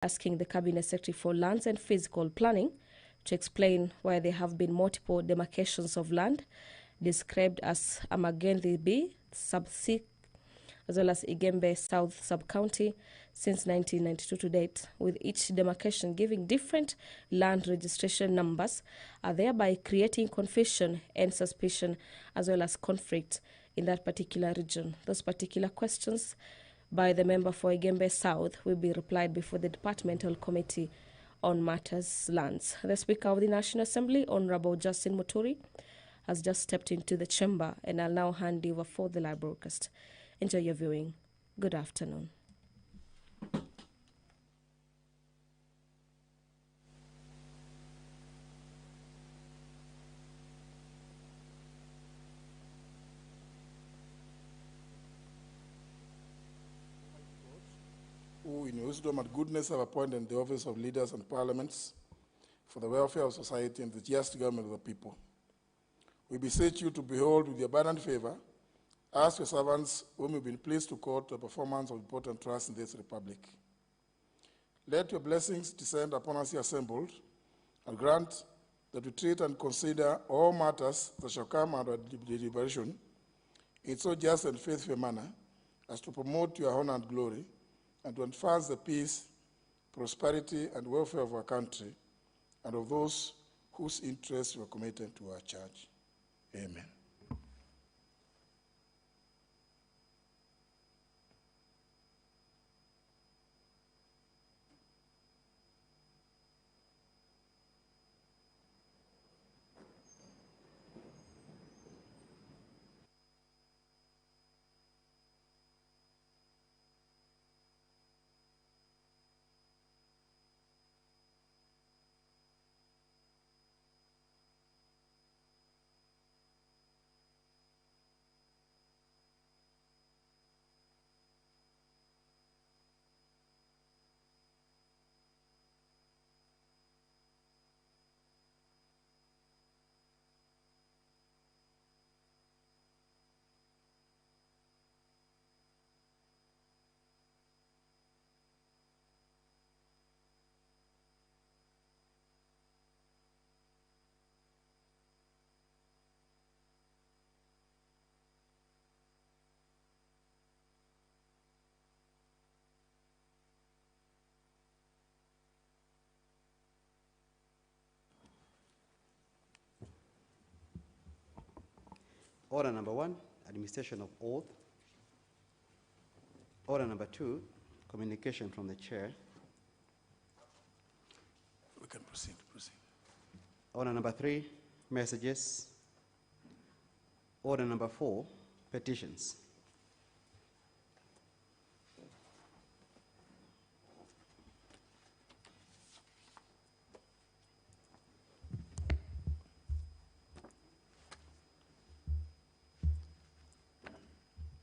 asking the Cabinet Secretary for Lands and Physical Planning to explain why there have been multiple demarcations of land described as Amagendi B, Sub-C, as well as Igembe South Sub-County since 1992 to date, with each demarcation giving different land registration numbers, thereby creating confusion and suspicion as well as conflict in that particular region. Those particular questions by the member for Igembe South will be replied before the Departmental Committee on Matters Lands. The Speaker of the National Assembly, Honorable Justin Muturi, has just stepped into the chamber, and I'll now hand over for the live broadcast. Enjoy your viewing. Good afternoon. Who in wisdom and goodness have appointed the office of leaders and parliaments for the welfare of society and the just government of the people. We beseech you to behold with abundant favor as your servants whom you've been pleased to court the performance of important trusts in this republic. Let your blessings descend upon us here assembled, and grant that we treat and consider all matters that shall come under deliberation in so just and faithful manner as to promote your honor and glory, and to advance the peace, prosperity, and welfare of our country and of those whose interests were committed to our charge. Amen. Order number 1, administration of oath. Order number 2, communication from the chair. We can proceed. Order number 3, messages. Order number 4, petitions.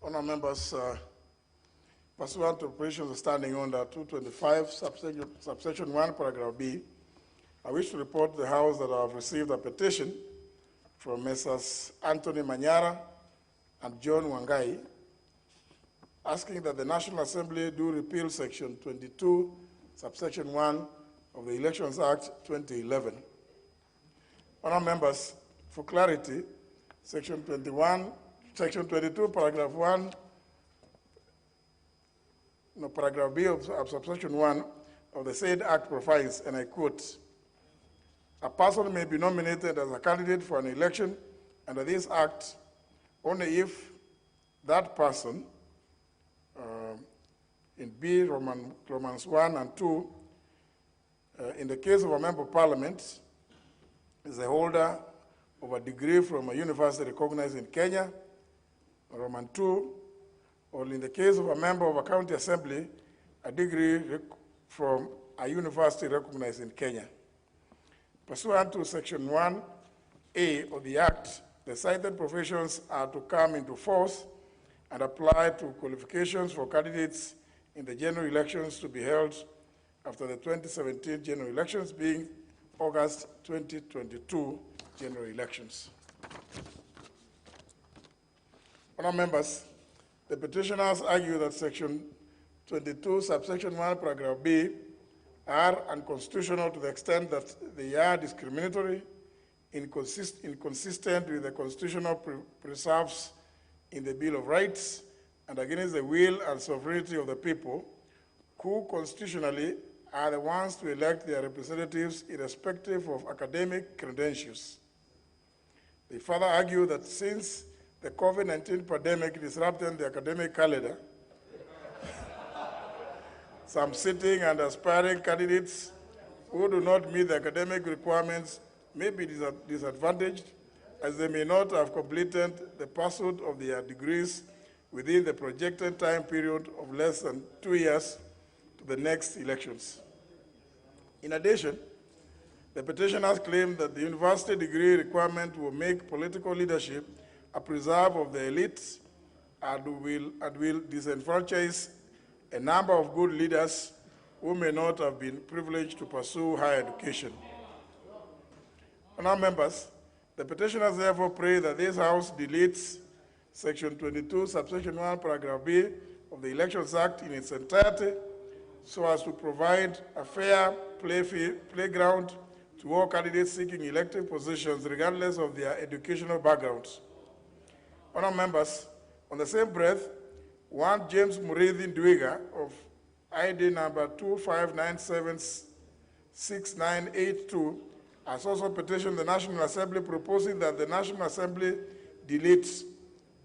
Honour members, pursuant to operations standing under 225, subsection 1, paragraph B, I wish to report to the House that I have received a petition from Messrs. Anthony Manyara and John Wangai asking that the National Assembly do repeal section 22, subsection 1 of the Elections Act 2011. Honour members, for clarity, section 22, paragraph 1, paragraph B of subsection 1 of the said act provides, and I quote, a person may be nominated as a candidate for an election under this act only if that person, in B, Romans 1 and 2, in the case of a member of parliament, is a holder of a degree from a university recognized in Kenya, Roman 2, or in the case of a member of a county assembly, a degree from a university recognized in Kenya. Pursuant to section 1A of the Act, the cited provisions are to come into force and apply to qualifications for candidates in the general elections to be held after the 2017 general elections, being August 2022 general elections. Honour members, the petitioners argue that section 22, subsection 1, paragraph B are unconstitutional to the extent that they are discriminatory, inconsistent with the constitutional preserves in the Bill of Rights, and against the will and sovereignty of the people, who constitutionally are the ones to elect their representatives irrespective of academic credentials. They further argue that since the COVID-19 pandemic disrupted the academic calendar, some sitting and aspiring candidates who do not meet the academic requirements may be disadvantaged, as they may not have completed the pursuit of their degrees within the projected time period of less than 2 years to the next elections. In addition, the petitioners claim that the university degree requirement will make political leadership a preserve of the elites and will disenfranchise a number of good leaders who may not have been privileged to pursue higher education. Honourable members, the petitioners therefore pray that this House deletes Section 22, subsection 1, paragraph B of the Elections Act in its entirety, so as to provide a fair playground to all candidates seeking elective positions, regardless of their educational backgrounds. Honourable members, on the same breath, one James Murithi Ndwiga of ID number 25976982 has also petitioned the National Assembly, proposing that the National Assembly deletes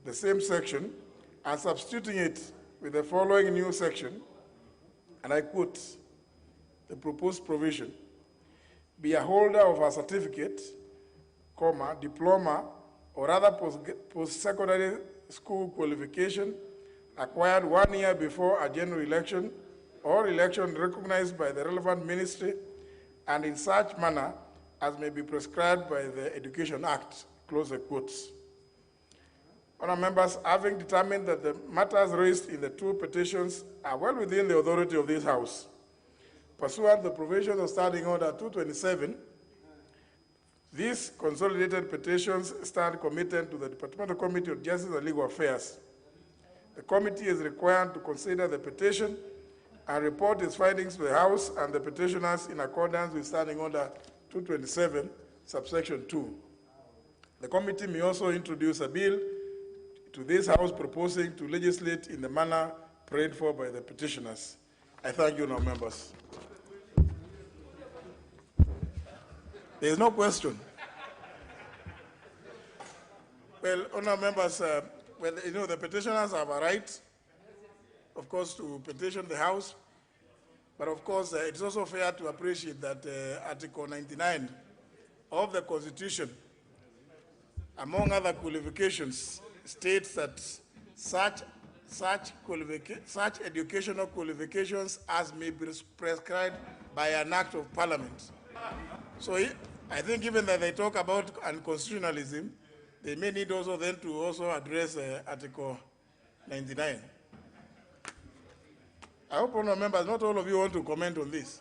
the same section and substituting it with the following new section, and I quote the proposed provision: be a holder of a certificate, diploma, or other post-secondary school qualification acquired 1 year before a general election or election recognized by the relevant ministry, and in such manner as may be prescribed by the Education Act, close the quotes. Honourable members, having determined that the matters raised in the two petitions are well within the authority of this House, pursuant to the provisions of Standing Order 227, these consolidated petitions stand committed to the Departmental Committee on Justice and Legal Affairs. The committee is required to consider the petition and report its findings to the House and the petitioners in accordance with Standing Order 227, subsection 2. The committee may also introduce a bill to this House proposing to legislate in the manner prayed for by the petitioners. I thank you, now members. There is no question. Well, honourable members, well, you know, the petitioners have a right, of course, to petition the House, but of course, it's also fair to appreciate that Article 99 of the Constitution, among other qualifications, states that such educational qualifications as may be prescribed by an act of Parliament. So I think even that they talk about unconstitutionalism, they may need also then to also address Article 99. I hope, honourable members, not all of you want to comment on this.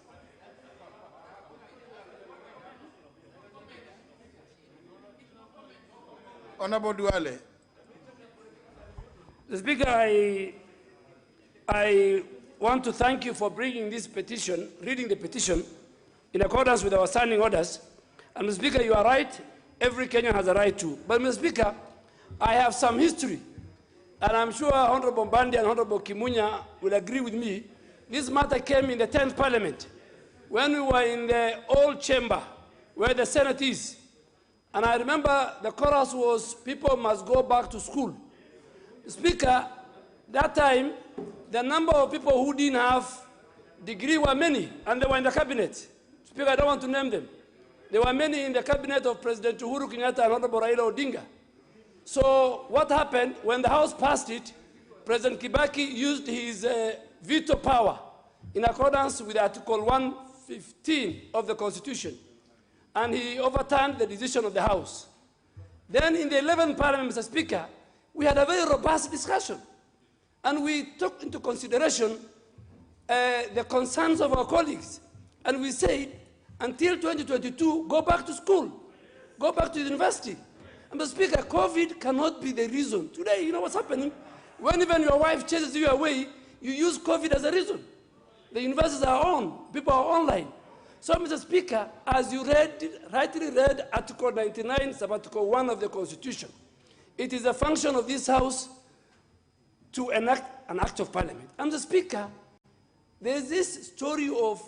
Honourable Duale. The Speaker, I want to thank you for bringing this petition, reading the petition, in accordance with our standing orders. And Mr. Speaker, you are right. Every Kenyan has a right to. But Mr. Speaker, I have some history. And I'm sure Honorable Mbandi and Honorable Kimunya will agree with me. This matter came in the 10th Parliament, when we were in the old chamber, where the Senate is. And I remember the chorus was, people must go back to school. Speaker, that time, the number of people who didn't have degree were many, and they were in the cabinet. Speaker, I don't want to name them. There were many in the cabinet of President Uhuru Kenyatta and Honorable Raila Odinga. So what happened, when the House passed it, President Kibaki used his veto power in accordance with Article 115 of the Constitution, and he overturned the decision of the House. Then in the 11th Parliament, Mr. Speaker, we had a very robust discussion, and we took into consideration the concerns of our colleagues, and we said, until 2022, go back to school, go back to university. And Mr. Speaker, COVID cannot be the reason. Today, you know what's happening? When even your wife chases you away, you use COVID as a reason. The universities are on. People are online. So, Mr. Speaker, as you rightly read Article 99, Sub-Article 1 of the Constitution, it is a function of this House to enact an act of parliament. And Mr. Speaker, there is this story of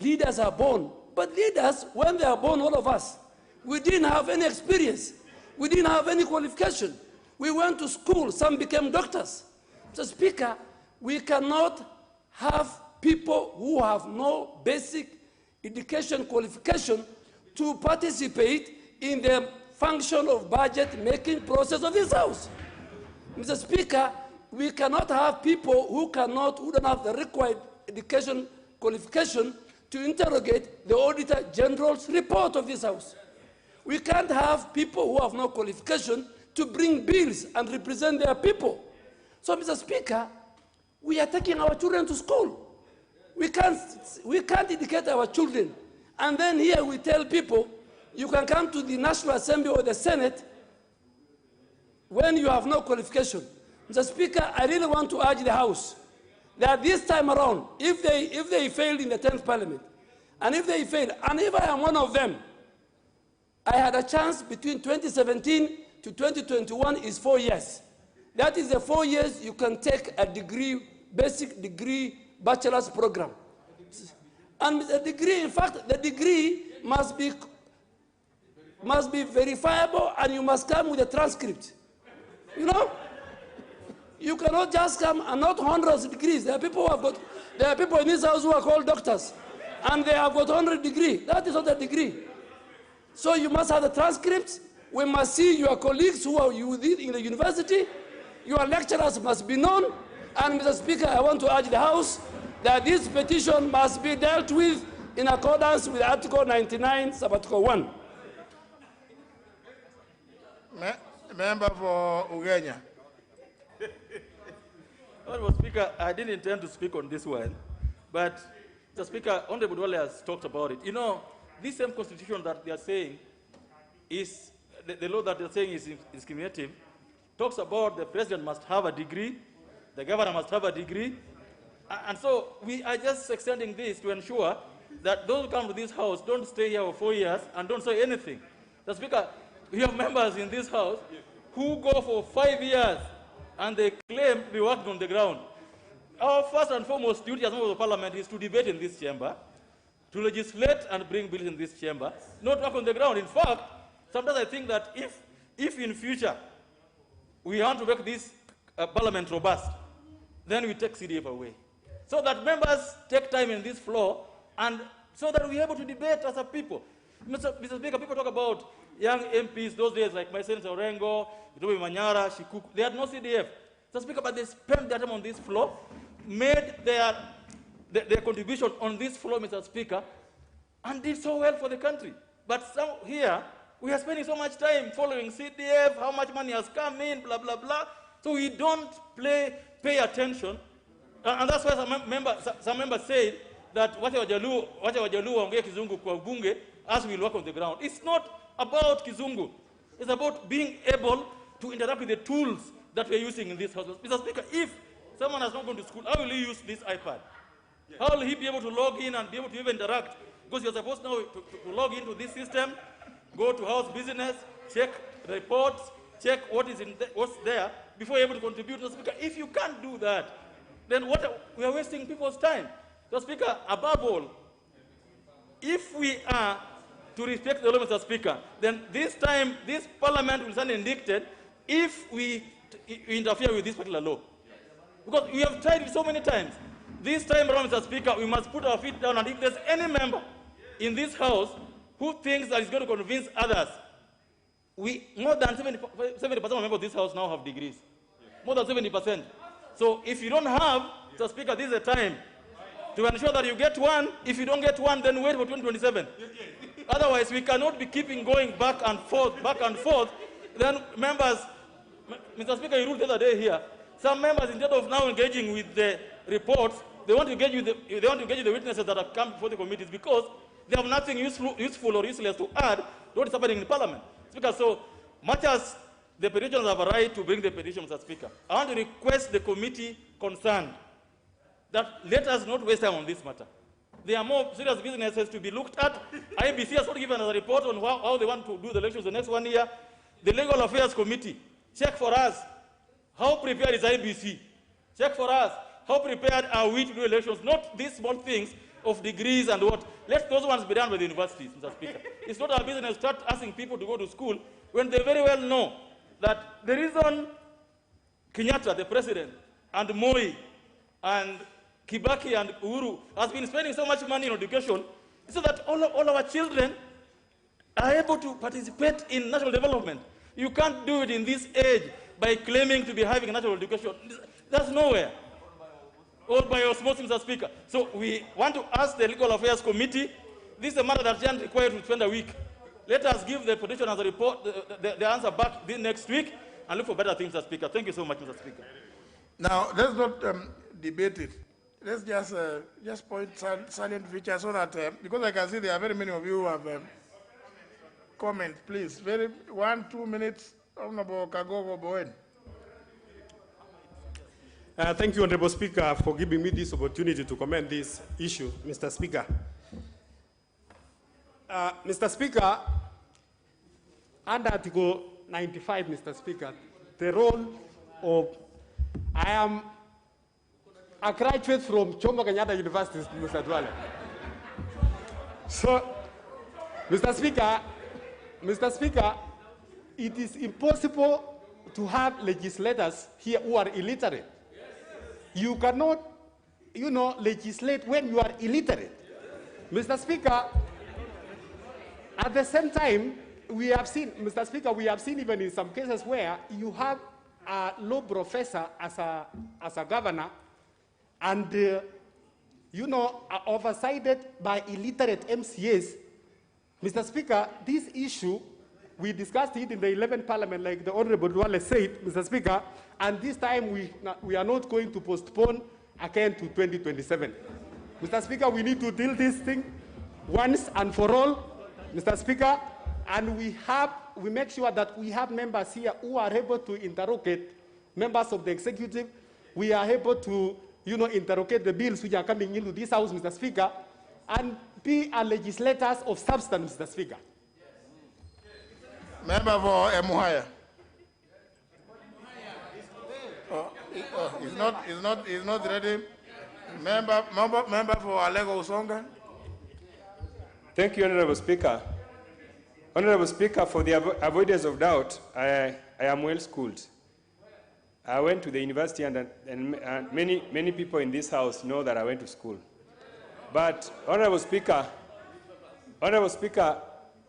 leaders are born. But leaders, when they are born, all of us, we didn't have any experience. We didn't have any qualification. We went to school. Some became doctors. Mr. Speaker, we cannot have people who have no basic education qualification to participate in the function of budget-making process of this House. Mr. Speaker, we cannot have people who don't have the required education qualification to interrogate the Auditor General's report of this House. We can't have people who have no qualification to bring bills and represent their people. So, Mr. Speaker, we are taking our children to school. We can't educate our children. And then here we tell people, you can come to the National Assembly or the Senate when you have no qualification. Mr. Speaker, I really want to urge the House that this time around, if they failed in the 10th Parliament, and if they fail, and if I am one of them, I had a chance between 2017 to 2021 is 4 years. That is the 4 years you can take a degree, basic degree, bachelor's program. And the degree, in fact, the degree must be verifiable, and you must come with a transcript. You know? You cannot just come and not hundreds of degrees. There are people in this House who are called doctors, and they have got 100 degrees. That is not a degree. So you must have the transcripts. We must see your colleagues who are in the university. Your lecturers must be known. And, Mr. Speaker, I want to urge the House that this petition must be dealt with in accordance with Article 99, Sub-Article 1. Member for Ugenya. Honourable Speaker, I didn't intend to speak on this one, but Mr. Speaker, Honourable Duale has talked about it. You know, this same constitution that they are saying is, the law that they're saying is discriminative, talks about the president must have a degree, the governor must have a degree, and so we are just extending this to ensure that those who come to this House don't stay here for 4 years and don't say anything. Mr. Speaker, we have members in this House who go for 5 years and they claim to be working on the ground. Our first and foremost duty as members of Parliament is to debate in this chamber, to legislate and bring bills in this chamber, not work on the ground. In fact, sometimes I think that if in future we want to make this Parliament robust, then we take CDF away, so that members take time in this floor, and so that we are able to debate as a people. Mr. Speaker, people talk about young MPs those days, like my Senator Orengo, Itobe Manyara, Shikuku. They had no CDF. Mr. Speaker, but they spent their time on this floor, made their contribution on this floor, Mr. Speaker, and did so well for the country. But some here, we are spending so much time following CDF, how much money has come in, blah, blah, blah. So we don't pay attention. And that's why some members said that wacha wajaluo waongee kizungu kwa bunge as we work on the ground. It's not about kizungu. It's about being able to interact with the tools that we're using in this house. Mr. Speaker, if someone has not gone to school, how will he use this iPad? How will he be able to log in and be able to even interact? Because you're supposed now to log into this system, go to house business, check reports, check what's there before you're able to contribute. Mr. Speaker, if you can't do that, then we are wasting people's time. Mr. Speaker, above all, if we are to respect the law, Mr. Speaker, then this Parliament will stand indicted if we interfere with this particular law. Because we have tried it so many times. This time around, Mr. Speaker, we must put our feet down, and if there's any member in this House who thinks that he's going to convince others, more than 70% of members of this House now have degrees. More than 70%. So if you don't have, Mr. Speaker, this is the time to ensure that you get one. If you don't get one, then wait for 2027. Otherwise, we cannot be keeping going back and forth. Then members, Mr. Speaker, you ruled the other day here, some members, instead of now engaging with the reports, they want to engage with the witnesses that have come before the committees, because they have nothing useful or useless to add to what is happening in Parliament. Speaker, so much as the petitioners have a right to bring the petition, Mr. Speaker, I want to request the committee concerned that let us not waste time on this matter. There are more serious businesses to be looked at. IBC has not given us a report on how they want to do the elections the next 1 year. The Legal Affairs Committee, check for us. How prepared is IBC? Check for us. How prepared are we to do elections? Not these small things of degrees and what. Let those ones be done by the universities, Mr. Speaker. It's not our business to start asking people to go to school when they very well know that the reason Kenyatta, the president, and Moi, and Kibaki and Uhuru has been spending so much money on education so that all our children are able to participate in national development. You can't do it in this age by claiming to be having national education. That's nowhere. All by osmosis, Mr. Speaker. So we want to ask the Legal Affairs Committee, this is a matter that can't require to spend a week. Let us give the petitioners a report, the answer back this next week, and look for better things, Mr. Speaker. Thank you so much, Mr. Speaker. Now, let's not debate it. Let's just point salient features so that, because I can see there are very many of you who have comment, please. 1-2 minutes, Honorable Kagogo Bowen. Thank you, Honorable Speaker, for giving me this opportunity to comment this issue, Mr. Speaker. Mr. Speaker, under Article 95, Mr. Speaker, the role of, I am a graduate from Jomo Kenyatta University, Mr. Dwale. So, Mr. Speaker, it is impossible to have legislators here who are illiterate. You cannot, legislate when you are illiterate. Mr. Speaker, at the same time, we have seen, Mr. Speaker, we have seen even in some cases where you have a law professor as a governor and, oversighted by illiterate MCAs. Mr. Speaker, this issue, we discussed it in the 11th Parliament, like the Honorable Dwale said, Mr. Speaker, and this time we are not going to postpone again to 2027. Mr. Speaker, we need to deal this thing once and for all, Mr. Speaker, and we make sure that we have members here who are able to interrogate members of the executive. We are able to, interrogate the bills which are coming into this House, Mr. Speaker, and be a legislators of substance, Mr. Speaker. Member for Emuhaya. He's not ready. Member for Alego Usonga. Thank you, Honorable Speaker. Honorable Speaker, for the avoidance of doubt, I am well schooled. I went to the university, and many people in this House know that I went to school. But, Honorable Speaker,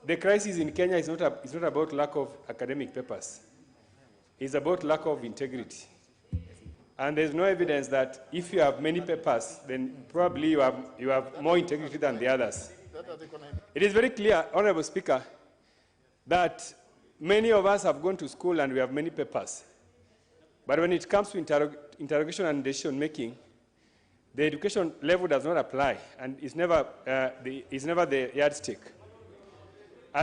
the crisis in Kenya is not about lack of academic papers. It's about lack of integrity. And there's no evidence that if you have many papers, then probably you have more integrity than the others. It is very clear, Honorable Speaker, that many of us have gone to school and we have many papers. But when it comes to interrogation and decision-making, the education level does not apply, and it's never the yardstick.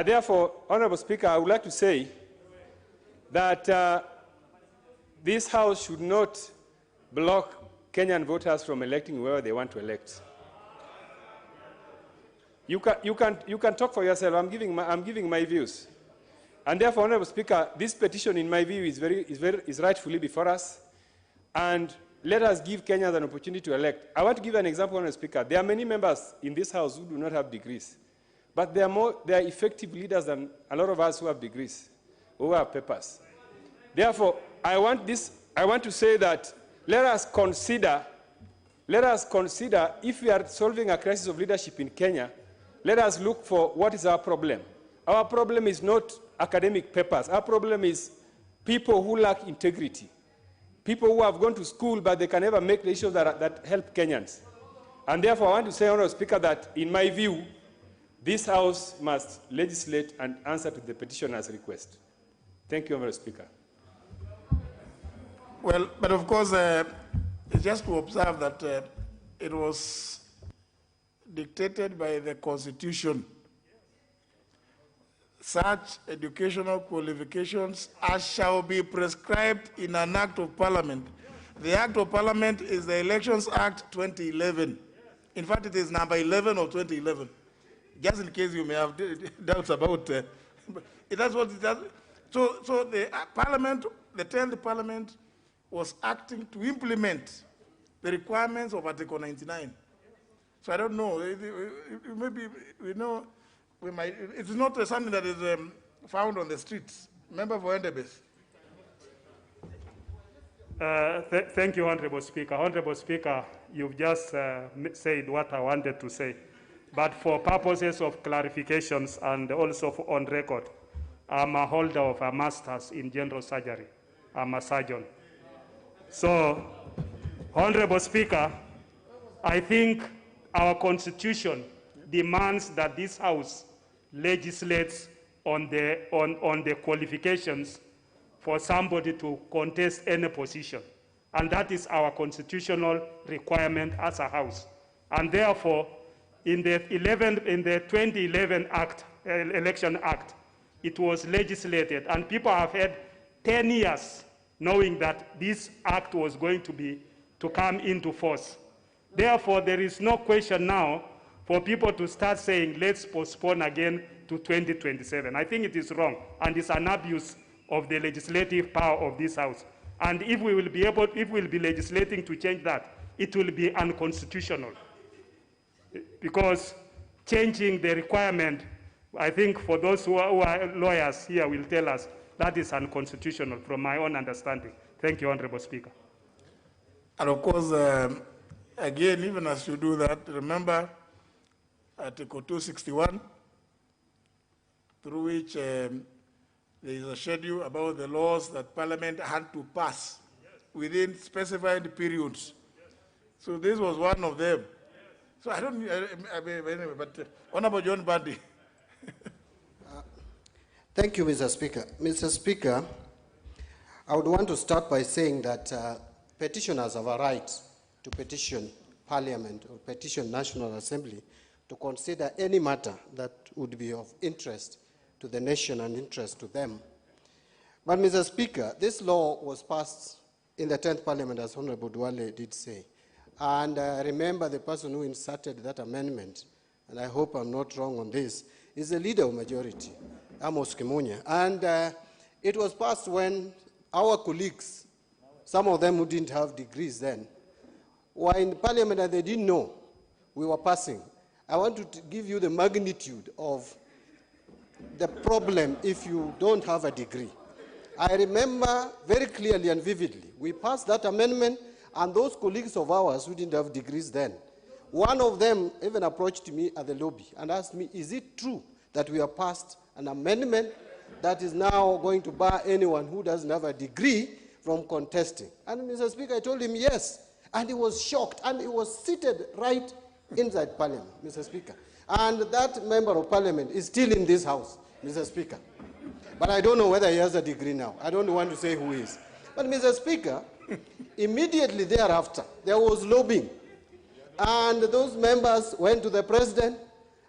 Therefore, Honorable Speaker, I would like to say that this House should not block Kenyan voters from electing whoever they want to elect. You can talk for yourself. I'm giving my views. And therefore, Honorable Speaker, this petition, in my view, is rightfully before us. And let us give Kenyans an opportunity to elect. I want to give an example, Honorable Speaker. There are many members in this House who do not have degrees. But they are effective leaders than a lot of us who have degrees, who have papers. Therefore, I want to say that let us consider if we are solving a crisis of leadership in Kenya, let us look for what is our problem. Our problem is not academic papers. Our problem is people who lack integrity. People who have gone to school, but they can never make the issues that help Kenyans. And therefore, I want to say, Honorable Speaker, that in my view, this House must legislate and answer to the petitioner's request. Thank you, Honorable Speaker. Well, but of course, it's just to observe that it was dictated by the Constitution. Such educational qualifications as shall be prescribed in an act of Parliament The Act of Parliament is the Elections Act 2011. In fact, it is number 11 of 2011. Just in case you may have doubts about that's what it does. So the Parliament, the 10th Parliament, was acting to implement the requirements of Article 99. So I don't know. Maybe we know we might. It's not something that is found on the streets. Member for Endebess. Thank you, Honorable Speaker. Honorable Speaker, you've just said what I wanted to say. But for purposes of clarifications and also on record, I'm a holder of a master's in general surgery. I'm a surgeon. So, Honorable Speaker, I think our Constitution demands that this House legislates on the qualifications for somebody to contest any position. And that is our constitutional requirement as a House. And therefore, in the 2011 Election Act, it was legislated, and people have had 10 years knowing that this act was going to come into force. Therefore, there is no question now for people to start saying, let's postpone again to 2027. I think it is wrong, and it's an abuse of the legislative power of this House. And if we will be legislating to change that, it will be unconstitutional. Because changing the requirement, I think for those who are lawyers here will tell us that is unconstitutional from my own understanding. Thank you, Honorable Speaker. And of course, again, even as you do that, remember Article 261, through which there is a schedule about the laws that Parliament had to pass within specified periods. So this was one of them. So I don't, anyway, but Honorable John Bandi. Thank you, Mr. Speaker. Mr. Speaker, I would want to start by saying that petitioners have a right to petition Parliament or petition National Assembly to consider any matter that would be of interest to the nation and interest to them. But, Mr. Speaker, this law was passed in the 10th Parliament, as Honorable Duale did say. And I remember the person who inserted that amendment, and I hope I'm not wrong on this, is the Leader of Majority, Amos Kimunya. And it was passed when our colleagues, some of them who didn't have degrees then, were in Parliament and they didn't know we were passing. I want to give you the magnitude of the problem if you don't have a degree. I remember very clearly and vividly, we passed that amendment, and those colleagues of ours who didn't have degrees then, one of them even approached me at the lobby and asked me, is it true that we have passed an amendment that is now going to bar anyone who doesn't have a degree from contesting? And Mr. Speaker, I told him yes. And he was shocked, and he was seated right inside Parliament, Mr. Speaker. And that member of Parliament is still in this House, Mr. Speaker. But I don't know whether he has a degree now. I don't want to say who he is. But, Mr. Speaker, immediately thereafter, there was lobbying. And those members went to the president.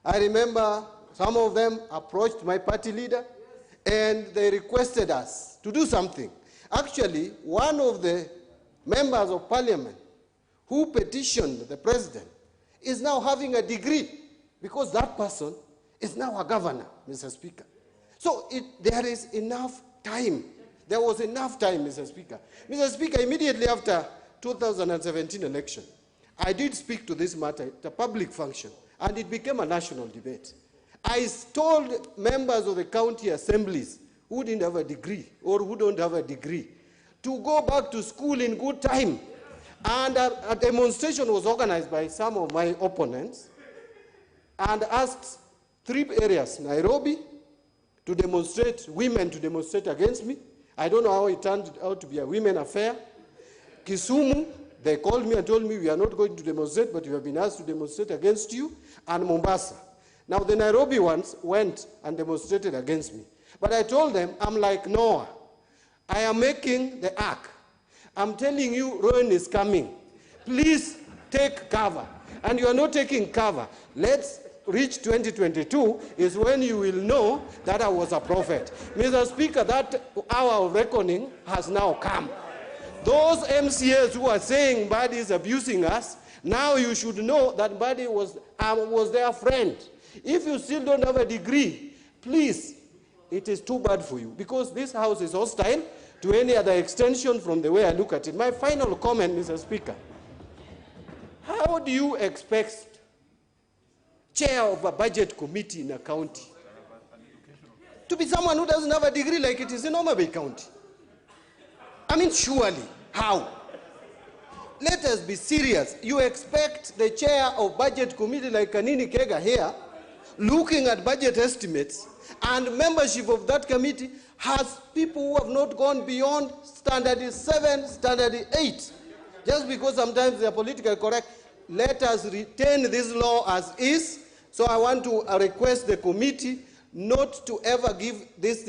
I remember some of them approached my party leader, and they requested us to do something. Actually, one of the members of Parliament who petitioned the president is now having a degree, because that person is now a governor, Mr. Speaker. So there is enough time. There was enough time, Mr. Speaker. Mr. Speaker, immediately after 2017 election, I did speak to this matter at a public function, and it became a national debate. I told members of the county assemblies who didn't have a degree or who don't have a degree to go back to school in good time. And a demonstration was organized by some of my opponents and asked 3 areas, Nairobi, to demonstrate, women to demonstrate against me. I don't know how it turned out to be a women affair. Kisumu, they called me and told me, we are not going to demonstrate, but we have been asked to demonstrate against you. And Mombasa. Now, the Nairobi ones went and demonstrated against me. But I told them, I'm like Noah. I am making the ark. I'm telling you, ruin is coming. Please take cover. And you are not taking cover. Let's reach 2022 is when you will know that I was a prophet. Mr. Speaker, that hour of reckoning has now come. those MCAs who are saying Mbadi is abusing us, now you should know that Mbadi was their friend. If you still don't have a degree, please, it is too bad for you, because this House is hostile to any other extension from the way I look at it. My final comment, Mr. Speaker, how do you expect chair of a budget committee in a county to be someone who doesn't have a degree like it is in Homa Bay County? I mean, surely, how? Let us be serious. You expect the chair of budget committee like Kanini Kega here, looking at budget estimates, and membership of that committee has people who have not gone beyond standard 7, standard 8. Just because sometimes they are politically correct, let us retain this law as is. So I want to request the committee not to ever give this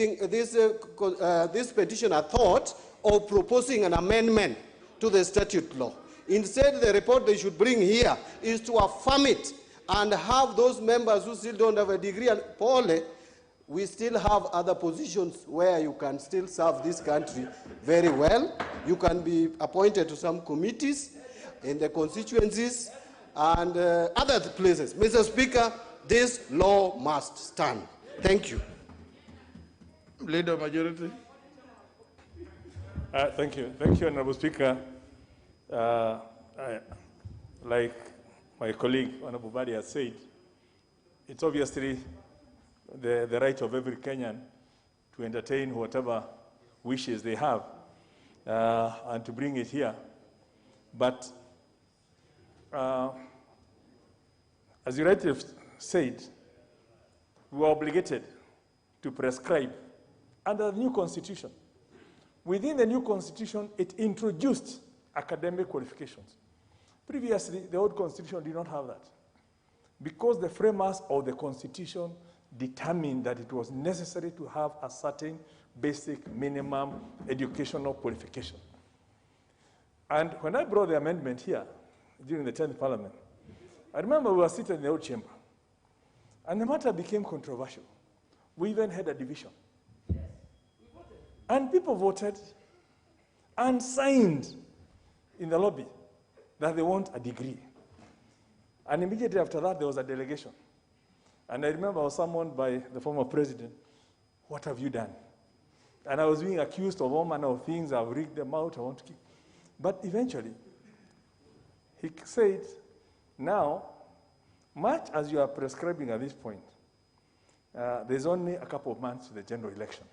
petition a thought of proposing an amendment to the statute law. Instead, the report they should bring here is to affirm it and have those members who still don't have a degree. And Paul, we still have other positions where you can still serve this country very well. You can be appointed to some committees in the constituencies and other places. Mr. Speaker, this law must stand. Thank you. Leader Majority. Thank you. Thank you, Honorable Speaker. Like my colleague, Honorable Mbadi, has said, it's obviously the right of every Kenyan to entertain whatever wishes they have and to bring it here. But as you rightly said, we are obligated to prescribe under the new constitution. Within the new constitution, it introduced academic qualifications. Previously, the old constitution did not have that, because the framers of the constitution determined that it was necessary to have a certain basic minimum educational qualification. And when I brought the amendment here during the 10th Parliament, I remember we were sitting in the old chamber, and the matter became controversial. We even had a division. And people voted and signed in the lobby that they want a degree. And immediately after that, there was a delegation. And I remember I was summoned by the former president. What have you done? And I was being accused of all manner of things. I've rigged them out. I want to keep. But eventually, he said, now, much as you are prescribing at this point, there's only a couple of months to the general election.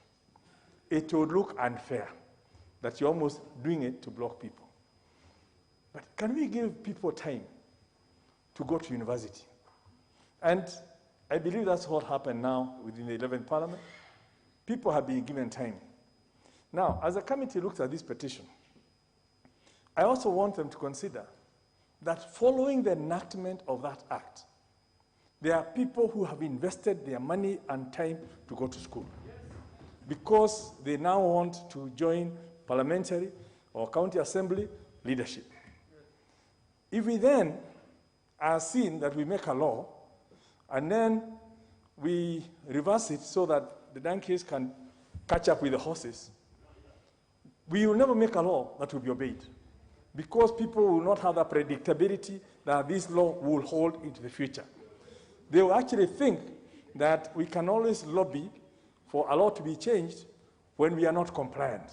It would look unfair that you're almost doing it to block people. But can we give people time to go to university? And I believe that's what happened now within the 11th Parliament. People have been given time. Now, as the committee looks at this petition, I also want them to consider that following the enactment of that act, there are people who have invested their money and time to go to school because they now want to join parliamentary or county assembly leadership. If we then are seen that we make a law and then we reverse it so that the donkeys can catch up with the horses, we will never make a law that will be obeyed, because people will not have the predictability that this law will hold into the future. They will actually think that we can always lobby for a law to be changed when we are not compliant.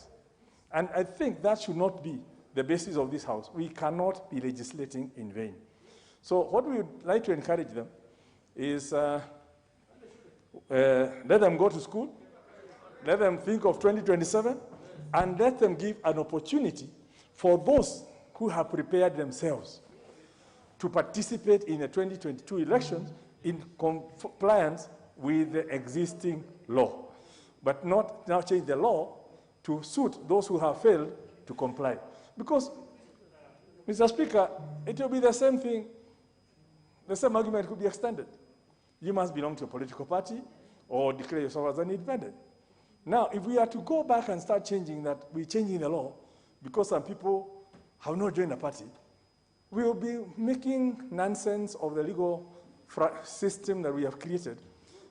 And I think that should not be the basis of this House. We cannot be legislating in vain. So what we would like to encourage them is let them go to school, let them think of 2027, and let them give an opportunity for those who have prepared themselves to participate in the 2022 elections in compliance with the existing law, but not now change the law to suit those who have failed to comply. Because, Mr. Speaker, it will be the same thing, the same argument could be extended. You must belong to a political party or declare yourself as an independent. Now, if we are to go back and start changing that, we're changing the law because some people have not joined the party, we will be making nonsense of the legal system that we have created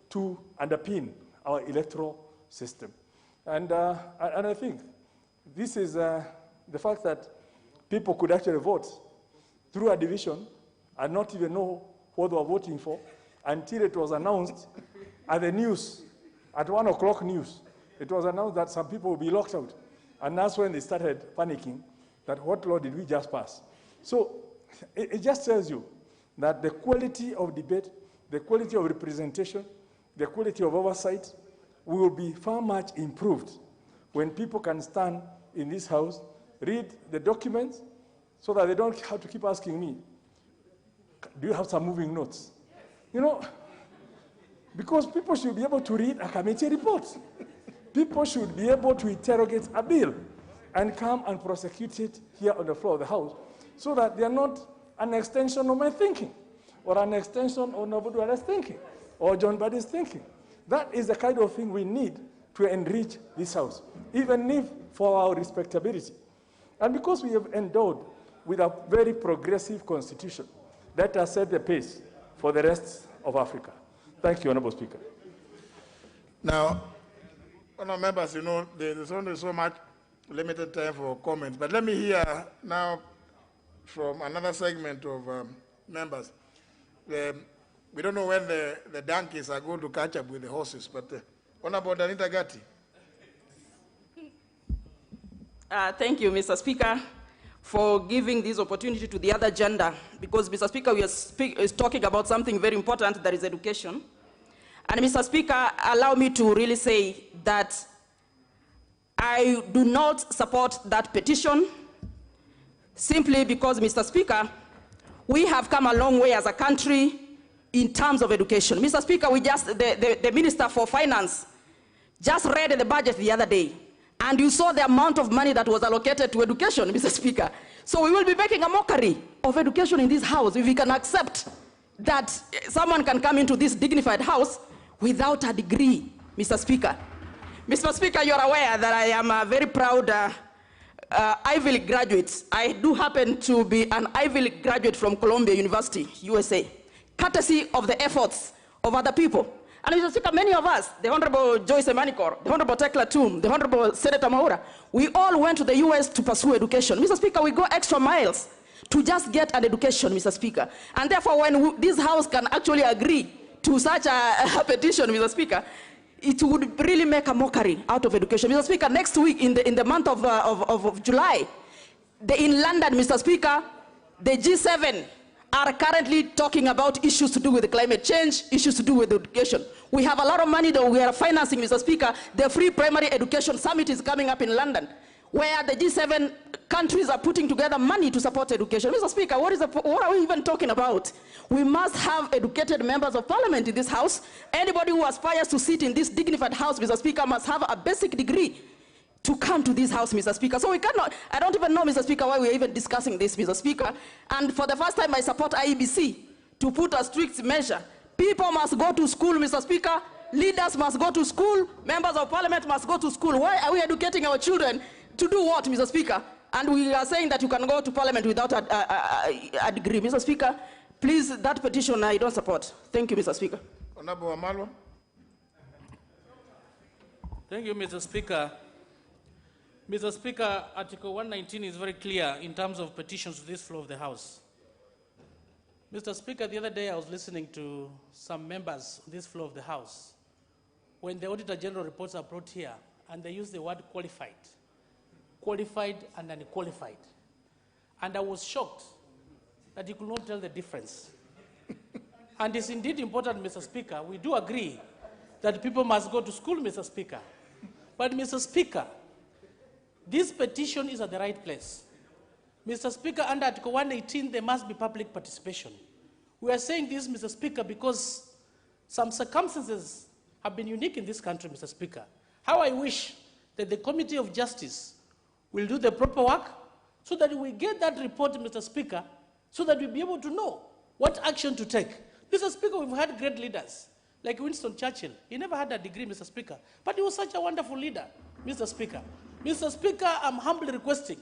to underpin our electoral system. And I think this is the fact that people could actually vote through a division and not even know what they were voting for until it was announced at the news, at 1 o'clock news. It was announced that some people will be locked out. And that's when they started panicking that what law did we just pass? So it just tells you that the quality of debate, the quality of representation, the quality of oversight will be far much improved when people can stand in this house, read the documents, so that they don't have to keep asking me, do you have some moving notes? You know, because people should be able to read a committee report. People should be able to interrogate a bill and come and prosecute it here on the floor of the House, so that they are not an extension of my thinking, or an extension of Nobuduale's thinking, or John Mbadi's thinking. That is the kind of thing we need to enrich this House, even if for our respectability. And because we have endowed with a very progressive constitution that has set the pace for the rest of Africa. Thank you, Honorable Speaker. Now, honourable members, you know, there's only so much limited time for comments, but let me hear now from another segment of members. We don't know when the donkeys are going to catch up with the horses, but Honourable Danita Gatti. Thank you, Mr. Speaker, for giving this opportunity to the other gender, because, Mr. Speaker, we are talking about something very important, that is education. And, Mr. Speaker, allow me to really say that I do not support that petition, simply because, Mr. Speaker, we have come a long way as a country in terms of education. Mr. Speaker, the Minister for Finance just read the budget the other day, and you saw the amount of money that was allocated to education, Mr. Speaker. So we will be making a mockery of education in this House if we can accept that someone can come into this dignified House without a degree, Mr. Speaker. Mr. Speaker, you're aware that I am a very proud Ivy League graduate. I do happen to be an Ivy League graduate from Columbia University, USA, courtesy of the efforts of other people. And Mr. Speaker, many of us, the Honorable Joyce Emanikor, the Honorable Tekla Toom, the Honorable Senator Maura, we all went to the US to pursue education. Mr. Speaker, we go extra miles to just get an education, Mr. Speaker. And therefore, when this House can actually agree to such a petition, Mr. Speaker, it would really make a mockery out of education. Mr. Speaker, next week, in the month of July, in London, Mr. Speaker, the G7 are currently talking about issues to do with climate change, issues to do with education. We have a lot of money that we are financing, Mr. Speaker. The Free Primary Education Summit is coming up in London, where the G7 countries are putting together money to support education. Mr. Speaker, what are we even talking about? We must have educated members of parliament in this House. Anybody who aspires to sit in this dignified House, Mr. Speaker, must have a basic degree to come to this House, Mr. Speaker. So we cannot, I don't even know, Mr. Speaker, why we're even discussing this, Mr. Speaker. And for the first time, I support IEBC to put a strict measure. People must go to school, Mr. Speaker. Leaders must go to school. Members of parliament must go to school. Why are we educating our children to do what, Mr. Speaker? And we are saying that you can go to parliament without a degree. Mr. Speaker, please, that petition I don't support. Thank you, Mr. Speaker. Honorable Wamalwa. Thank you, Mr. Speaker. Mr. Speaker, Article 119 is very clear in terms of petitions to this floor of the House. Mr. Speaker, the other day I was listening to some members on this floor of the House when the Auditor General reports are brought here and they use the word qualified and unqualified. And I was shocked that you could not tell the difference. And it's indeed important, Mr. Speaker, we do agree that people must go to school, Mr. Speaker. But, Mr. Speaker, this petition is at the right place. Mr. Speaker, under Article 118, there must be public participation. We are saying this, Mr. Speaker, because some circumstances have been unique in this country, Mr. Speaker. How I wish that the Committee of Justice will do the proper work so that we get that report, Mr. Speaker, so that we'll be able to know what action to take. Mr. Speaker, we've had great leaders, like Winston Churchill. He never had a degree, Mr. Speaker, but he was such a wonderful leader, Mr. Speaker. Mr. Speaker, I'm humbly requesting.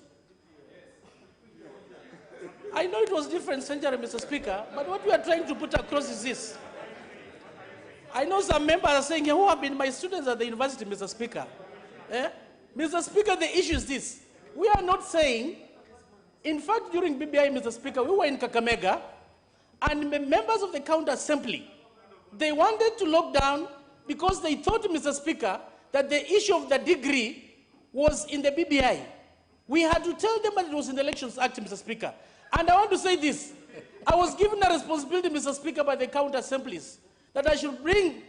I know it was a different century, Mr. Speaker, but what we are trying to put across is this. I know some members are saying, who have been my students at the university, Mr. Speaker? Mr. Speaker, the issue is this. We are not saying, in fact, during BBI, Mr. Speaker, we were in Kakamega, and members of the county assembly, they wanted to lock down because they thought, Mr. Speaker, that the issue of the degree was in the BBI. We had to tell them that it was in the Elections Act, Mr. Speaker. And I want to say this. I was given a responsibility, Mr. Speaker, by the county assemblies that I should bring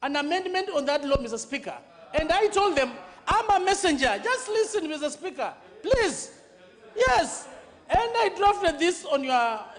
an amendment on that law, Mr. Speaker. And I told them, I'm a messenger. Just listen, Mr. Speaker. Please. Yes. And I drafted this on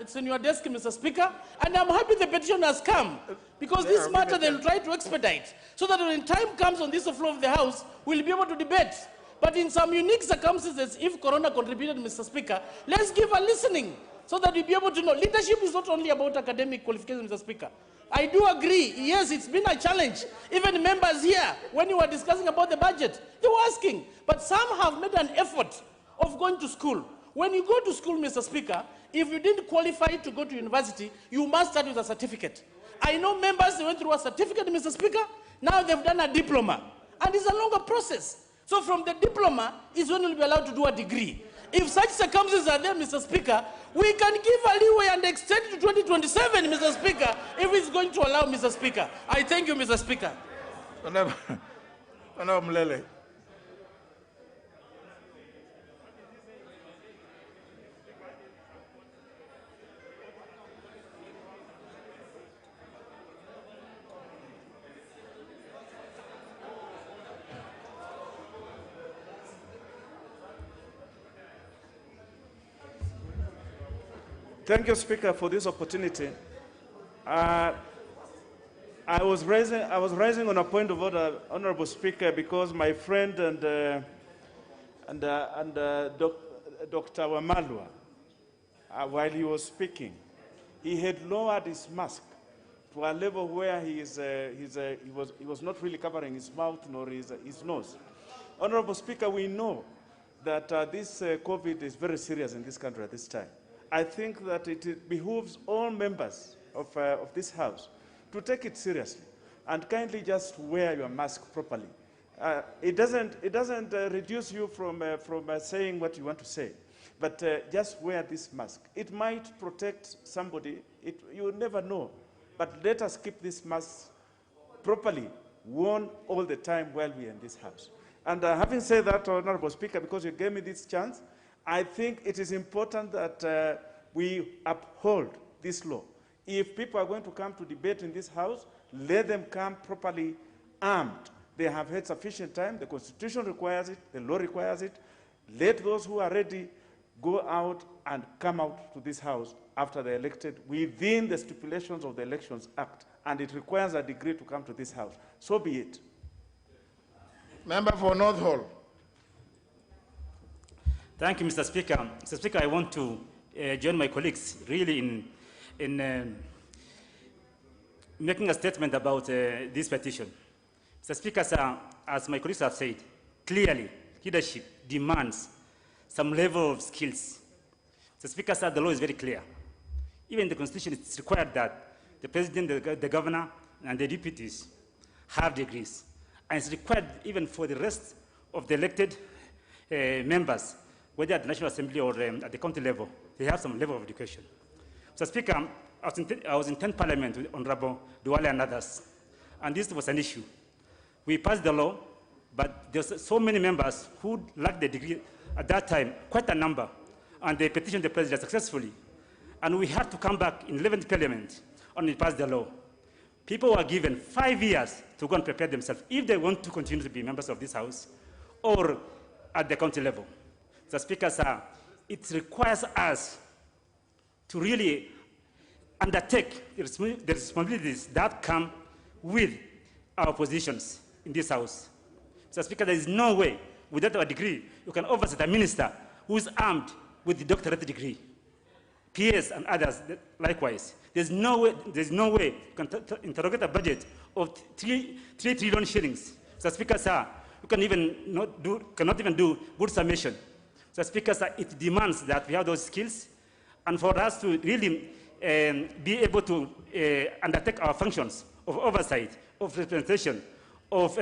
it's on your desk, Mr. Speaker. And I'm happy the petition has come. Because this matter they'll try to expedite. So that when time comes on this floor of the House, we'll be able to debate. But in some unique circumstances, if Corona contributed, Mr. Speaker, let's give a listening so that we'll be able to know. Leadership is not only about academic qualifications, Mr. Speaker. I do agree, yes, it's been a challenge. Even members here, when you were discussing about the budget, they were asking. But some have made an effort of going to school. When you go to school, Mr. Speaker, if you didn't qualify to go to university, you must start with a certificate. I know members, they went through a certificate, Mr. Speaker. Now they've done a diploma. And it's a longer process. So from the diploma is when you'll be allowed to do a degree. If such circumstances are there, Mr. Speaker, we can give a leeway and extend to 2027, Mr. Speaker, if it's going to allow, Mr. Speaker. I thank you, Mr. Speaker. Honorable Mlele. Thank you, Speaker, for this opportunity. I was raising on a point of order, Honorable Speaker, because my friend Dr. Wamalwa, while he was speaking, he had lowered his mask to a level where he was not really covering his mouth nor his nose. Honorable Speaker, we know that this COVID is very serious in this country at this time. I think that it behooves all members of this House to take it seriously and kindly just wear your mask properly. It doesn't reduce you from saying what you want to say, but just wear this mask. It might protect somebody. You never know. But let us keep this mask properly worn all the time while we are in this House. And having said that, Honorable Speaker, because you gave me this chance, I think it is important that we uphold this law. If people are going to come to debate in this House, let them come properly armed. They have had sufficient time. The Constitution requires it. The law requires it. Let those who are ready go out and come out to this House after they're elected within the stipulations of the Elections Act. And it requires a degree to come to this House. So be it. Member for North Hall. Thank you, Mr. Speaker. Mr. Speaker, I want to join my colleagues really in making a statement about this petition. Mr. Speaker, sir, as my colleagues have said, clearly leadership demands some level of skills. Mr. Speaker, sir, the law is very clear. Even the Constitution, it's required that the President, the Governor, and the deputies have degrees. And it's required even for the rest of the elected members, whether at the National Assembly or at the county level, they have some level of education. Mr. Speaker, I was in 10th Parliament with Honorable Duale and others, and this was an issue. We passed the law, but there's so many members who lacked the degree at that time, quite a number, and they petitioned the President successfully. And we had to come back in 11th Parliament and we passed the law. People were given 5 years to go and prepare themselves if they want to continue to be members of this House or at the county level. The Speaker, sir, it requires us to really undertake the responsibilities that come with our positions in this House. Mr. Speaker, there is no way, without a degree, you can oversee a minister who is armed with the doctorate degree. PS and others, likewise. There's no way you can interrogate a budget of 3 trillion shillings. Mr. Speaker, sir, you cannot even do good summation. Mr. Speaker, sir, it demands that we have those skills, and for us to really be able to undertake our functions of oversight, of representation, of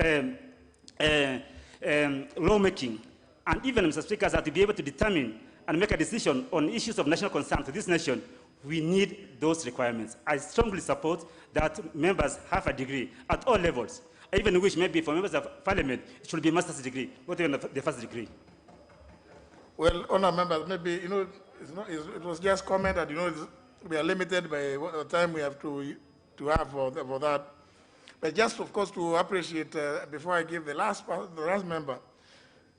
lawmaking, And even, Mr. Speaker, to be able to determine and make a decision on issues of national concern to this nation, we need those requirements. I strongly support that members have a degree at all levels. I even wish maybe for members of parliament, it should be a master's degree, not even the first degree. Well, honourable members, maybe, it was just commented, we are limited by the time we have to have for that. But just, of course, to appreciate, before I give the last member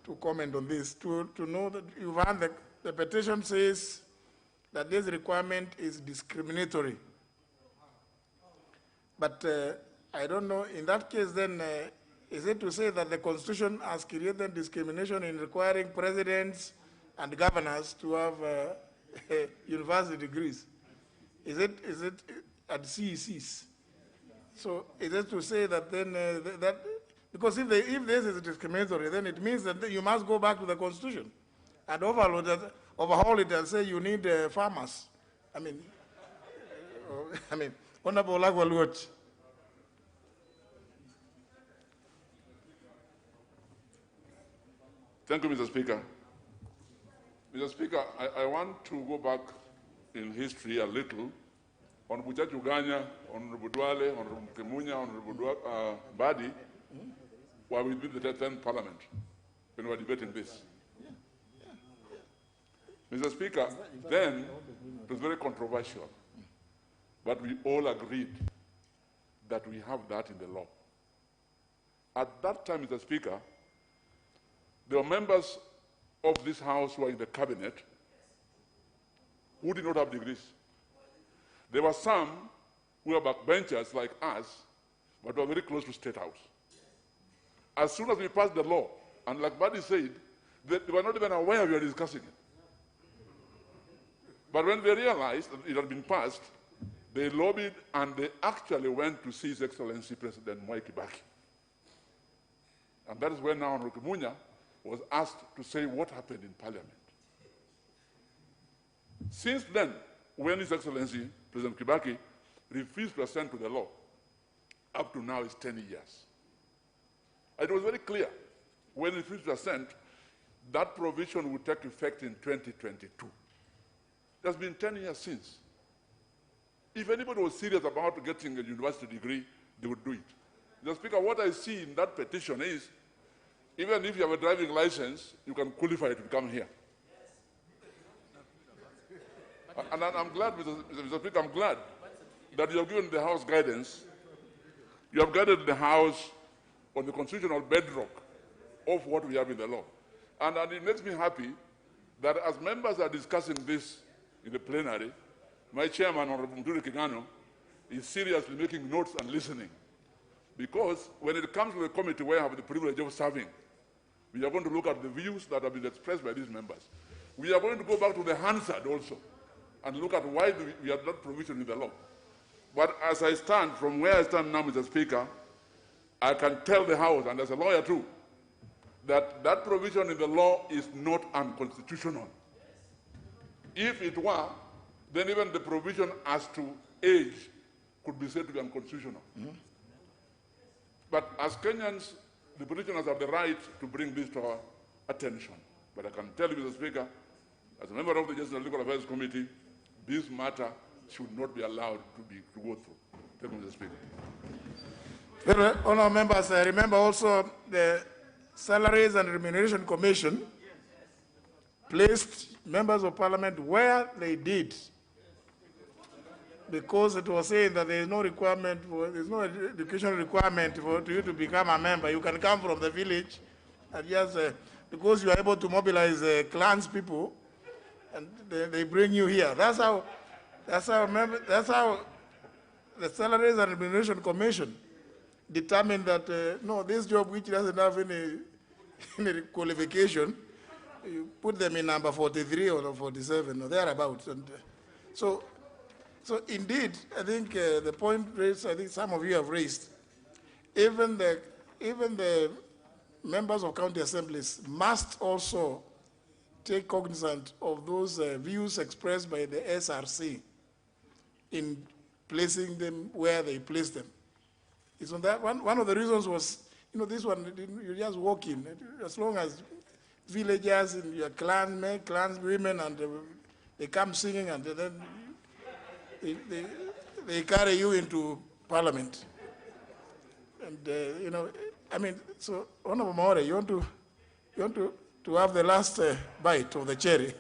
to comment on this, to know that you've had the petition says that this requirement is discriminatory. But I don't know, in that case then, is it to say that the Constitution has created discrimination in requiring presidents and governors to have university degrees? Is it at CECs? So is it to say that then, because if this is discriminatory, then it means that you must go back to the Constitution and overhaul it and say you need farmers. I mean, Honorable Lagwaluot. Thank you, Mr. Speaker. Mr. Speaker, I want to go back in history a little on Buchachi Uganya, on Budwale, on Kemunya, on Badi, while we did the 10th Parliament, when we were debating this. Mr. Speaker, then it was very controversial, but we all agreed that we have that in the law. At that time, Mr. Speaker, there were members of this House who were in the cabinet who did not have degrees. There were some who were backbenchers like us, but were very close to State House. As soon as we passed the law, and like Badi said, they were not even aware we were discussing it. But when they realized that it had been passed, they lobbied and they actually went to see His Excellency President Mwai Kibaki. And that is when now Honorable Kemunya was asked to say what happened in Parliament. Since then, when His Excellency President Kibaki refused to assent to the law, up to now it's 10 years. It was very clear when he refused to assent that provision would take effect in 2022. It has been 10 years since. If anybody was serious about getting a university degree, they would do it. Mr. Speaker, what I see in that petition is, even if you have a driving license, you can qualify to come here. And I'm glad, Mr. Speaker, I'm glad that you have given the House guidance. You have guided the House on the constitutional bedrock of what we have in the law. And it makes me happy that as members are discussing this in the plenary, my chairman, Honorable Muturi Kingano, is seriously making notes and listening. Because when it comes to the committee where I have the privilege of serving, we are going to look at the views that have been expressed by these members. We are going to go back to the Hansard also and look at why we have not provision in the law. But as I stand, from where I stand now, Mr. Speaker, I can tell the House, and as a lawyer too, that that provision in the law is not unconstitutional. If it were, then even the provision as to age could be said to be unconstitutional. Mm-hmm. But as Kenyans, the petitioners have the right to bring this to our attention. But I can tell you, Mr. Speaker, as a member of the Justice and Legal Affairs Committee, this matter should not be allowed to go through. Thank you, Mr. Speaker. Well, honourable members, I remember also the Salaries and Remuneration Commission placed members of parliament where they did, because it was saying that there is no requirement there's no educational requirement for you to become a member. You can come from the village, and just because you are able to mobilize clans people, and they bring you here. That's how the Salaries and Remuneration Commission determined that no, this job which doesn't have any qualification, you put them in number 43 or 47 or thereabouts. And so indeed, I think the point raised, I think some of you have raised, even the members of county assemblies must also take cognizance of those views expressed by the SRC in placing them where they place them. It's on that one of the reasons was, this one, you just walk in, as long as villagers and your clansmen, clanswomen, and they come singing, and then they carry you into parliament. And you know, I mean, so Honorable Maore, you want to have the last bite of the cherry.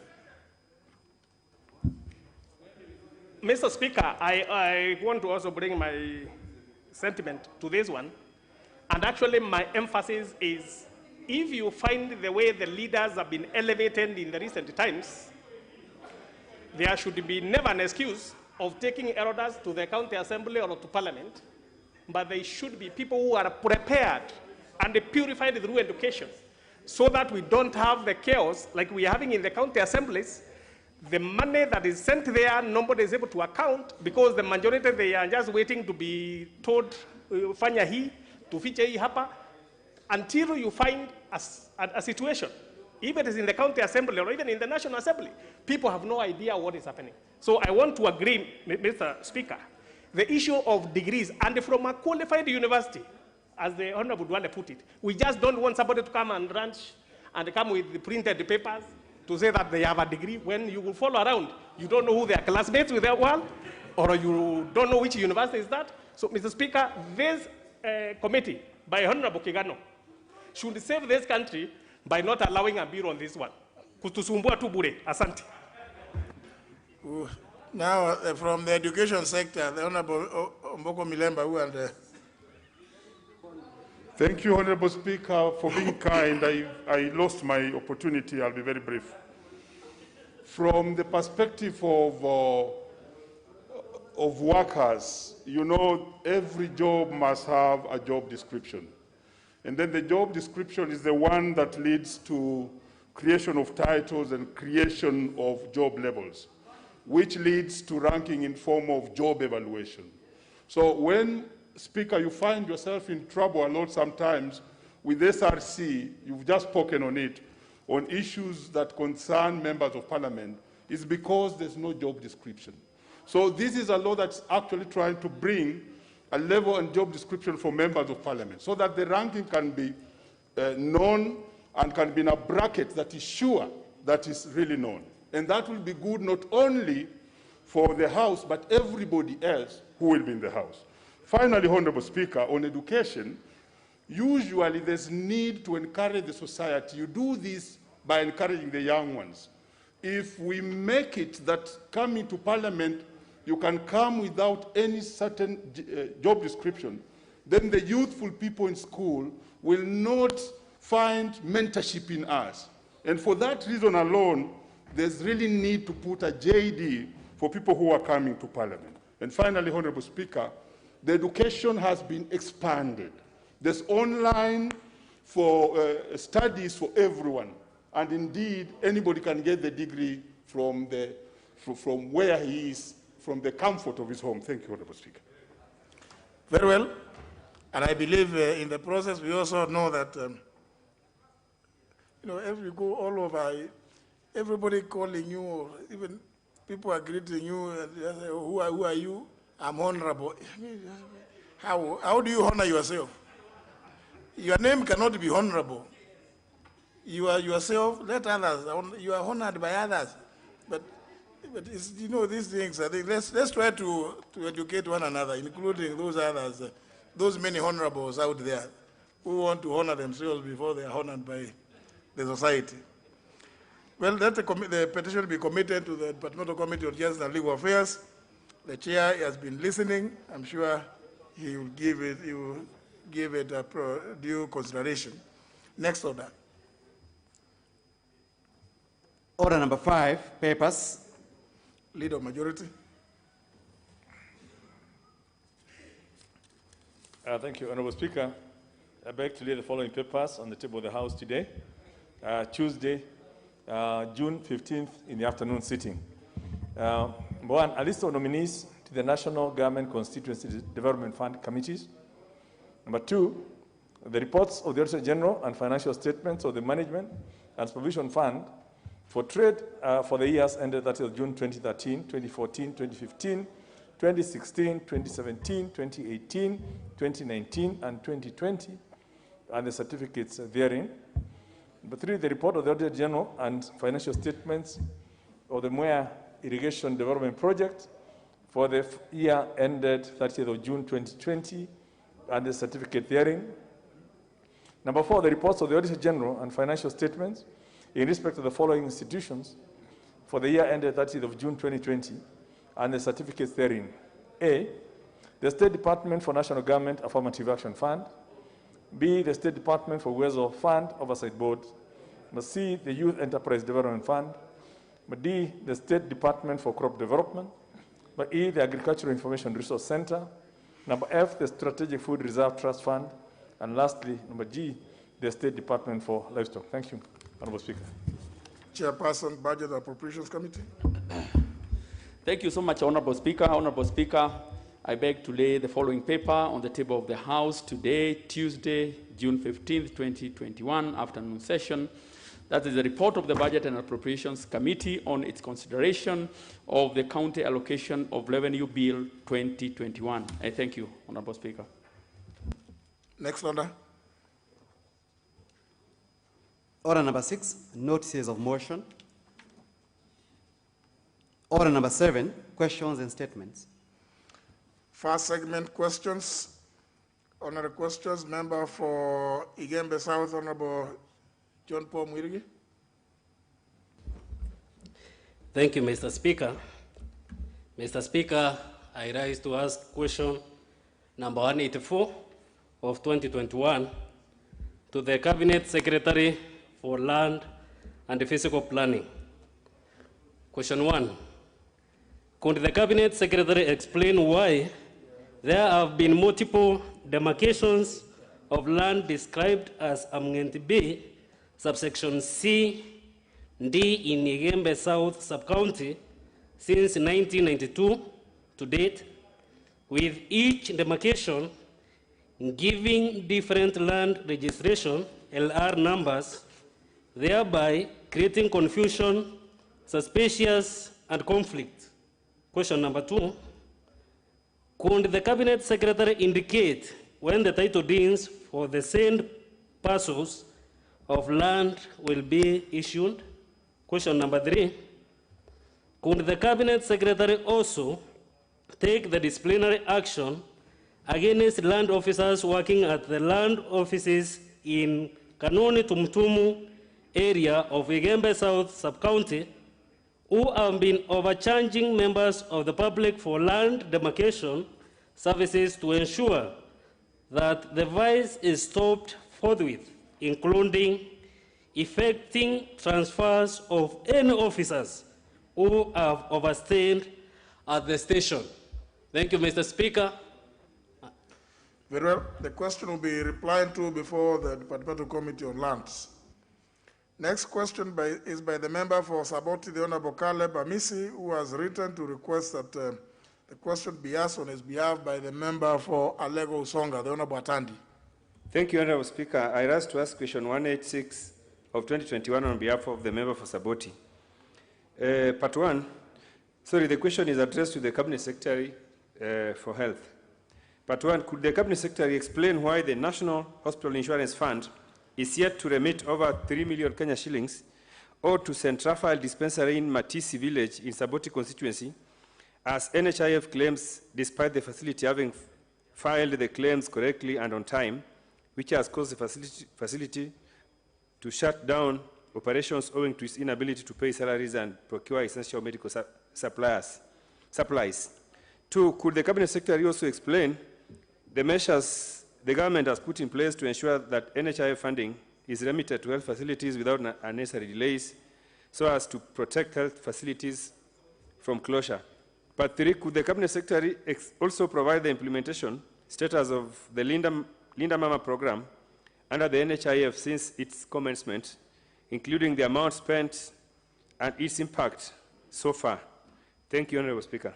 Mr. Speaker, I want to also bring my sentiment to this one. And actually, my emphasis is, if you find the way the leaders have been elevated in the recent times, there should be never an excuse of taking elders to the county assembly or to parliament, but they should be people who are prepared and purified through education, so that we don't have the chaos like we are having in the county assemblies. The money that is sent there, nobody is able to account, because the majority, they are just waiting to be told, fanya hii, tufiche hii hapa, until you find a situation. If it is in the county assembly or even in the national assembly, people have no idea what is happening. So I want to agree, Mr. Speaker, the issue of degrees, and from a qualified university, as the Honorable Duale put it, we just don't want somebody to come and ranch and come with the printed papers to say that they have a degree. When you will follow around, you don't know who their classmates with their world, or you don't know which university is that. So, Mr. Speaker, this committee by Honorable Kigano should save this country by not allowing a bill on this one. Kutusumbua tu bure. Asante. Now, from the education sector, the Honorable Omboko Milemba, who Thank you, Honorable Speaker, for being kind. I lost my opportunity. I'll be very brief. From the perspective of workers, you know, every job must have a job description. And then the job description is the one that leads to creation of titles and creation of job levels, which leads to ranking in form of job evaluation. So when, Speaker, you find yourself in trouble a lot sometimes with SRC, you've just spoken on it, on issues that concern members of parliament, is because there's no job description. So this is a law that's actually trying to bring a level and job description for members of parliament, so that the ranking can be known and can be in a bracket that is sure, that is really known. And that will be good not only for the House, but everybody else who will be in the House. Finally, Honorable Speaker, on education, usually there's need to encourage the society. You do this by encouraging the young ones. If we make it that coming to parliament, you can come without any certain job description, then the youthful people in school will not find mentorship in us. And for that reason alone, there's really need to put a JD for people who are coming to parliament. And finally, Honorable Speaker, the education has been expanded. There's online for studies for everyone. And indeed, anybody can get the degree from where he is, from the comfort of his home. Thank you, Honorable Speaker. Very well. And I believe in the process, we also know that, you know, if you go all over, everybody calling you, or even people are greeting you, and they say, who are you? I'm honorable. How do you honor yourself? Your name cannot be honorable. You are yourself, let others, you are honored by others. But it's, you know, these things, I think let's try to educate one another, including those others, those many honorables out there who want to honor themselves before they are honored by the society. Well, let the petition be committed to the Departmental Committee on Justice and Legal Affairs. The chair has been listening. I'm sure he will give it a due consideration. Next order. Order number 5, papers. Leader of majority. Thank you, Honorable Speaker. I beg to lay the following papers on the table of the House today, Tuesday, June 15th, in the afternoon sitting. Number 1, a list of nominees to the National Government Constituency Development Fund committees. Number 2, the reports of the Auditor General and financial statements of the Management and Supervision Fund for trade for the years ended, that is June 2013, 2014, 2015, 2016, 2017, 2018, 2019, and 2020, and the certificates therein. Number 3, the report of the Auditor General and financial statements of the Mwea Irrigation Development Project for the year ended 30th of June 2020 and the certificate therein. Number 4, the reports of the Auditor General and financial statements in respect of the following institutions for the year ended 30th of June 2020 and the certificates therein. A, the State Department for National Government Affirmative Action Fund. B, the State Department for Wealth Fund Oversight Board. C, the Youth Enterprise Development Fund. D, the State Department for Crop Development. E, the Agricultural Information Resource Center. Number F, the Strategic Food Reserve Trust Fund. And lastly, number G, the State Department for Livestock. Thank you, Honorable Speaker. Chairperson, Budget and Appropriations Committee. Thank you so much, Honorable Speaker. Honorable Speaker, I beg to lay the following paper on the table of the House today, Tuesday, June 15th, 2021, afternoon session. That is the report of the Budget and Appropriations Committee on its consideration of the County Allocation of Revenue Bill 2021. I thank you, Honorable Speaker. Next order. Order number 6, notices of motion. Order number 7, questions and statements. First segment, questions. Honorable questions. Member for Igembe South, Honorable John Paul Mwirigi. Thank you, Mr. Speaker. Mr. Speaker, I rise to ask question number 184 of 2021 to the Cabinet Secretary for Land and Physical Planning. Question 1. Could the Cabinet Secretary explain why there have been multiple demarcations of land described as Amngenti B, subsection C, D in Igembe South Sub-County since 1992 to date, with each demarcation giving different land registration, LR numbers, thereby creating confusion, suspicious, and conflict. Question number 2. Could the Cabinet Secretary indicate when the title deeds for the same parcels of land will be issued? Question number 3. Could the Cabinet Secretary also take the disciplinary action against land officers working at the land offices in Kanoni Tumtumu area of Igembe South Sub-County who have been overcharging members of the public for land demarcation services to ensure that the vice is stopped forthwith, including effecting transfers of any officers who have overstayed at the station? Thank you, Mr. Speaker. Very well. The question will be replied to before the Departmental Committee on Lands. Next question is by the member for Saboti, the Honorable Caleb Amisi, who has written to request that the question be asked on his behalf by the member for Alego Usonga, the Honorable Atandi. Thank you, Honorable Speaker. I rise to ask question 186 of 2021 on behalf of the member for Saboti. Part 1, the question is addressed to the Cabinet Secretary for Health. Part 1, could the Cabinet Secretary explain why the National Hospital Insurance Fund is yet to remit over 3 million Kenya shillings or to St. Raphael Dispensary in Matisi Village in Saboti constituency, as NHIF claims, despite the facility having filed the claims correctly and on time, which has caused the facility to shut down operations owing to its inability to pay salaries and procure essential medical supplies. 2, could the Cabinet Secretary also explain the measures the government has put in place to ensure that NHIF funding is remitted to health facilities without unnecessary delays so as to protect health facilities from closure? Part 3, could the Cabinet Secretary also provide the implementation status of the Linda Mama program under the NHIF since its commencement, including the amount spent and its impact so far? Thank you, Honorable Speaker.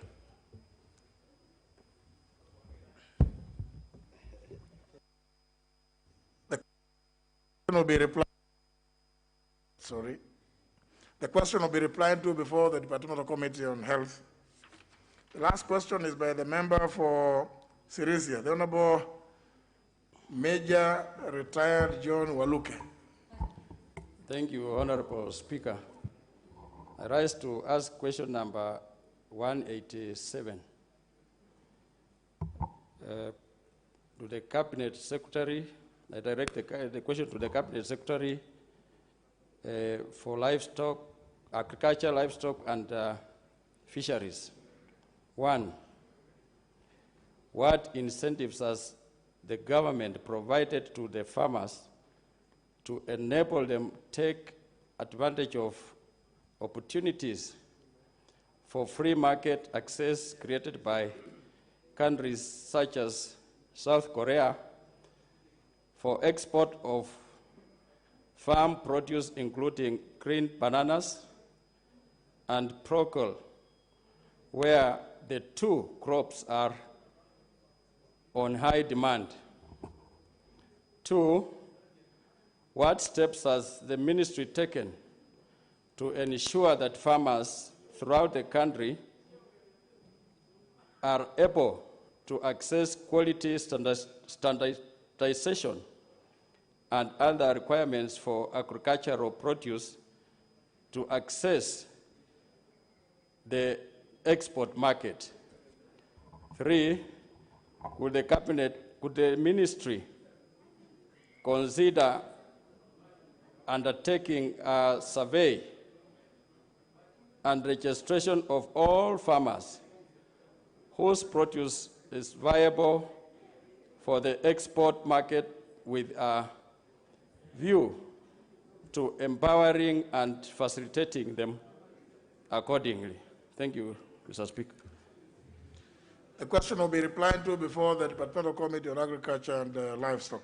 Will be replied. The question will be replied to before the Departmental Committee on Health. The last question is by the member for Sirisia, the Honorable Major Retired John Waluke. Thank you, Honorable Speaker. I rise to ask question number 187 to the Cabinet Secretary. I direct the question to the Cabinet Secretary for livestock, agriculture, livestock, and fisheries. 1. What incentives has the government provided to the farmers to enable them take advantage of opportunities for free market access created by countries such as South Korea for export of farm produce including green bananas and broccoli, where the two crops are on high demand? 2. What steps has the ministry taken to ensure that farmers throughout the country are able to access quality standardization and other requirements for agricultural produce to access the export market? 3. Could the ministry consider undertaking a survey and registration of all farmers whose produce is viable for the export market with a view to empowering and facilitating them accordingly? Thank you, Mr. Speaker. The question will be replied to before the Departmental Committee on Agriculture and Livestock.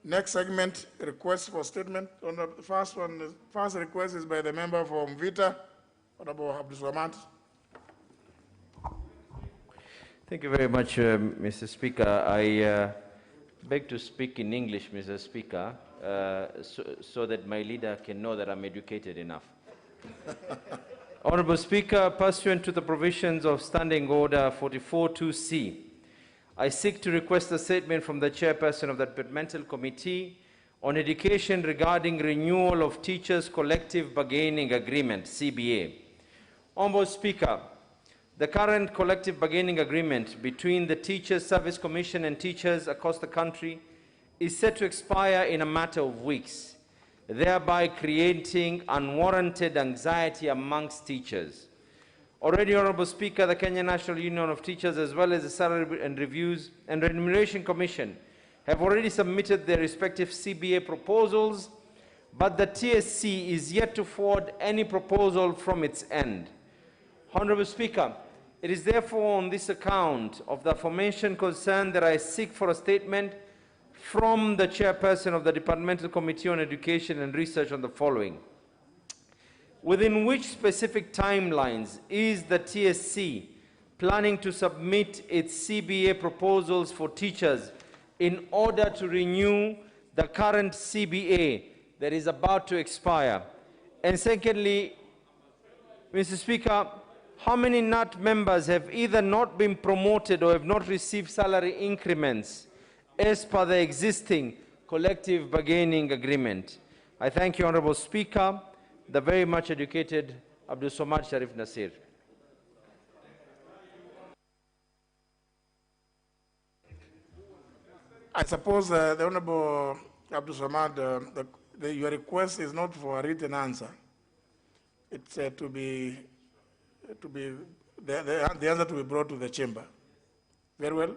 Next segment, request for statement. On the first request is by the member from Vita, Honorable Abdul Samad. Thank you very much, Mr. Speaker. I beg to speak in English, Mr. Speaker, so that my leader can know that I'm educated enough. Honorable Speaker, pursuant to the provisions of Standing Order 44.2c, I seek to request a statement from the Chairperson of the Departmental Committee on Education regarding renewal of Teachers' Collective Bargaining Agreement, CBA. Honorable Speaker, the current collective bargaining agreement between the Teachers Service Commission and teachers across the country is set to expire in a matter of weeks, thereby creating unwarranted anxiety amongst teachers. Already, Honorable Speaker, the Kenya National Union of Teachers as well as the Salary and Reviews and Remuneration Commission have already submitted their respective CBA proposals, but the TSC is yet to forward any proposal from its end. Honorable Speaker, it is therefore on this account of the aforementioned concern that I seek for a statement from the Chairperson of the Departmental Committee on Education and Research on the following. Within which specific timelines is the TSC planning to submit its CBA proposals for teachers in order to renew the current CBA that is about to expire? And secondly, Mr. Speaker, how many NAT members have either not been promoted or have not received salary increments as per the existing collective bargaining agreement? I thank you, Honorable Speaker. The very much educated Abdul Samad Sharif Nasir. I suppose the Honorable Abdul Samad, your request is not for a written answer. It's the answer to be brought to the chamber. Very well.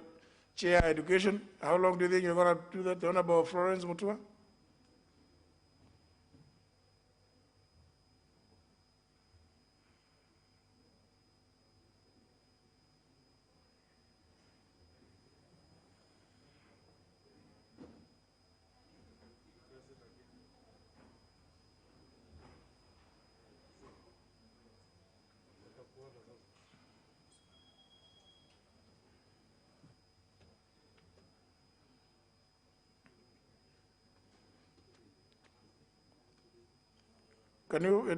Chair Education, how long do you think you're going to do that? The Honorable Florence Mutua? Can you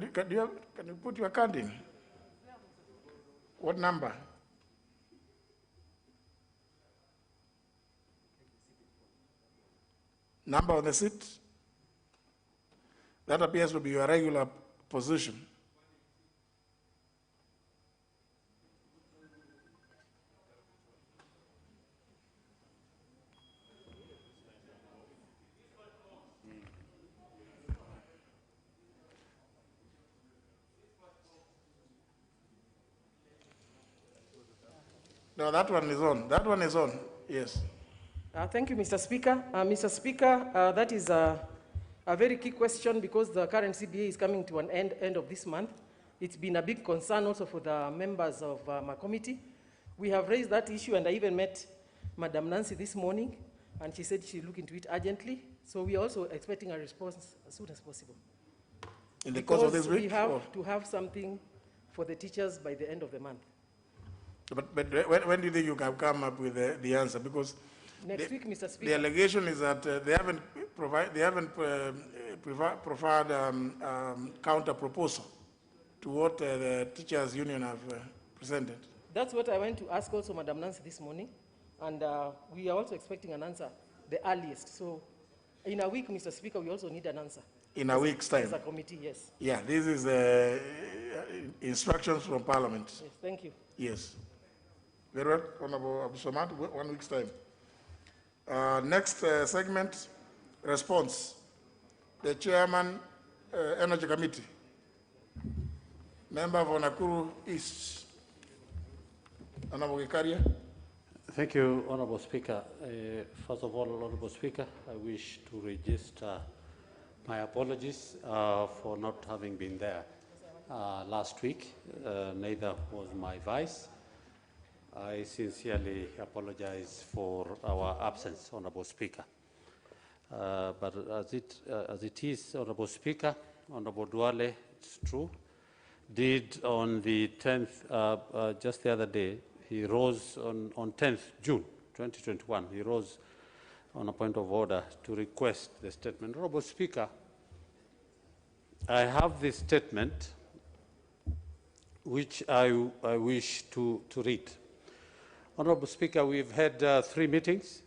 put your card in? What number? Number on the seat? That appears to be your regular position. No, that one is on. That one is on. Yes. Thank you, Mr. Speaker. Mr. Speaker, that is a very key question because the current CBA is coming to an end of this month. It's been a big concern also for the members of my committee. We have raised that issue, and I even met Madam Nancy this morning, and she said she'll look into it urgently. So we are also expecting a response as soon as possible. In the course of this week? We have to have something for the teachers by the end of the month. But when do you think you can come up with the answer? Because next week, Mr. Speaker. The allegation is that they haven't provided counter proposal to what the teachers' union have presented. That's what I went to ask also Madam Nancy this morning, and we are also expecting an answer the earliest. So in a week, Mr. Speaker, we also need an answer. In a week's time? As a committee, yes. Yeah, this is instructions from Parliament. Yes, thank you. Yes. Very well, Honorable Abdulsamad, 1 week's time. Next segment, response. The Chairman, Energy Committee. Member for Nakuru East. Honorable Gikaria. Thank you, Honorable Speaker. First of all, Honorable Speaker, I wish to register my apologies for not having been there last week. Neither was my vice. I sincerely apologize for our absence, Honorable Speaker. But as it is, Honorable Speaker, Honorable Duale, it's true, did on the 10th, just the other day, he rose on 10th June 2021, he rose on a point of order to request the statement. Honorable Speaker, I have this statement which I wish to read. Honorable Speaker, we've had 3 meetings,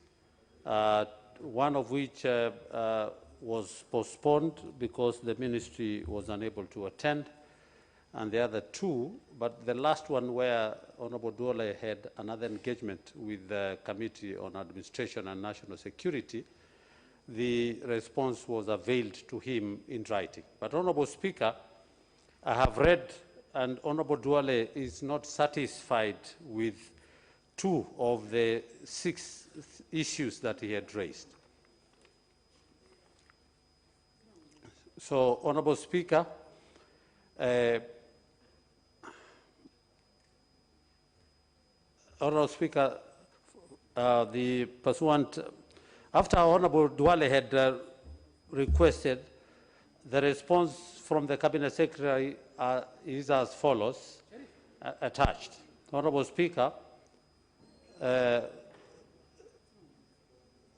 one of which was postponed because the ministry was unable to attend, and the other 2, but the last one where Honorable Duale had another engagement with the Committee on Administration and National Security, the response was availed to him in writing. But Honorable Speaker, I have read, and Honorable Duale is not satisfied with 2 of the 6 issues that he had raised. So, Honorable Speaker, Honorable Speaker, the pursuant, after Honorable Duale had requested, the response from the Cabinet Secretary is as follows, attached. Honorable Speaker,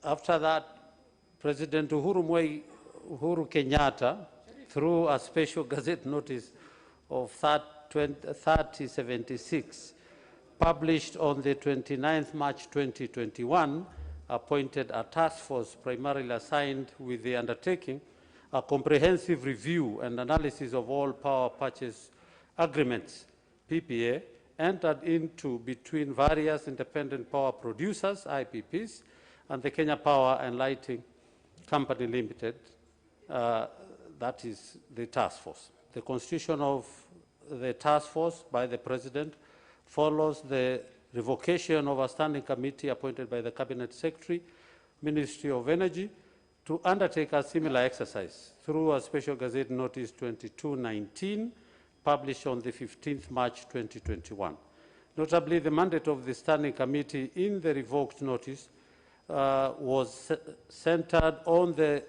after that, President Uhuru Kenyatta, through a special gazette notice of 3076, published on the 29th March 2021, appointed a task force primarily assigned with the undertaking a comprehensive review and analysis of all power purchase agreements, PPA, entered into between various independent power producers, IPPs, and the Kenya Power and Lighting Company Limited, that is the task force. The constitution of the task force by the President follows the revocation of a standing committee appointed by the Cabinet Secretary, Ministry of Energy, to undertake a similar exercise through a special gazette notice 2219, published on the 15th March 2021. Notably, the mandate of the standing committee in the revoked notice was centered on the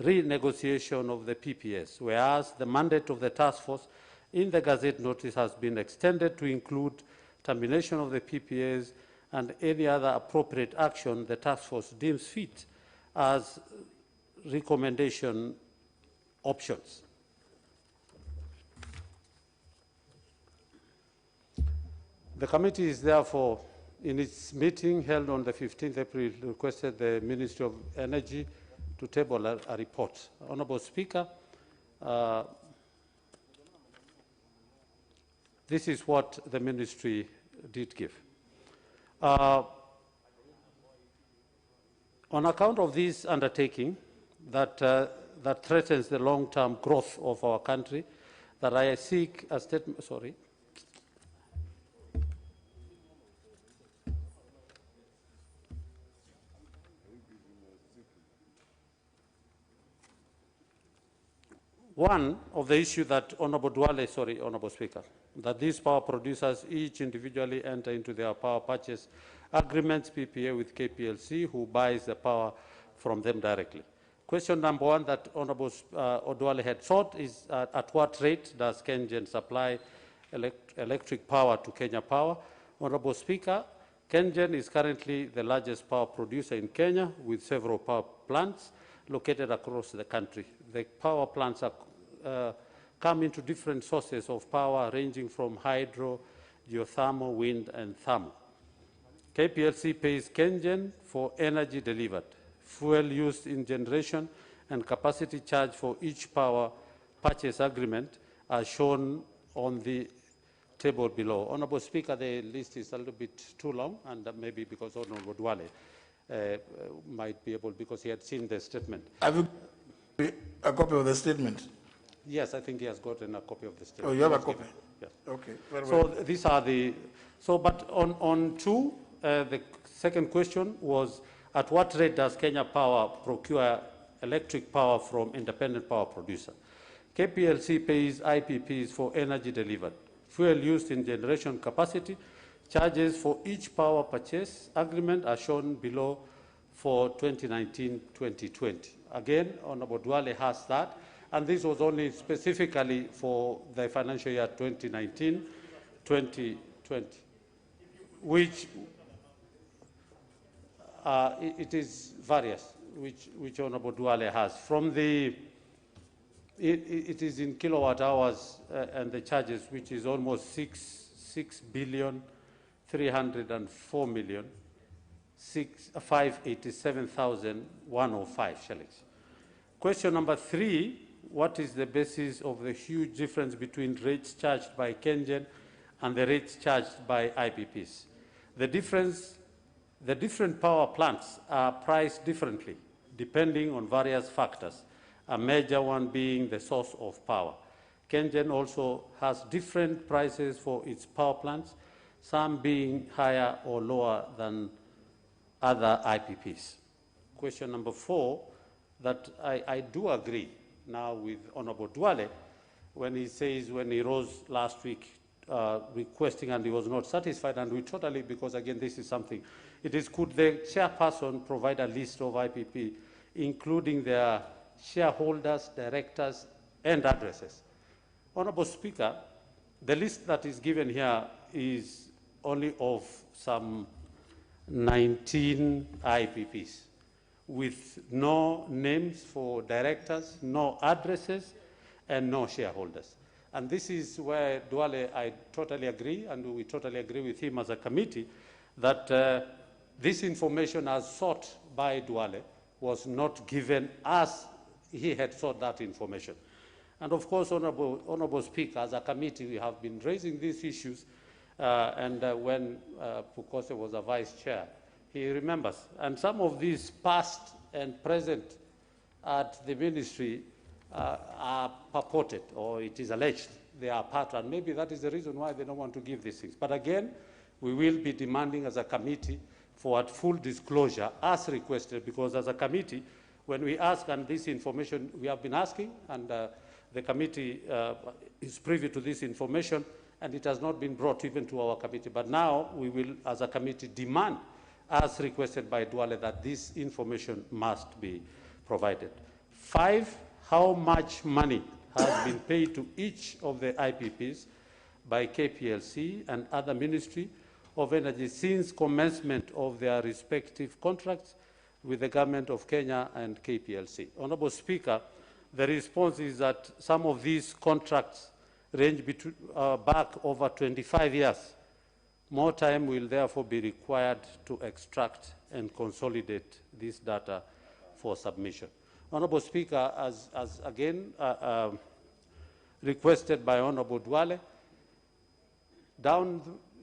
renegotiation of the PPS, whereas the mandate of the task force in the gazette notice has been extended to include termination of the PPAs and any other appropriate action the task force deems fit as recommendation options. The committee is therefore, in its meeting held on the 15th April, requested the Ministry of Energy to table a report. Honorable Speaker, This is what the ministry did give. On account of this undertaking that threatens the long-term growth of our country, that I seek a statement. Sorry. One of the issues that Honorable Speaker, that these power producers each individually enter into their power purchase agreements, PPA, with KPLC, who buys the power from them directly. Question number one that Honorable Odwale had sought is at what rate does KenGen supply electric power to Kenya Power? Honorable Speaker, KenGen is currently the largest power producer in Kenya, with several power plants located across the country. The power plants come into different sources of power, ranging from hydro, geothermal, wind, and thermal. KPLC pays KenGen for energy delivered, fuel used in generation, and capacity charge for each power purchase agreement, as shown on the table below. Honorable Speaker, the list is a little bit too long, and maybe because Honorable Dwale might be able, because he had seen the statement. Have you a copy of the statement? Yes, I think he has gotten a copy of the statement. Oh, you have a copy? Yes. Okay, very so well. These are the, but on two, the second question was, at what rate does Kenya Power procure electric power from independent power producer? KPLC pays IPPs for energy delivered, fuel used in generation capacity, charges for each power purchase agreement are shown below for 2019-2020. Again, Honorable Dwale has that, and this was only specifically for the financial year 2019-2020, which it is various, which Honorable Dwale has. From the, it is in kilowatt hours and the charges, which is almost 6,304,587,105 shillings. Question number 3, what is the basis of the huge difference between rates charged by KenGen and the rates charged by IPPs? The different power plants are priced differently, depending on various factors, a major one being the source of power. KenGen also has different prices for its power plants, some being higher or lower than other IPPs. Question number 4, that I do agree now with Honorable Dwale when he says, when he rose last week requesting and he was not satisfied, and we totally, because again this is something, it is, could the chairperson provide a list of IPP, including their shareholders, directors, and addresses? Honorable Speaker, the list that is given here is only of some 19 IPPs, with no names for directors, no addresses, and no shareholders. And this is where Dwale, I totally agree, and we totally agree with him as a committee, that this information as sought by Dwale was not given as he had sought that information. And of course, Honorable Speaker, as a committee, we have been raising these issues, and when Pukose was a vice chair, he remembers. And some of these past and present at the ministry are purported, or it is alleged they are part, and maybe that is the reason why they don't want to give these things. But again, we will be demanding as a committee for a full disclosure as requested, because as a committee, when we ask, and this information we have been asking, and the committee is privy to this information, and it has not been brought even to our committee. But now we will, as a committee, demand, as requested by Dwale, that this information must be provided. 5, how much money has been paid to each of the IPPs by KPLC and other Ministry of Energy since commencement of their respective contracts with the Government of Kenya and KPLC? Honorable Speaker, the response is that some of these contracts range back over 25 years. More time will therefore be required to extract and consolidate this data for submission. Honorable Speaker, as again requested by Honorable Duale,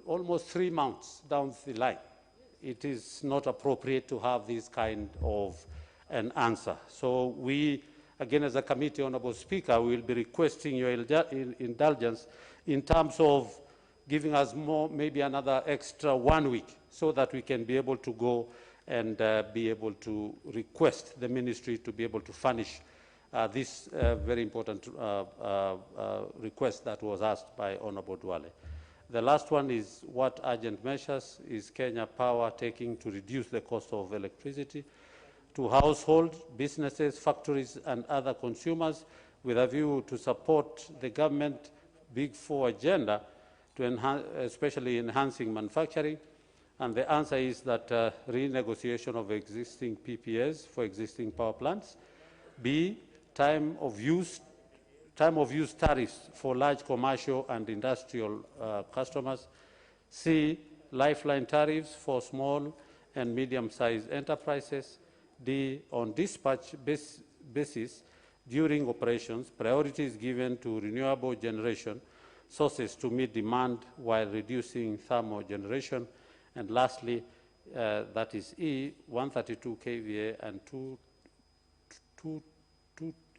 almost 3 months down the line, it is not appropriate to have this kind of an answer. So we, again as a committee, Honorable Speaker, will be requesting your indulgence in terms of giving us more, maybe another extra 1 week, so that we can be able to go and be able to request the ministry to be able to furnish this very important request that was asked by Honorable Duale. The last one is, what urgent measures is Kenya Power taking to reduce the cost of electricity to households, businesses, factories and other consumers, with a view to support the government Big Four agenda, to especially enhancing manufacturing? And the answer is that renegotiation of existing PPAs for existing power plants. B, time of use tariffs for large commercial and industrial customers. C, lifeline tariffs for small and medium-sized enterprises. D, on dispatch basis during operations, priority is given to renewable generation sources to meet demand while reducing thermal generation. And lastly, that is E, 132 kVA and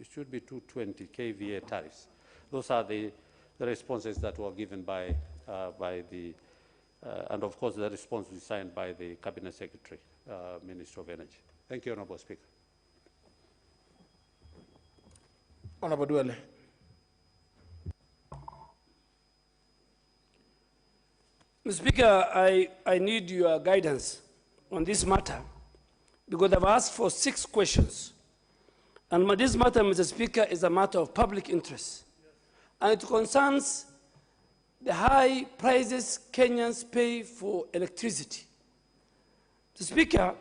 it should be 220 kVA tariffs. Those are the responses that were given by the, and of course the response was signed by the Cabinet Secretary, Minister of Energy. Thank you, Honorable Speaker. Honorable Duale. Mr. Speaker, I need your guidance on this matter, because I've asked for 6 questions. And this matter, Mr. Speaker, is a matter of public interest. And it concerns the high prices Kenyans pay for electricity. Mr. Speaker,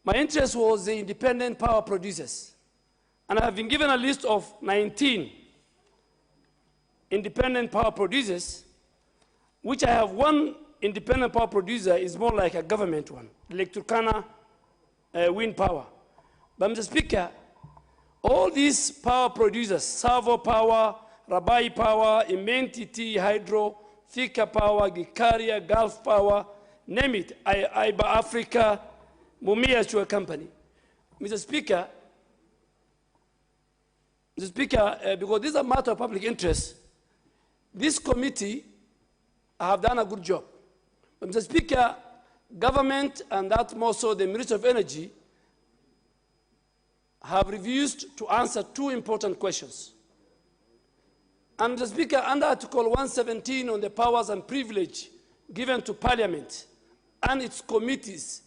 my interest was the independent power producers. And I have been given a list of 19 independent power producers, which I have one independent power producer is more like a government one, Lake Turkana wind power. But Mr. Speaker, all these power producers, Savo Power, Rabai Power, Imentiti Hydro, Thika Power, Gikaria, Gulf Power, name it, Iba Africa, Mumia Shua Company. Mr. Speaker, because this is a matter of public interest, this committee have done a good job. But Mr. Speaker, government, and that more so the Minister of Energy, have refused to answer 2 important questions. And Mr. Speaker, under Article 117 on the powers and privilege given to Parliament and its committees,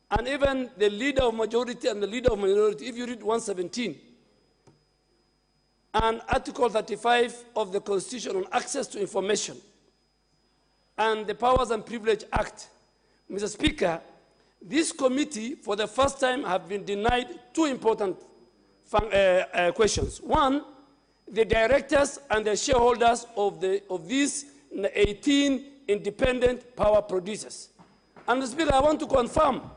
and even the leader of majority and the leader of minority, if you read 117, and Article 35 of the Constitution on access to information, and the Powers and Privilege Act, Mr. Speaker, this committee, for the first time, have been denied 2 important questions. One, the directors and the shareholders of these 18 independent power producers. And Mr. Speaker, I want to confirm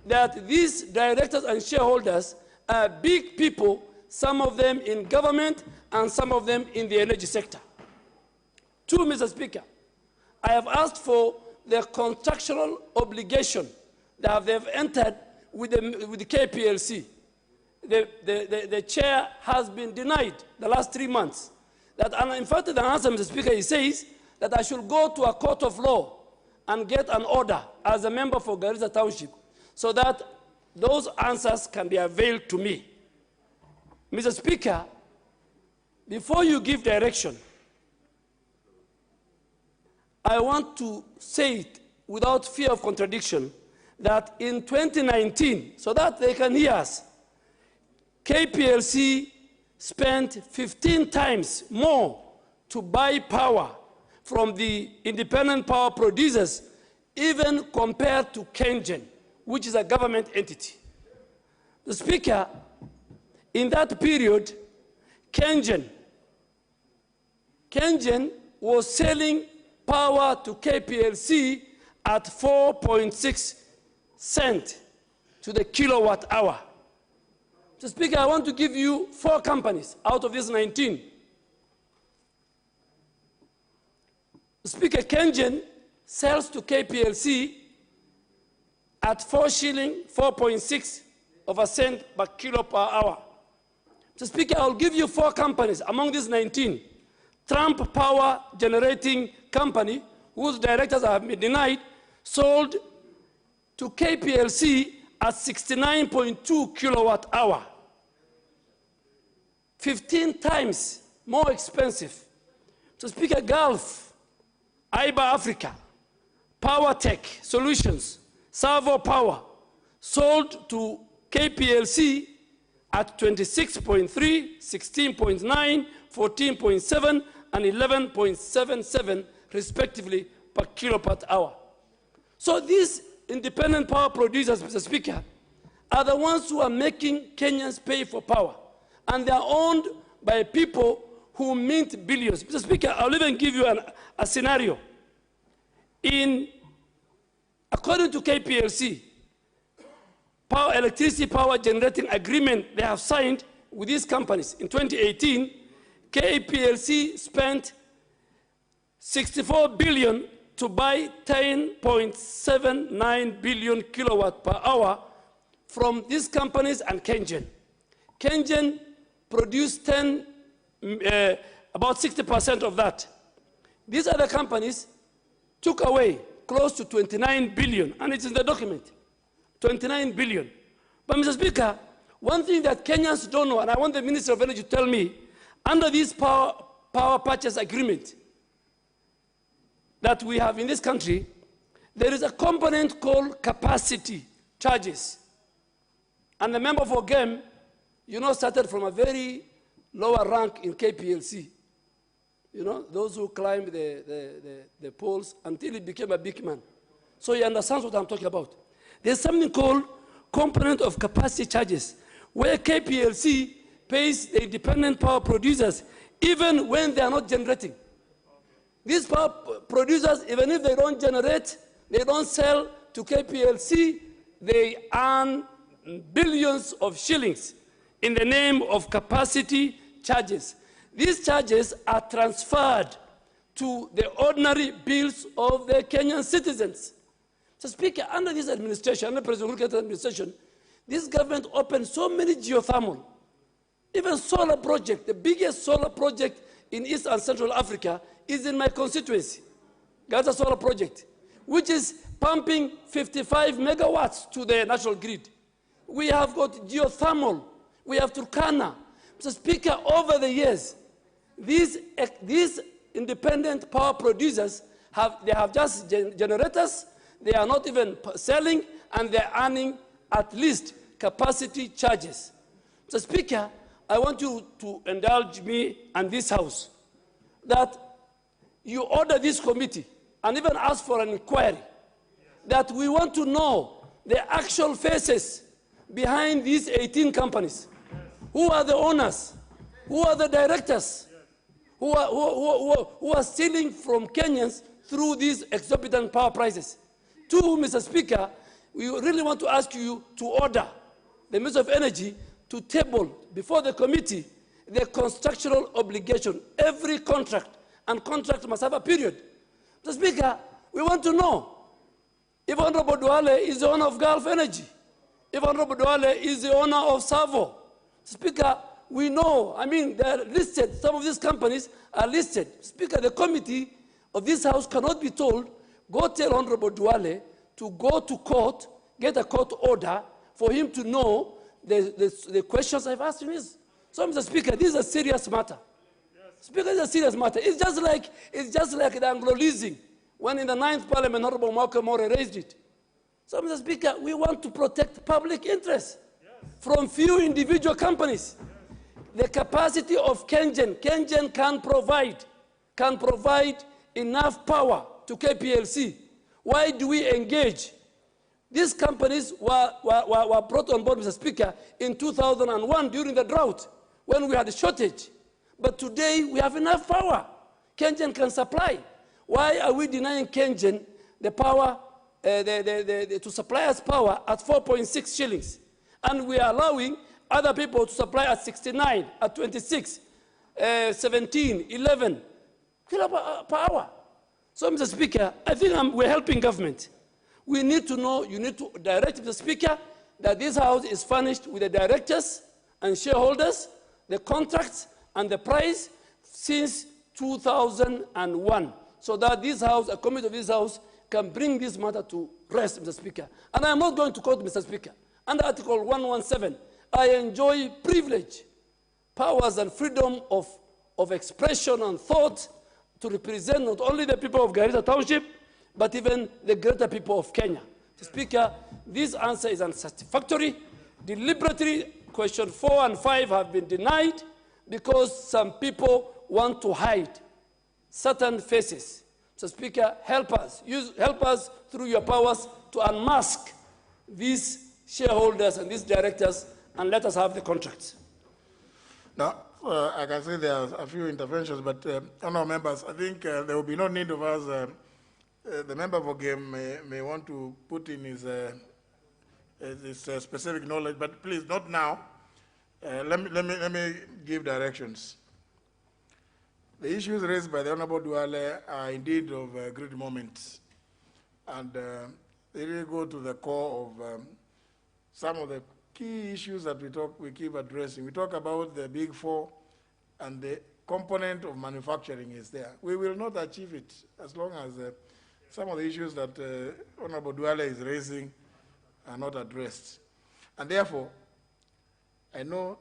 that these directors and shareholders are big people, some of them in government and some of them in the energy sector. 2, Mr. Speaker, I have asked for the contractual obligation that they've entered with the KPLC. The chair has been denied the last 3 months. And in fact, the answer, Mr. Speaker, he says that I should go to a court of law and get an order as a member for Garissa Township so that those answers can be availed to me. Mr. Speaker, before you give direction, I want to say it without fear of contradiction that in 2019, so that they can hear us, KPLC spent 15 times more to buy power from the independent power producers, even compared to KenGen, which is a government entity. The Speaker, in that period, KenGen was selling power to KPLC at 4.6 cents to the kilowatt hour. Mr. Speaker, I want to give you 4 companies out of these 19. Speaker, KenGen sells to KPLC at 4.6 of a cent per kilo per hour. Mr. Speaker, I'll give you 4 companies among these 19. Trump Power Generating Company, whose directors have been denied, sold to KPLC at 69.2 kilowatt hour. 15 times more expensive. So Speaker, Gulf, IBA Africa, PowerTech Solutions, Savo Power, sold to KPLC at 26.3, 16.9, 14.7, and 11.77, respectively, per kilowatt hour. So these independent power producers, Mr. Speaker, are the ones who are making Kenyans pay for power. And they are owned by people who mint billions. Mr. Speaker, I'll even give you a scenario. According to KPLC, electricity power generating agreement they have signed with these companies in 2018, KPLC spent 64 billion to buy 10.79 billion kilowatt per hour from these companies and KenGen. KenGen produced about 60% of that. These other companies took away close to 29 billion, and it's in the document, 29 billion. But Mr. Speaker, one thing that Kenyans don't know, and I want the Minister of Energy to tell me, under this power purchase agreement that we have in this country, there is a component called capacity charges. And the member for GEM, started from a very lower rank in KPLC. Those who climbed the poles until he became a big man. So he understands what I'm talking about. There's something called component of capacity charges, where KPLC pays the independent power producers even when they are not generating. These power producers, even if they don't generate, they don't sell to KPLC, they earn billions of shillings in the name of capacity charges. These charges are transferred to the ordinary bills of the Kenyan citizens. So Speaker, under this administration, under President Uhuru Kenyatta's administration, this government opened so many geothermal, even solar project. The biggest solar project in East and Central Africa is in my constituency, Gaza Solar Project, which is pumping 55 megawatts to the national grid. We have got geothermal, we have Turkana. So Speaker, over the years, these independent power producers have just generators, they are not even selling, and they're earning at least capacity charges. So Speaker, I want you to indulge me and this House that you order this committee and even ask for an inquiry, that we want to know the actual faces behind these 18 companies. Who are the owners? Who are the directors? Who are stealing from Kenyans through these exorbitant power prices? Two, Mr. Speaker, we really want to ask you to order the Minister of Energy to table before the committee the constructional obligation. Every contract and contract must have a period. Mr. Speaker, we want to know if Honorable Duale is the owner of Gulf Energy, if Honorable Duale is the owner of Savo. Speaker, we know, they're listed, some of these companies are listed. Speaker, the committee of this House cannot be told, go tell Honorable Duale to go to court, get a court order for him to know the questions I've asked him is. So, Mr. Speaker, this is a serious matter. Speaker, it's a serious matter. It's just like the Anglo-leasing, when in the 9th Parliament, Honorable Malcolm More raised it. So, Mr. Speaker, we want to protect public interest from few individual companies. The capacity of KenGen can provide enough power to KPLC. Why do we engage? These companies were brought on board, Mr. Speaker, in 2001 during the drought, when we had a shortage. But today we have enough power. KenGen can supply. Why are we denying KenGen the power, to supply us power at 4.6 shillings? And we are allowing other people to supply at 69, at 26, 17, 11 kilowatt per hour. So, Mr. Speaker, I think we're helping government. We need to know, you need to direct Mr. Speaker that this house is furnished with the directors and shareholders, the contracts and the price since 2001, so that this house, a committee of this house, can bring this matter to rest, Mr. Speaker. And I am not going to quote Mr. Speaker. Under Article 117, I enjoy privilege, powers and freedom of expression and thought to represent not only the people of Garissa Township, but even the greater people of Kenya. Mr. Speaker, this answer is unsatisfactory. Deliberately, question 4 and 5 have been denied because some people want to hide certain faces. Mr. Speaker, help us through your powers to unmask these shareholders and these directors and let us have the contracts. Now, I can say there are a few interventions, but honourable members, I think there will be no need of us. The member for Game may want to put in his specific knowledge, but please, not now. Let me give directions. The issues raised by the Honourable Duale are indeed of great moment, and they really go to the core of some of the key issues that we keep addressing. We talk about the Big Four, and the component of manufacturing is there. We will not achieve it as long as some of the issues that Honorable Duale is raising are not addressed. And therefore, I know,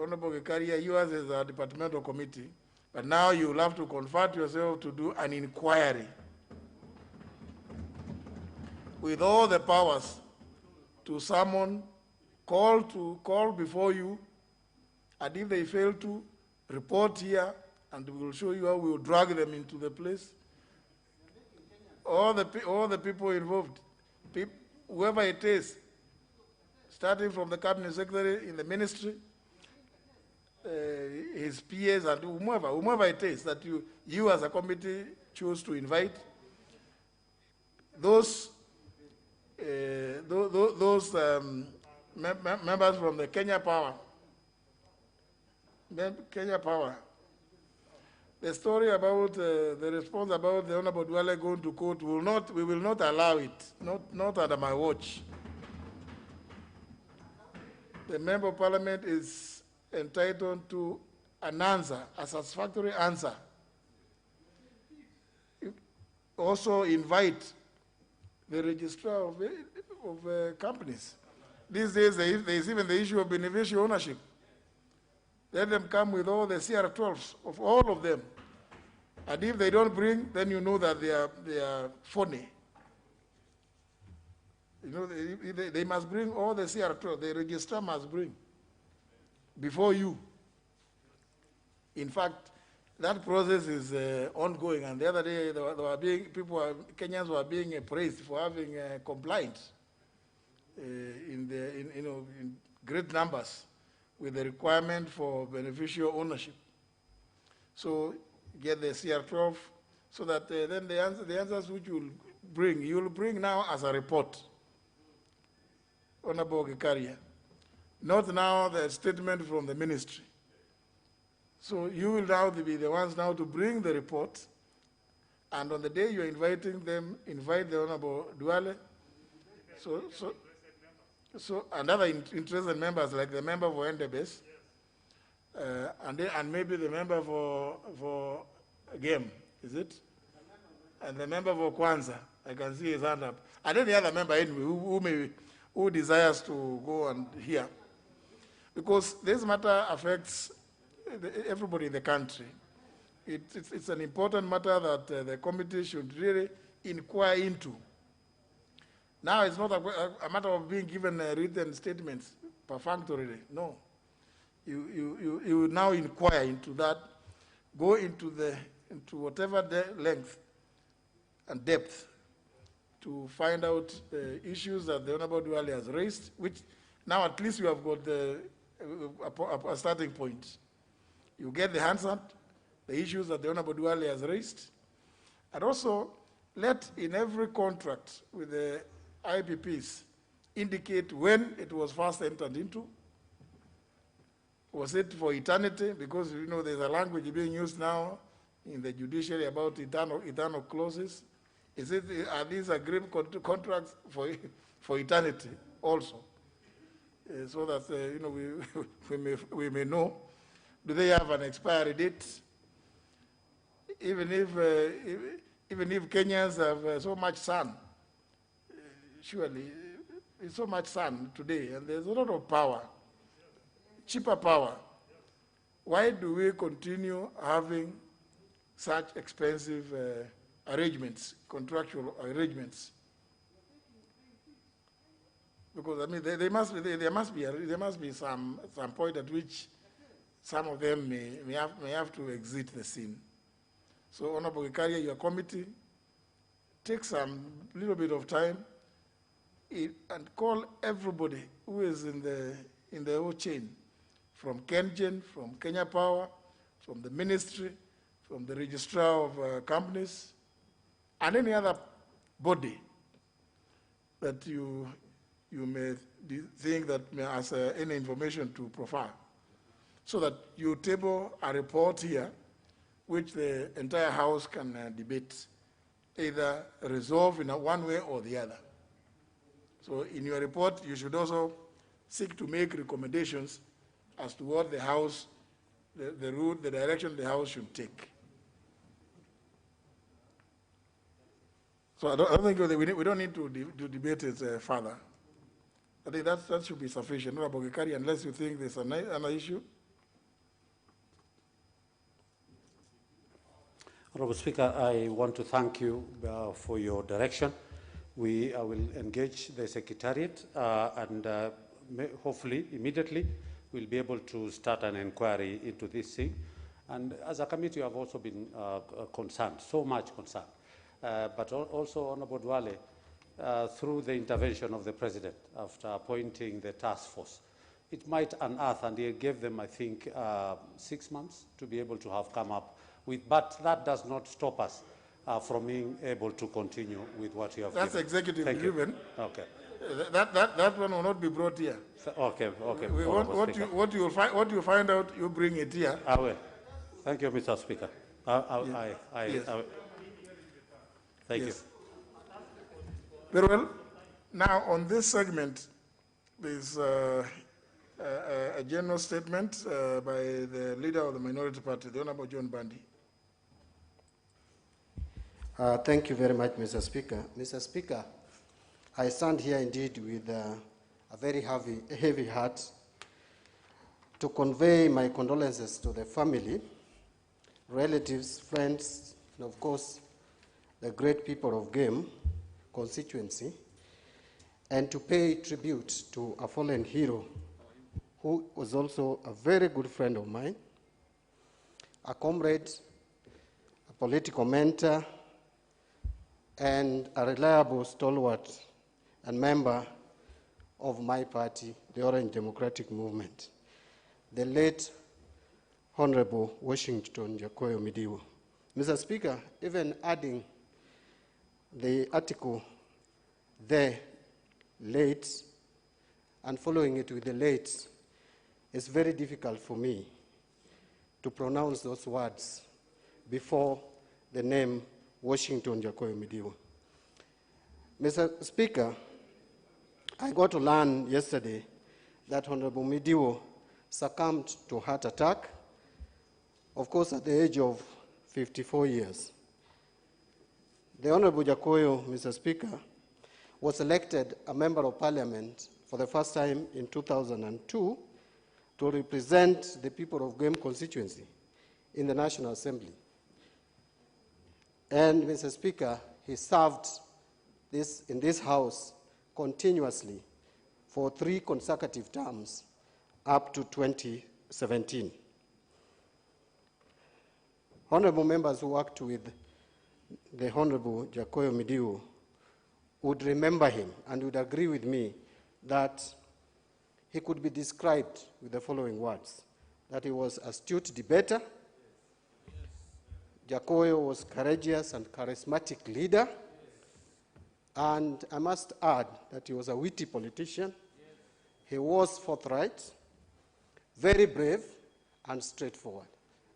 Honorable Gikaria, yours is a departmental committee, but now you will have to convert yourself to do an inquiry with all the powers to summon, call before you, and if they fail to, report here, and we will show you how we will drag them into the place. All the people involved, whoever it is, starting from the cabinet secretary in the ministry, his PAs, and whomever it is that you as a committee choose to invite, those members from the Kenya Power. The story about the response about the Honorable Duale going to court we will not allow it, not under my watch. The Member of Parliament is entitled to an answer, a satisfactory answer. Also invite the registrar of companies. These days there is even the issue of beneficial ownership. Let them come with all the CR12s of all of them. And if they don't bring, then you know that they are phony. You know, they must bring all the CR12, the registrar must bring before you. In fact, that process is ongoing, and the other day Kenyans were being praised for having compliant in great numbers with the requirement for beneficial ownership. So get the CR12 so that then the answers which you will bring now as a report. Honorable Gikaria. Not now the statement from the ministry. So you will now be the ones now to bring the report, and on the day you're inviting them, invite the Honorable Duale. So and other interested members like the member for Endebess, and maybe the member for Game, is it? And the member for Kwanza, I can see his hand up. And any other member anyway who desires to go and hear. Because this matter affects everybody in the country. It's an important matter that the committee should really inquire into. Now it's not a matter of being given written statements perfunctorily. No. You now inquire into that, go into whatever length and depth to find out the issues that the Honorable Duale has raised, which now at least you have got a starting point. You get the answer, the issues that the Honorable Duale has raised, and also let in every contract with the IPPs indicate when it was first entered into, Was it for eternity? Because, you know, there's a language being used now in the judiciary about eternal clauses. Are these agreed contracts for eternity also? So that, you know, we may know. Do they have an expiry date? Even if Kenyans have so much sun, surely, it's so much sun today, and there's a lot of power, cheaper power. Why do we continue having such expensive arrangements, contractual arrangements? Because I mean, there must be some point at which some of them may have to exit the scene. So, Honorable Gikaria, your committee, take some little bit of time and call everybody who is in the whole chain, from KenGen, from Kenya Power, from the ministry, from the registrar of companies, and any other body that you may think that has any information to profile, so that you table a report here which the entire House can debate, either resolve in one way or the other. So in your report, you should also seek to make recommendations as to what the House, the route, the direction the House should take. So I don't think we don't need to debate it further. I think that should be sufficient. Honorable Gikaria, unless you think there's another issue. Honorable Speaker, I want to thank you for your direction. I will engage the Secretariat and hopefully immediately we'll be able to start an inquiry into this thing. And as a committee, you have also been concerned, so much concerned. But also, Honorable Duale, through the intervention of the President after appointing the task force, it might unearth, and he gave them, I think, 6 months to be able to have come up with, but that does not stop us from being able to continue with what you have That's given. executive Thank given. You. Okay. That one will not be brought here. Okay. What you find out, you bring it here. I will. Thank you, Mr. Speaker. Yes. Thank Yes. you. Very well. Now, on this segment, there's a general statement by the leader of the minority party, the Honorable John Bandi. Thank you very much, Mr. Speaker. Mr. Speaker, I stand here indeed with a very heavy heart to convey my condolences to the family, relatives, friends, and of course, the great people of Game constituency, and to pay tribute to a fallen hero who was also a very good friend of mine, a comrade, a political mentor, and a reliable stalwart and member of my party, the Orange Democratic Movement, the late Honorable Washington Jakoyo Midiwo. Mr. Speaker, even adding the article, the late, and following it with the late, it's very difficult for me to pronounce those words before the name Washington Jakoyo Midiwo. Mr. Speaker, I got to learn yesterday that Honorable Midiwo succumbed to heart attack, of course at the age of 54 years. The Honorable Jakoyo, Mr. Speaker, was elected a member of parliament for the first time in 2002 to represent the people of Game constituency in the National Assembly. And, Mr. Speaker, he served in this House continuously for 3 consecutive terms up to 2017. Honorable members who worked with the Honorable Jakoyo Midiwo would remember him and would agree with me that he could be described with the following words, that he was an astute debater, Jakoyo was courageous and charismatic leader, and I must add that he was a witty politician. He was forthright, very brave, and straightforward.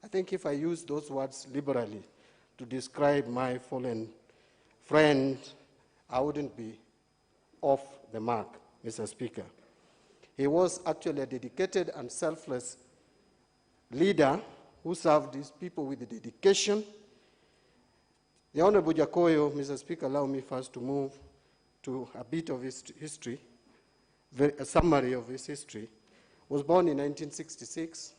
I think if I use those words liberally to describe my fallen friend, I wouldn't be off the mark, Mr. Speaker. He was actually a dedicated and selfless leader who served his people with dedication. The Honorable Jakoyo, Mr. Speaker, allow me first to move to a bit of his history, a summary of his history. Was born in 1966,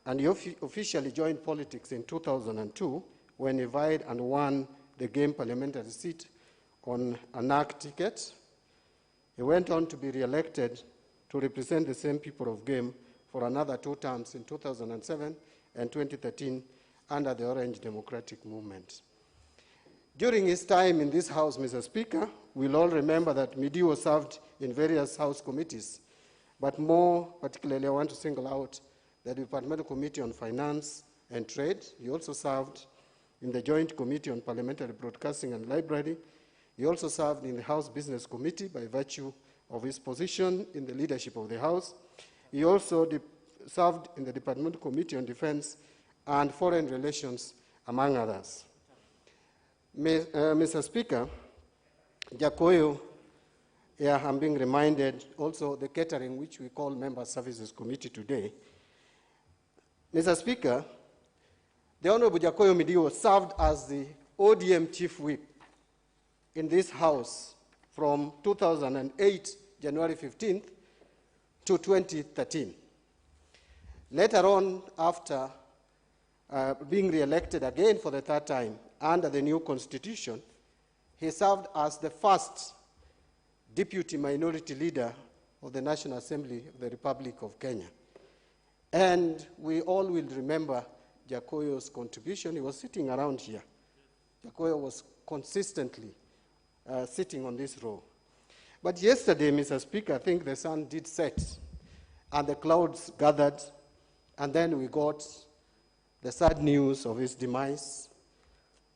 and he officially joined politics in 2002 when he vied and won the Game parliamentary seat on a NARC ticket. He went on to be re-elected to represent the same people of Game for another 2 terms in 2007 and 2013 under the Orange Democratic Movement. During his time in this House, Mr. Speaker, we'll all remember that Midiwo served in various House committees, but more particularly I want to single out the Departmental Committee on Finance and Trade. He also served in the Joint Committee on Parliamentary Broadcasting and Library. He also served in the House Business Committee by virtue of his position in the leadership of the House. He also served in the Departmental Committee on Defense and Foreign Relations, among others. Mr. Speaker, Jakoyo, I'm being reminded also the catering, which we call Member Services Committee today. Mr. Speaker, the Honorable Jakoyo Midiwo served as the ODM Chief Whip in this House from 2008, January 15th, to 2013. Later on, after being re-elected again for the 3rd time under the new constitution, he served as the first deputy minority leader of the National Assembly of the Republic of Kenya. And we all will remember Jakoyo's contribution. He was sitting around here. Jakoyo was consistently sitting on this row. But yesterday, Mr. Speaker, I think the sun did set and the clouds gathered, and then we got the sad news of his demise,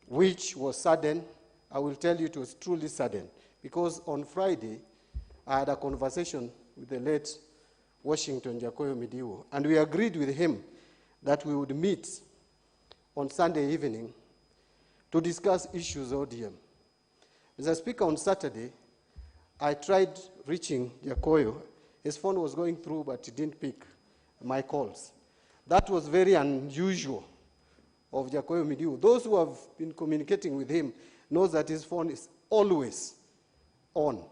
which was sudden. I will tell you it was truly sudden, because on Friday, I had a conversation with the late Washington Jakoyo Midiwo, and we agreed with him that we would meet on Sunday evening to discuss issues ODM. Mr. Speaker, on Saturday, I tried reaching Jakoyo. His phone was going through, but he didn't pick my calls. That was very unusual of Jakoyo Midiwo. Those who have been communicating with him knows that his phone is always on.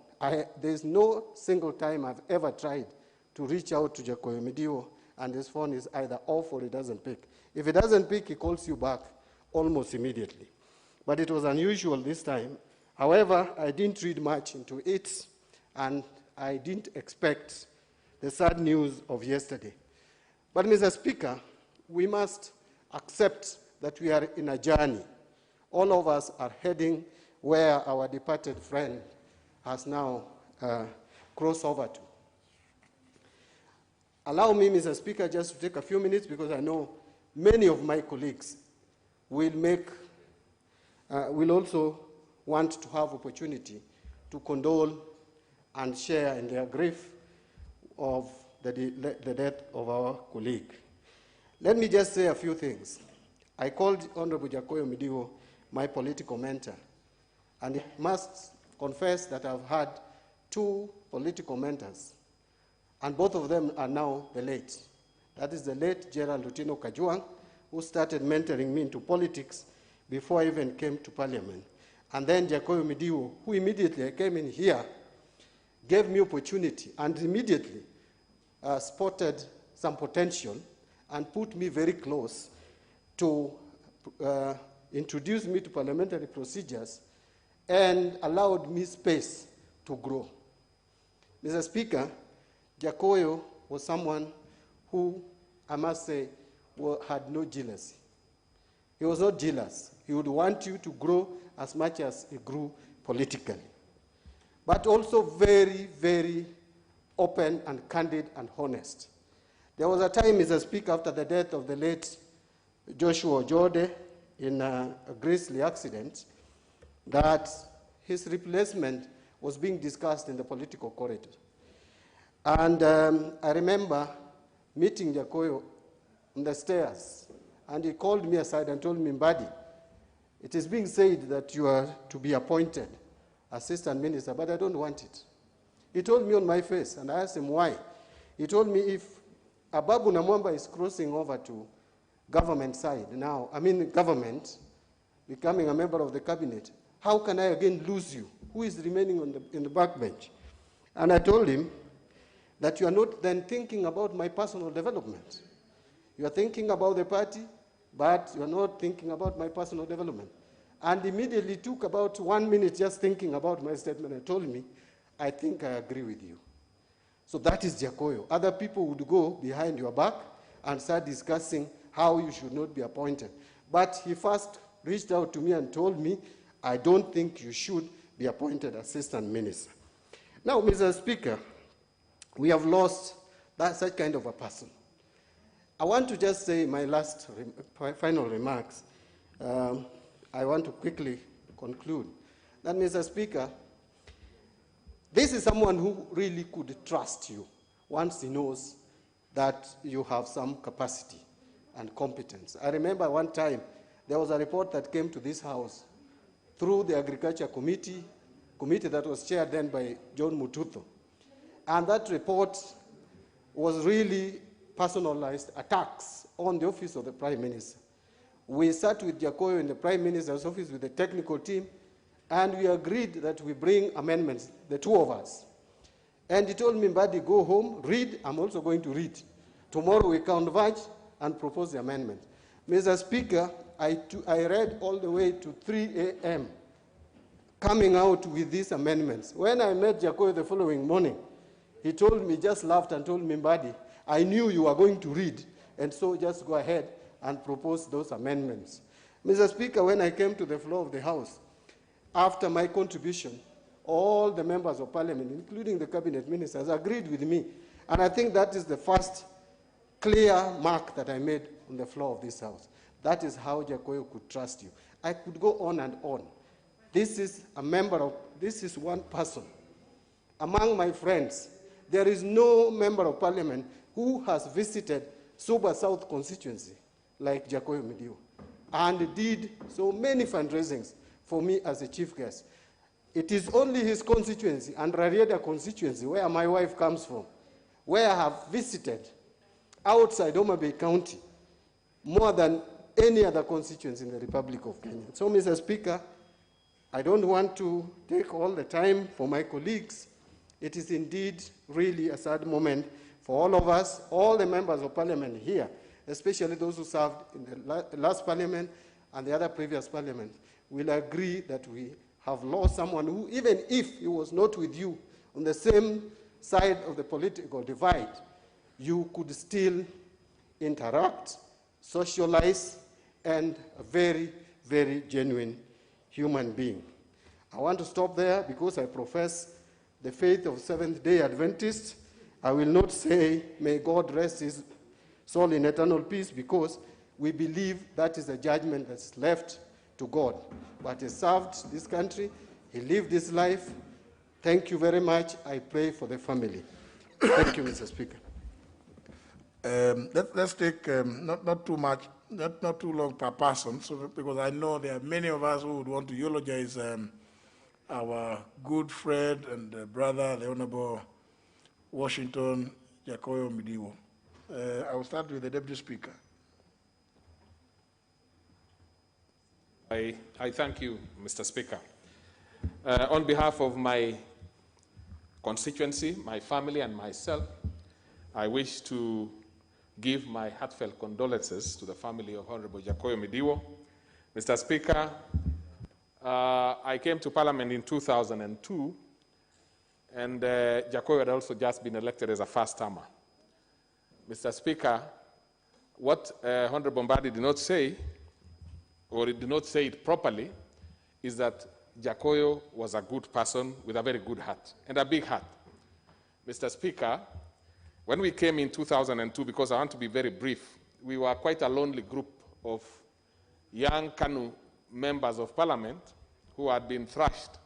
There's no single time I've ever tried to reach out to Jakoyo Midiwo and his phone is either off or it doesn't pick. If it doesn't pick, he calls you back almost immediately. But it was unusual this time. However, I didn't read much into it, and I didn't expect the sad news of yesterday. But, Mr. Speaker, we must accept that we are in a journey. All of us are heading where our departed friend has now crossed over to. Allow me, Mr. Speaker, just to take a few minutes, because I know many of my colleagues will also want to have opportunity to condole and share in their grief of the death of our colleague. Let me just say a few things. I called Honorable Jakoyo Midiwo my political mentor, and I must confess that I've had 2 political mentors, and both of them are now the late. That is the late Gerald Otieno Kajwang, who started mentoring me into politics before I even came to Parliament. And then Jakoyo Midiwo, who immediately came in here, gave me opportunity and immediately spotted some potential and put me very close to introduce me to parliamentary procedures and allowed me space to grow. Mr. Speaker, Jakoyo was someone who, I must say, had no jealousy. He was not jealous. He would want you to grow as much as he grew politically. But also very, very open and candid and honest. There was a time, Mr. Speaker, after the death of the late Joshua Ojode in a grisly accident, that his replacement was being discussed in the political corridor. And I remember meeting Jakoyo on the stairs, and he called me aside and told me, Mbadi, it is being said that you are to be appointed assistant minister, but I don't want it. He told me on my face, and I asked him why. He told me if Ababu Namwamba is crossing over to government side now, government, becoming a member of the cabinet, how can I again lose you? Who is remaining in the backbench? And I told him that you are not then thinking about my personal development. You are thinking about the party, but you are not thinking about my personal development. And immediately took about 1 minute just thinking about my statement and told me, I think I agree with you. So that is Jakoyo. Other people would go behind your back and start discussing how you should not be appointed. But he first reached out to me and told me, I don't think you should be appointed assistant minister. Now, Mr. Speaker, we have lost such kind of a person. I want to just say my final remarks. I want to quickly conclude that, Mr. Speaker, this is someone who really could trust you once he knows that you have some capacity and competence. I remember one time there was a report that came to this House through the Agriculture Committee that was chaired then by John Mututho. And that report was really personalized attacks on the office of the Prime Minister. We sat with Jakoyo in the Prime Minister's office with the technical team, and we agreed that we bring amendments, the two of us. And he told me, Mbadi, go home, read, I'm also going to read. Tomorrow we converge and propose the amendment. Mr. Speaker, I read all the way to 3 a.m. coming out with these amendments. When I met Jakoyo the following morning, he told me, just laughed and told me, Mbadi, I knew you were going to read, and so just go ahead and propose those amendments. Mr. Speaker, when I came to the floor of the House, after my contribution, all the members of Parliament, including the cabinet ministers, agreed with me. And I think that is the first clear mark that I made on the floor of this House. That is how Jakoyo could trust you. I could go on and on. This is one person. Among my friends, there is no member of Parliament who has visited Suba South constituency like Jakoyo Midiwo and did so many fundraisings for me as a chief guest. It is only his constituency and Rarieda constituency, where my wife comes from, where I have visited outside Homa Bay County more than any other constituency in the Republic of Kenya. So, Mr. Speaker, I don't want to take all the time for my colleagues. It is indeed really a sad moment for all of us, all the members of Parliament here, especially those who served in the last Parliament and the other previous Parliament, will agree that we have lost someone who, even if he was not with you on the same side of the political divide, you could still interact, socialize, and a very, very genuine human being. I want to stop there because I profess the faith of Seventh-day Adventists. I will not say, may God rest his soul in eternal peace, because we believe that is a judgment that's left to God. But he served this country, he lived his life. Thank you very much. I pray for the family. Thank you, Mr. Speaker. Let's take not too much, not too long per person, because I know there are many of us who would want to eulogize our good friend and brother, the Honorable Washington Jakoyo Midiwo. I will start with the Deputy Speaker. I thank you, Mr. Speaker. On behalf of my constituency, my family, and myself, I wish to give my heartfelt condolences to the family of Honorable Jakoyo Midiwo. Mr. Speaker, I came to Parliament in 2002, and Jakoyo had also just been elected as a first-termer. Mr. Speaker, what Honorable Mbadi did not say, or he did not say it properly, is that Jakoyo was a good person with a very good heart, and a big heart. Mr. Speaker, when we came in 2002, because I want to be very brief, we were quite a lonely group of young KANU members of Parliament who had been thrashed.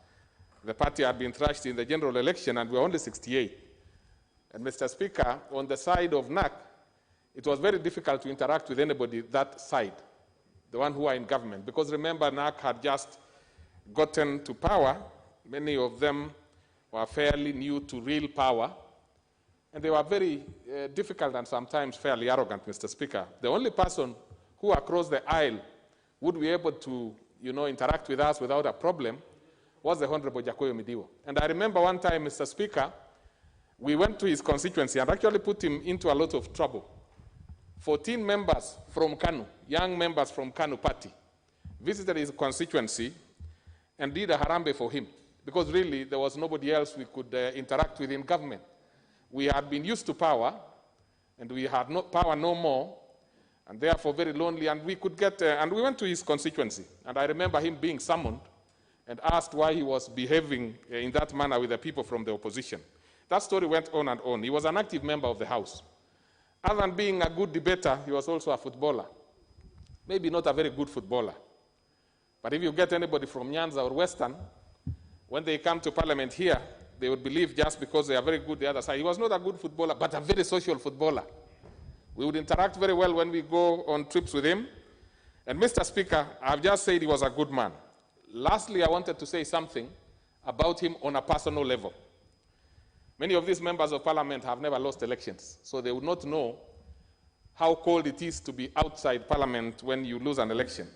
The party had been thrashed in the general election, and we were only 68. And Mr. Speaker, on the side of NAC, it was very difficult to interact with anybody that side, the one who are in government. Because remember, NARC had just gotten to power. Many of them were fairly new to real power. And they were very difficult and sometimes fairly arrogant, Mr. Speaker. The only person who across the aisle would be able to, interact with us without a problem was the Honorable Jakoyo Midiwo. And I remember one time, Mr. Speaker, we went to his constituency and actually put him into a lot of trouble. 14 members from KANU, young members from KANU party, visited his constituency and did a harambe for him, because really there was nobody else we could interact with in government. We had been used to power, and we had no power no more, and therefore very lonely, and we could get, and we went to his constituency, and I remember him being summoned and asked why he was behaving in that manner with the people from the opposition. That story went on and on. He was an active member of the House. Other than being a good debater, he was also a footballer. Maybe not a very good footballer. But if you get anybody from Nyanza or Western, when they come to Parliament here, they would believe just because they are very good the other side. He was not a good footballer, but a very social footballer. We would interact very well when we go on trips with him. And Mr. Speaker, I've just said he was a good man. Lastly, I wanted to say something about him on a personal level. Many of these members of Parliament have never lost elections, so they would not know how cold it is to be outside Parliament when you lose an election.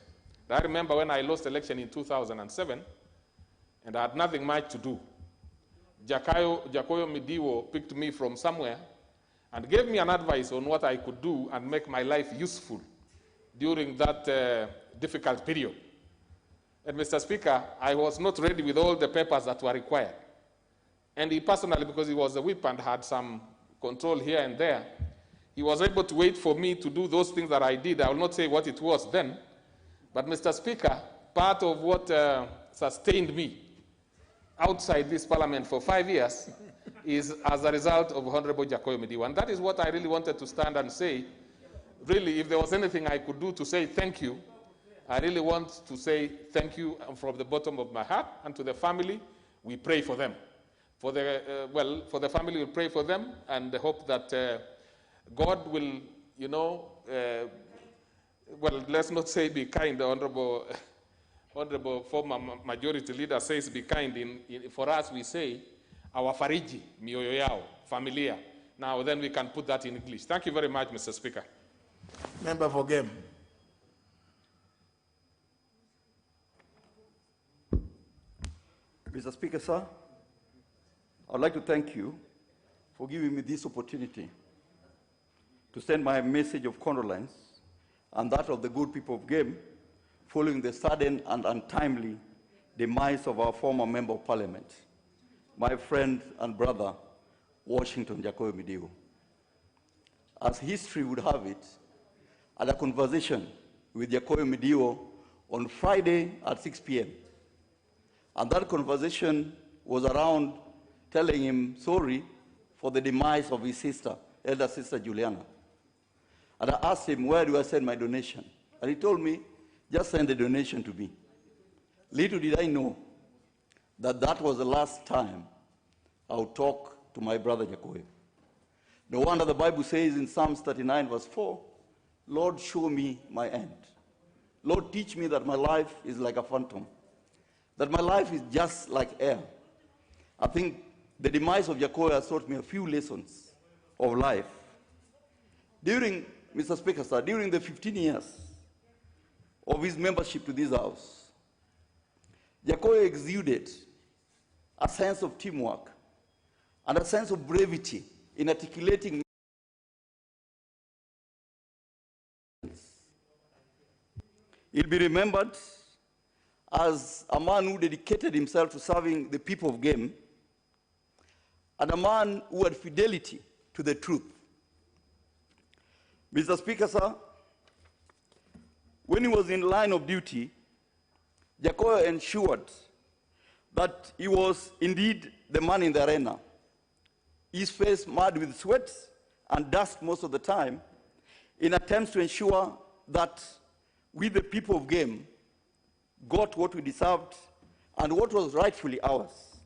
I remember when I lost election in 2007, and I had nothing much to do. Jakoyo Midiwo picked me from somewhere and gave me an advice on what I could do and make my life useful during that difficult period. And Mr. Speaker, I was not ready with all the papers that were required. And he personally, because he was a whip and had some control here and there, he was able to wait for me to do those things that I did. I will not say what it was then, but Mr. Speaker, part of what sustained me outside this Parliament for 5 years is as a result of Honorable Jakoyo Midiwo. And that is what I really wanted to stand and say. Really, if there was anything I could do to say thank you, I really want to say thank you from the bottom of my heart, and to the family, we pray for them. For the family, we pray for them and hope that God will, let's not say be kind. The Honorable former majority leader says be kind. For us, we say our fariji, mioyo yao, familia. Now, then we can put that in English. Thank you very much, Mr. Speaker. Member for Game. Mr. Speaker, sir, I'd like to thank you for giving me this opportunity to send my message of condolence and that of the good people of Game following the sudden and untimely demise of our former Member of Parliament, my friend and brother, Washington Jakoyo Midiwo. As history would have it, I had a conversation with Jakoyo Midiwo on Friday at 6 p.m. And that conversation was around telling him sorry for the demise of his sister, elder sister Juliana. And I asked him, where do I send my donation? And he told me, just send the donation to me. Little did I know that that was the last time I would talk to my brother Jakoyo. No wonder the Bible says in Psalms 39 verse 4, Lord, show me my end. Lord, teach me that my life is like a phantom, that my life is just like air. I think the demise of Jakoyo has taught me a few lessons of life. Mr. Speaker, sir, during the 15 years of his membership to this House, Jakoyo exuded a sense of teamwork and a sense of brevity in articulating. He'll be remembered as a man who dedicated himself to serving the people of Game, and a man who had fidelity to the truth. Mr. Speaker, sir, when he was in line of duty, Jakoyo ensured that he was indeed the man in the arena. His face mud with sweat and dust most of the time, in attempts to ensure that we, the people of Game, got what we deserved and what was rightfully ours.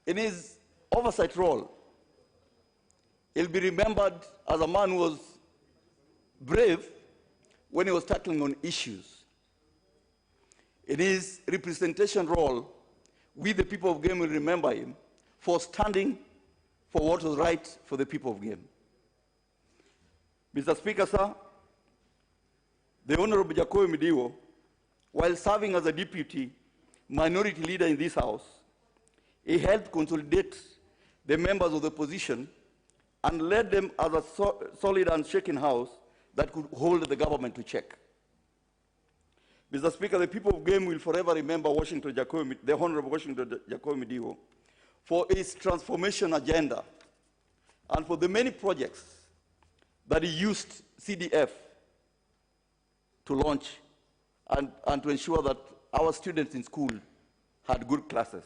In his oversight role, he'll be remembered as a man who was brave when he was tackling on issues. In his representation role, we, the people of Game, will remember him for standing for what was right for the people of Game. Mr. Speaker, sir, the Honorable Jacoyo Midiwo, while serving as a deputy minority leader in this House, he helped consolidate the members of the opposition and led them as a solid and shaken House that could hold the government to check. Mr. Speaker, the people of Game will forever remember the Honorable Washington Jacoyo Midiwo for his transformation agenda and for the many projects that he used CDF to launch and to ensure that our students in school had good classes.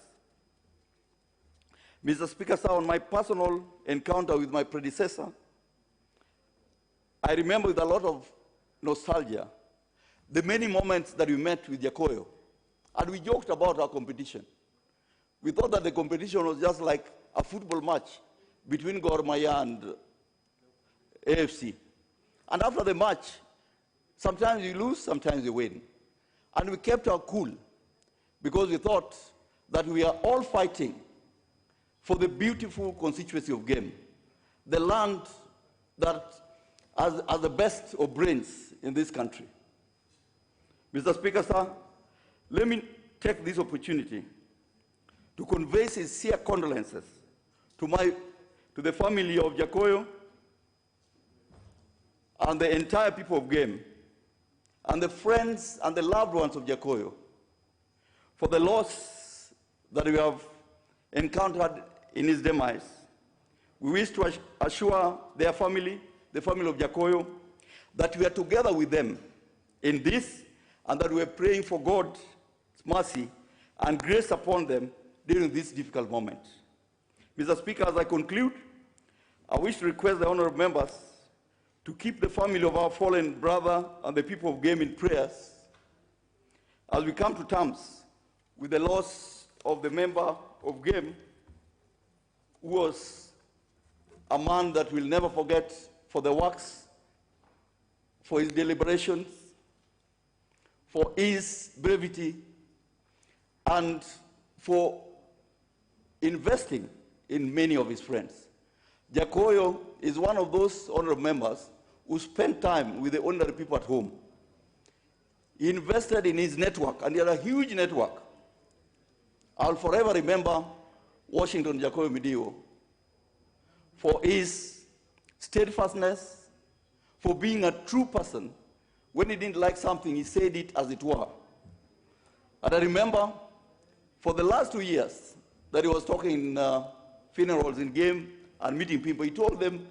Mr. Speaker, sir, on my personal encounter with my predecessor, I remember with a lot of nostalgia the many moments that we met with Jacoyo, and we joked about our competition. We thought that the competition was just like a football match between Gor Mahia and AFC. And after the match, sometimes you lose, sometimes you win. And we kept our cool because we thought that we are all fighting for the beautiful constituency of Game, the land that has the best of brains in this country. Mr. Speaker, sir, let me take this opportunity to convey sincere condolences to the family of Jacoyo and the entire people of Game, and the friends and the loved ones of Jacoyo for the loss that we have encountered in his demise. We wish to assure their family, the family of Jacoyo, that we are together with them in this, and that we are praying for God's mercy and grace upon them during this difficult moment. Mr. Speaker, as I conclude, I wish to request the honorable members to keep the family of our fallen brother and the people of Game in prayers as we come to terms with the loss of the member of Game who was a man that we'll never forget for the works, for his deliberations, for his brevity, and for investing in many of his friends. Jacoyo is one of those honorable members who spent time with the ordinary people at home. He invested in his network, and he had a huge network. I'll forever remember Washington Jacoyo Midiwo for his steadfastness, for being a true person. When he didn't like something, he said it as it were. And I remember for the last 2 years that he was talking in funerals in Game and meeting people, he told them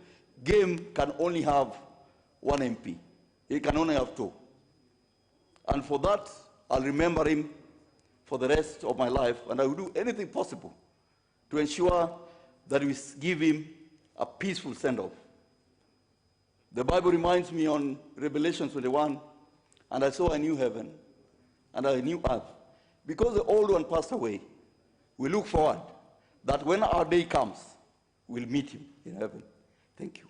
Game can only have one MP. He can only have 2. And for that, I'll remember him for the rest of my life, and I will do anything possible to ensure that we give him a peaceful send-off. The Bible reminds me on Revelation 21, and I saw a new heaven and a new earth. Because the old one passed away, we look forward that when our day comes, we'll meet him in heaven. Thank you.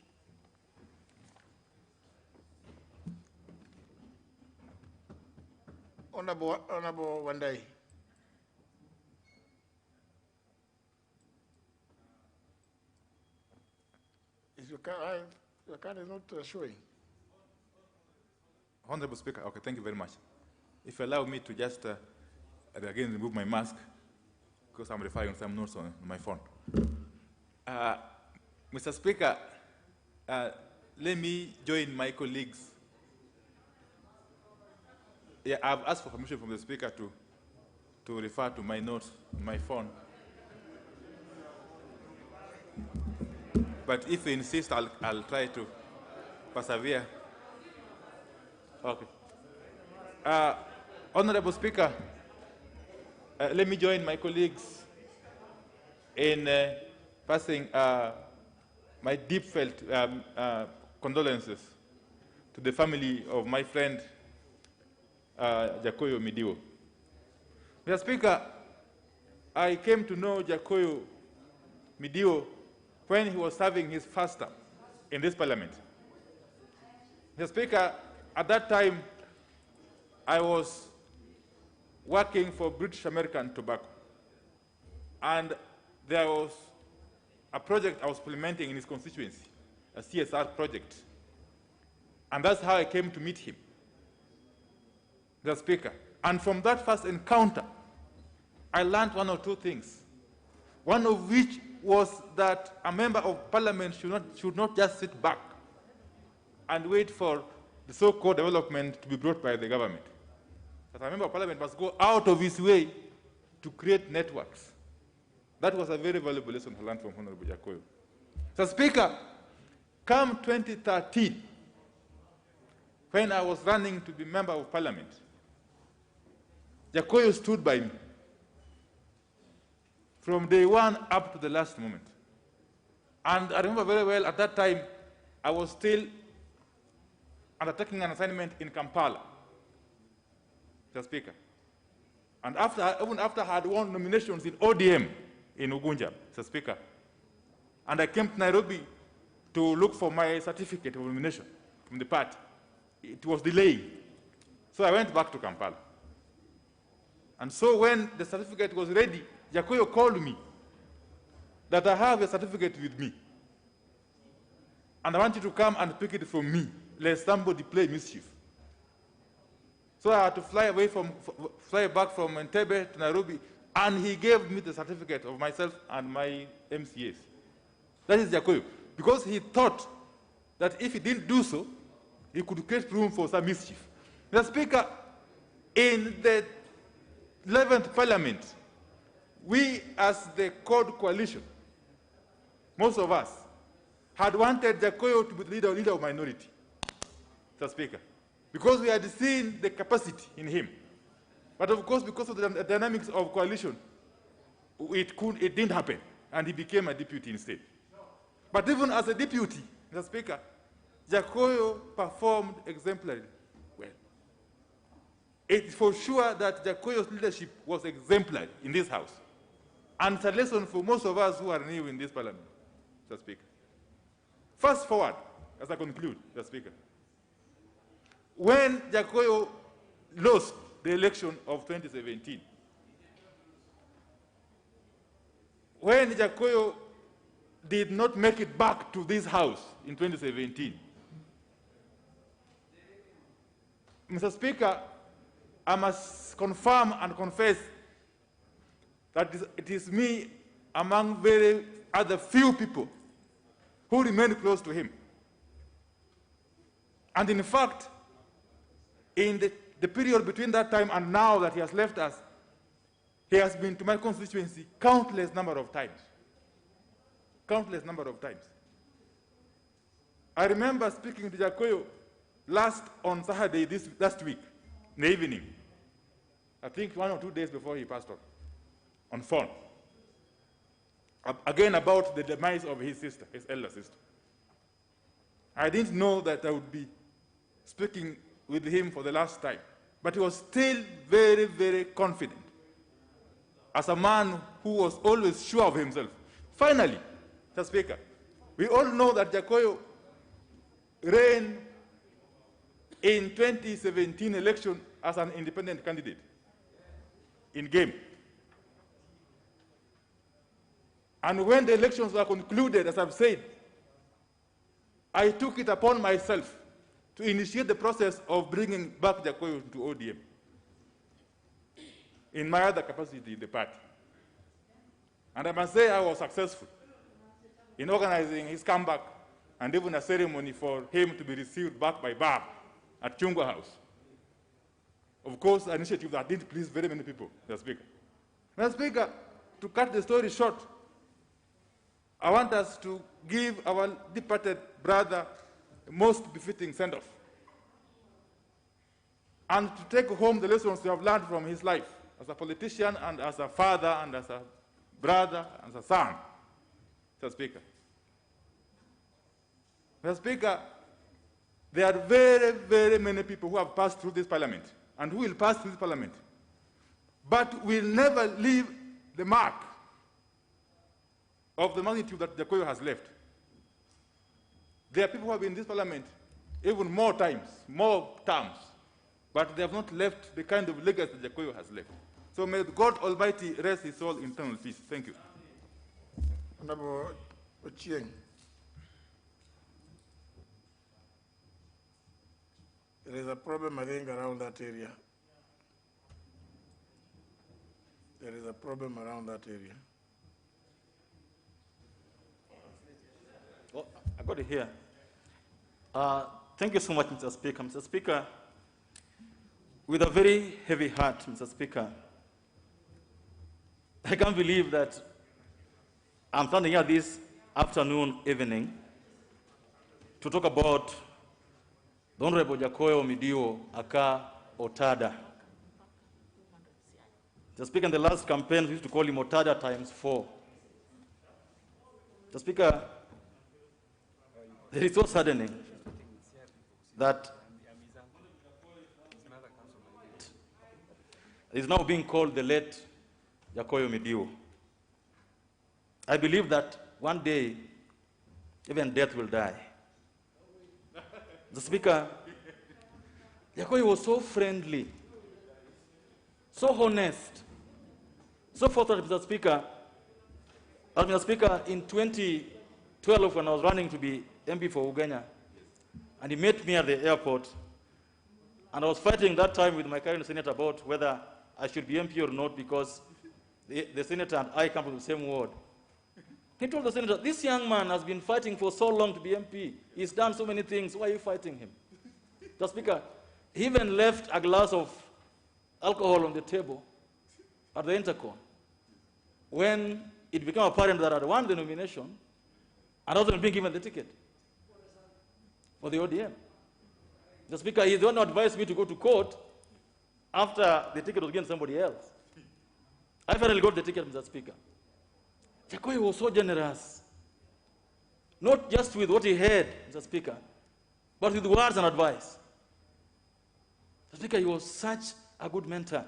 Honorable Wandai. Your card is not showing. Honorable Speaker, okay, thank you very much. If you allow me to just again remove my mask, because I'm referring some notes on my phone. Mr. Speaker, let me join my colleagues. Yeah, I've asked for permission from the Speaker to refer to my notes on my phone. But if you insist, I'll try to persevere. Okay. Honorable Speaker, let me join my colleagues in passing my deep-felt condolences to the family of my friend Jacoyo Midiwo. Mr. Speaker, I came to know Jacoyo Midiwo when he was serving his first term in this parliament. Mr. Speaker, at that time, I was working for British American Tobacco. And there was a project I was implementing in his constituency, a CSR project. And that's how I came to meet him, the Speaker. And from that first encounter, I learned one or two things. One of which was that a member of parliament should not just sit back and wait for the so-called development to be brought by the government. But a member of parliament must go out of his way to create networks. That was a very valuable lesson I learned from Honorable Jakoyo. So, Speaker, come 2013, when I was running to be member of parliament, Jakoyo stood by me from day one up to the last moment. And I remember very well, at that time, I was still undertaking an assignment in Kampala, Mr. Speaker. And even after I had won nominations in ODM in Ugunja, Mr. Speaker, and I came to Nairobi to look for my certificate of nomination from the party, it was delaying. So I went back to Kampala. And so when the certificate was ready, Jakoyo called me that I have a certificate with me. And I want you to come and pick it from me, lest somebody play mischief. So I had to fly back from Entebbe to Nairobi, and he gave me the certificate of myself and my MCAs. That is Jakoyo. Because he thought that if he didn't do so, he could create room for some mischief. The Speaker, in the 11th Parliament, we as the CORD coalition, most of us, had wanted Jakoyo to be the leader of minority, Mr. Speaker, because we had seen the capacity in him. But of course, because of the dynamics of coalition, it didn't happen, and he became a deputy instead. But even as a deputy, Mr. Speaker, Jakoyo performed exemplarily well. It's for sure that Jakoyo's leadership was exemplary in this House. And it's a lesson for most of us who are new in this parliament, Mr. Speaker. Fast forward, as I conclude, Mr. Speaker. When Jakoyo lost the election of 2017, when Jakoyo did not make it back to this House in 2017, Mr. Speaker, I must confirm and confess that it is me among very other few people who remain close to him. And in fact, in the period between that time and now that he has left us, he has been to my constituency countless number of times. Countless number of times. I remember speaking to Jakoyo on Saturday last week, in the evening. I think 1 or 2 days before he passed on phone. Again, about the demise of his sister, his elder sister. I didn't know that I would be speaking with him for the last time, but he was still very, very confident as a man who was always sure of himself. Finally, Mr. Speaker, we all know that Jakoyo ran in 2017 election as an independent candidate in game. And when the elections were concluded, as I've said, I took it upon myself to initiate the process of bringing back Jakoyo to ODM in my other capacity in the party. And I must say I was successful in organizing his comeback and even a ceremony for him to be received back by Barb at Chungwa House. Of course, an initiative that didn't please very many people, Mr. Speaker. Mr. Speaker, to cut the story short, I want us to give our departed brother the most befitting send-off and to take home the lessons we have learned from his life as a politician and as a father and as a brother and as a son, Mr. Speaker. Mr. Speaker, there are very, very many people who have passed through this parliament and who will pass through this parliament, but will never leave the mark of the magnitude that Jakoyo has left. There are people who have been in this parliament even more times, more terms, but they have not left the kind of legacy that Jakoyo has left. So may God Almighty rest his soul in eternal peace. Thank you. Honorable Ochieng. There is a problem, I think, around that area. There is a problem around that area. Oh, I got it here. Thank you so much, Mr. Speaker. Mr. Speaker, with a very heavy heart, Mr. Speaker, I can't believe that I'm standing here this afternoon, evening, to talk about the Honorable Jakoyo Omidio Aka Otada. Mr. Speaker, in the last campaign, we used to call him Otada times 4. Mr. Speaker, it is so saddening that is now being called the late Jakoyo Omidio. I believe that one day, even death will die. The Speaker, Jakoyo was so friendly, so honest, so forthright, Mr. Speaker. Mr. Speaker, in 2012, when I was running to be MP for Uganda, and he met me at the airport, and I was fighting that time with my current senator about whether I should be MP or not, because the senator and I come from the same ward. He told the senator, this young man has been fighting for so long to be MP. He's done so many things. Why are you fighting him? The Speaker, he even left a glass of alcohol on the table at the intercom when it became apparent that I had won the nomination and I wasn't being given the ticket for the ODM. The Speaker, he's the one who advised me to go to court after the ticket was given to somebody else. I finally got the ticket, Mr. Speaker. Jakoyo was so generous, not just with what he had, Mr. Speaker, but with words and advice. Mr. Speaker, he was such a good mentor.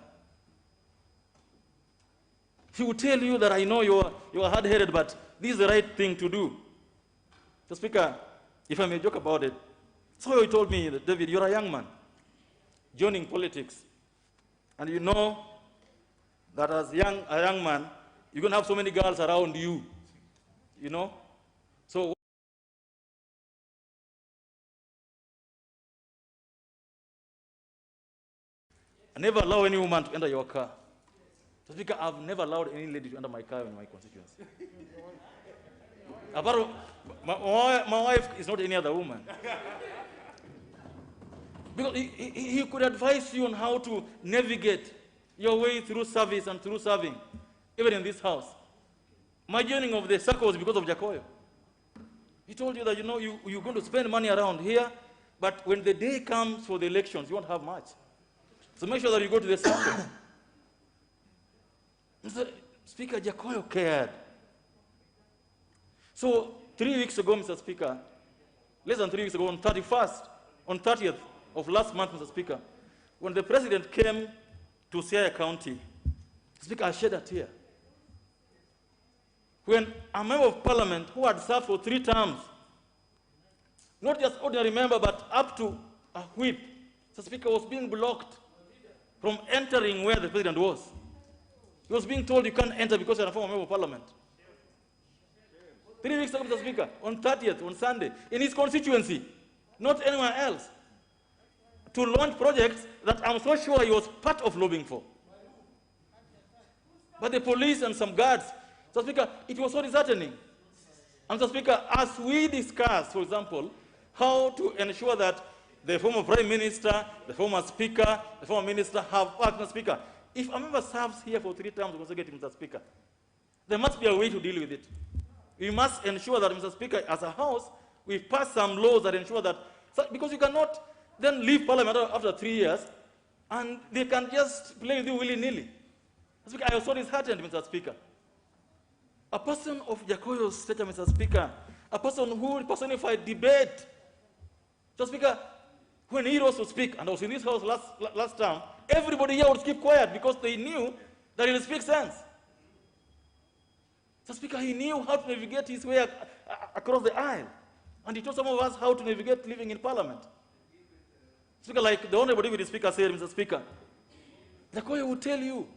He would tell you that I know you are hard-headed, but this is the right thing to do. Mr. Speaker, if I may joke about it, so he told me that, David, you're a young man joining politics, and you know that as a young man, you're going to have so many girls around you, you know? So I never allow any woman to enter your car. So Speaker, I've never allowed any lady to enter my car in my constituency. Apart from, my wife is not any other woman. Because he could advise you on how to navigate your way through service and through serving. Even in this house. My joining of the circle was because of Jakoyo. He told you that, you know, you're going to spend money around here, but when the day comes for the elections, you won't have much. So make sure that you go to the circle. Mr. Speaker, Jakoyo cared. So 3 weeks ago, Mr. Speaker, less than 3 weeks ago, on 30th of last month, Mr. Speaker, when the president came to Siaya County, Speaker, I shed a tear. When a member of parliament who had served for 3 terms, not just ordinary member, but up to a whip, the Speaker, was being blocked from entering where the president was. He was being told you can't enter because you're a former member of parliament. 3 weeks ago, Mr. Speaker, on 30th, on Sunday, in his constituency, not anywhere else, to launch projects that I'm so sure he was part of lobbying for. But the police and some guards, Mr. Speaker, it was so disheartening. And Mr. Speaker, as we discussed, for example, how to ensure that the former Prime Minister, the former Speaker, the former Minister have worked, Mr. Speaker, if a member serves here for 3 terms consecutive, Mr. Speaker, there must be a way to deal with it. We must ensure that, Mr. Speaker, as a House, we pass some laws that ensure that, because you cannot then leave Parliament after 3 years, and they can just play with you willy-nilly. I was so disheartened, Mr. Speaker. A person of Jakoyo's stature, Mr. Speaker, a person who personified debate. Mr. Speaker, when he rose to speak, and I was in this house last time, everybody here would keep quiet because they knew that he would speak sense. Mr. Speaker, he knew how to navigate his way across the aisle. And he taught some of us how to navigate living in Parliament. Speaker, like the Honorable Deputy Speaker said, Mr. Speaker, Jakoyo will tell you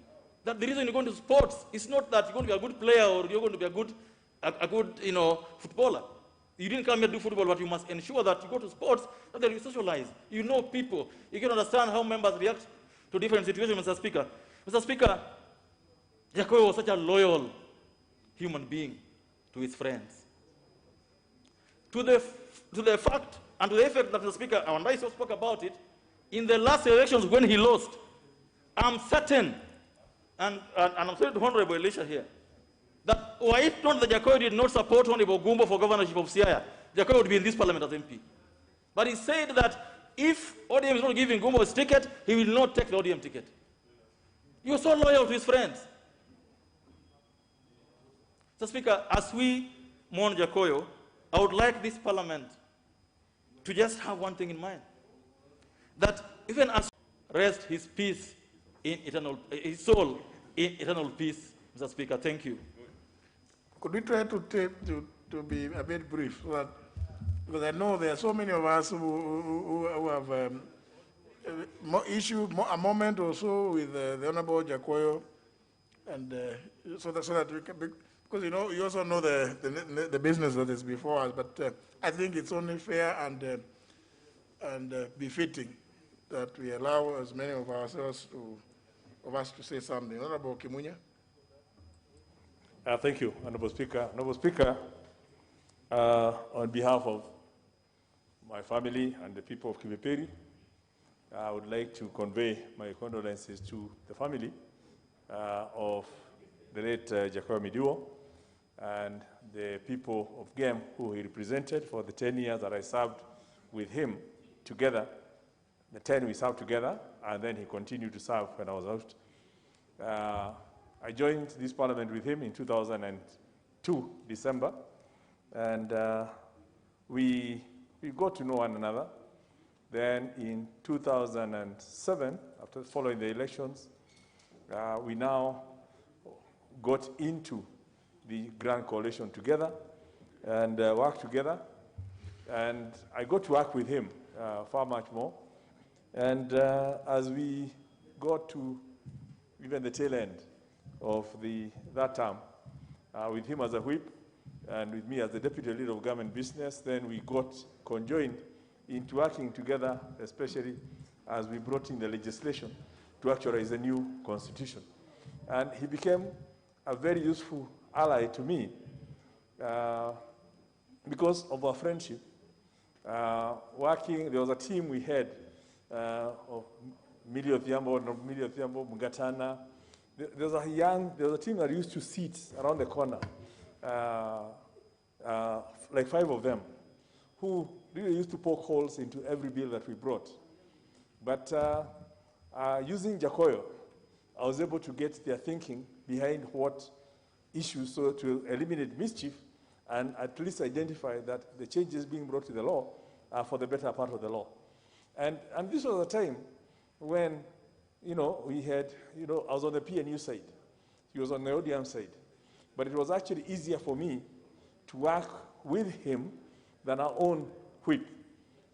that the reason you're going to sports is not that you're going to be a good player or you're going to be a good footballer. You didn't come here to do football, but you must ensure that you go to sports, so that you socialize. You know people. You can understand how members react to different situations, Mr. Speaker. Mr. Speaker, Jakoyo was such a loyal human being to his friends. To the fact and to the effect that, Mr. Speaker, and I spoke about it, in the last elections when he lost, I'm certain, and I'm saying to Honorable Elisha here, that were it not that Jakoyo did not support Honorable Gumbo for governorship of Siaya, Jakoyo would be in this parliament as MP. But he said that if ODM is not giving Gumbo his ticket, he will not take the ODM ticket. He was so loyal to his friends. Mr. Speaker, as we mourn Jakoyo, I would like this parliament to just have one thing in mind, that even as rest his peace in eternal, his soul in eternal peace, Mr. Speaker. Thank you. Could we try to be a bit brief, so that, because I know there are so many of us who have a moment or so with the Honorable Jakoyo, and so that we can, because you know, you also know the business that is before us, but I think it's only fair and befitting that we allow as many of us to say something. Honorable Kimunya. Thank you, Honorable Speaker. Honorable Speaker, on behalf of my family and the people of Kibeperi, I would like to convey my condolences to the family of the late Jakoyo Midiwo and the people of GEM who he represented for the 10 years that I served with him together. The 10 we served together, and then he continued to serve when I was out. I joined this parliament with him in 2002, December, and we got to know one another. Then in 2007, after following the elections, we now got into the Grand Coalition together and worked together. And I got to work with him far much more. And as we got to even the tail end of that term, with him as a whip and with me as the deputy leader of government business, then we got conjoined into working together, especially as we brought in the legislation to actualize the new constitution. And he became a very useful ally to me because of our friendship. There was a team we had of Millie Odhiambo, Mugatana. There was a team that used to sit around the corner, like 5 of them, who really used to poke holes into every bill that we brought. But using Jakoyo, I was able to get their thinking behind what issues, so to eliminate mischief and at least identify that the changes being brought to the law are for the better part of the law. And this was a time when, we had, I was on the PNU side. He was on the ODM side. But it was actually easier for me to work with him than our own whip.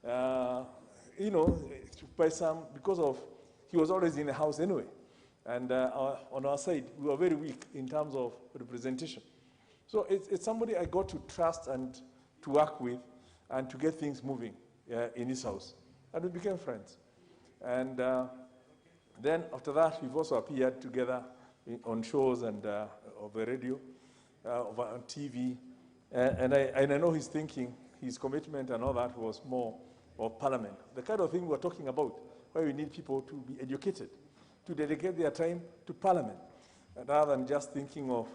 Because he was always in the house anyway. And on our side, we were very weak in terms of representation. So it's somebody I got to trust and to work with and to get things moving in his house. And we became friends. And then after that, we've also appeared together on shows and of the radio, on TV. And I know his thinking, his commitment and all that was more of parliament. The kind of thing we're talking about, where we need people to be educated, to dedicate their time to parliament, rather than just thinking of,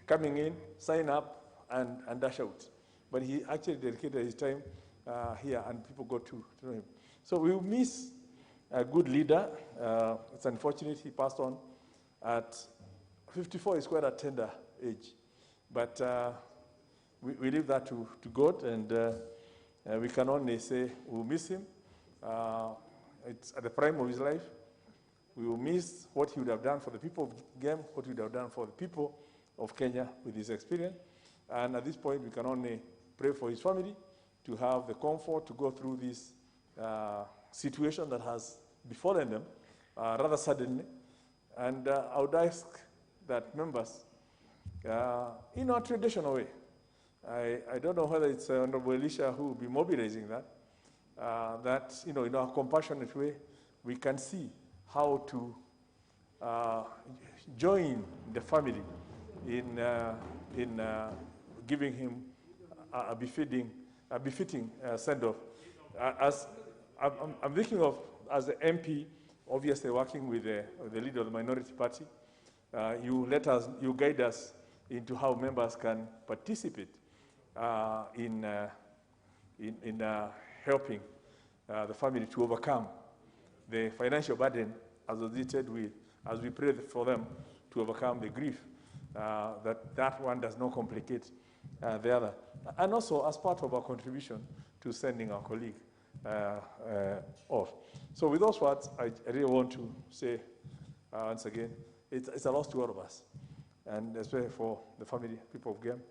coming in, sign up, and dash out. But he actually dedicated his time here, and people got to know him. So we will miss a good leader. It's unfortunate he passed on at 54. Is quite a tender age. But we leave that to God, and we can only say we'll miss him. It's at the prime of his life. We will miss what he would have done for the people of GEM, what he would have done for the people of Kenya with his experience. And at this point, we can only pray for his family to have the comfort to go through this situation that has befallen them rather suddenly. And I would ask that members, in our traditional way, I don't know whether it's Honorable Elisha who will be mobilizing that, that, in our compassionate way, we can see how to join the family in giving him a befitting send-off. As I'm thinking of, as the MP, obviously working with the leader of the minority party, you guide us into how members can participate in helping the family to overcome the financial burden associated with, as we pray for them to overcome the grief, that one does not complicate the other. And also as part of our contribution to sending our colleague off. So with those words, I really want to say once again, it's a loss to all of us, and especially for the family, people of Gem,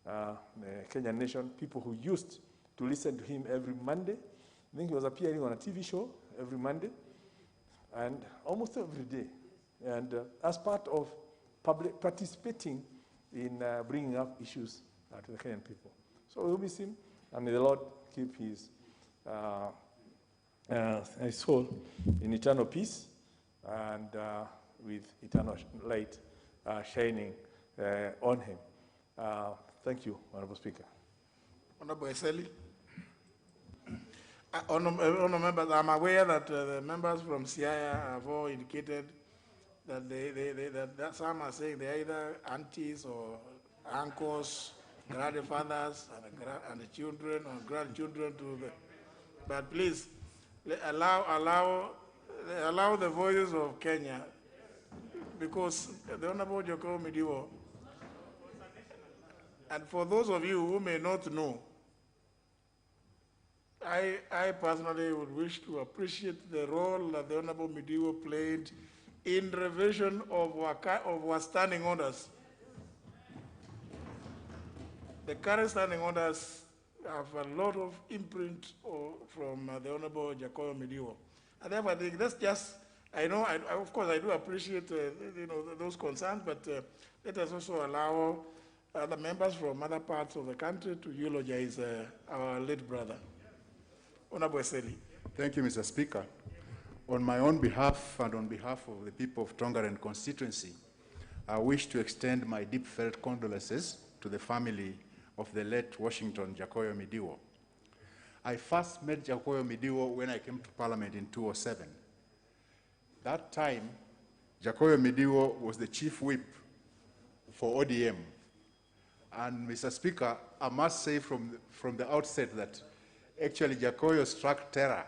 the Kenyan nation, people who used to listen to him every Monday. I think he was appearing on a TV show every Monday, and almost every day. And as part of participating in bringing up issues to the Kenyan people. So we'll miss him, and may the Lord keep his soul in eternal peace and with eternal light shining on him. Thank you, Honorable Speaker. Honorable Eseli. Honorable members, I'm aware that the members from Siaya have all indicated that that some are saying they're either aunties or uncles, grandfathers, and the children or grandchildren to the. But please allow the voices of Kenya, because the Honorable Jacob Midiwo. And for those of you who may not know, I personally would wish to appreciate the role that the Honorable Midiwo played in revision of our standing orders. The current standing orders have a lot of imprint from the Honorable Jacob Midiwo. And therefore, I think that's just, of course, I do appreciate those concerns, but let us also allow other members from other parts of the country to eulogize our late brother. Honorable Eseli. Thank you, Mr. Speaker. On my own behalf and on behalf of the people of Tongaren constituency, I wish to extend my deep-felt condolences to the family of the late Washington Jacoyo Midiwo. I first met Jacoyo Midiwo when I came to Parliament in 2007. That time, Jacoyo Midiwo was the chief whip for ODM. And Mr. Speaker, I must say from the outset that actually Jacoyo struck terror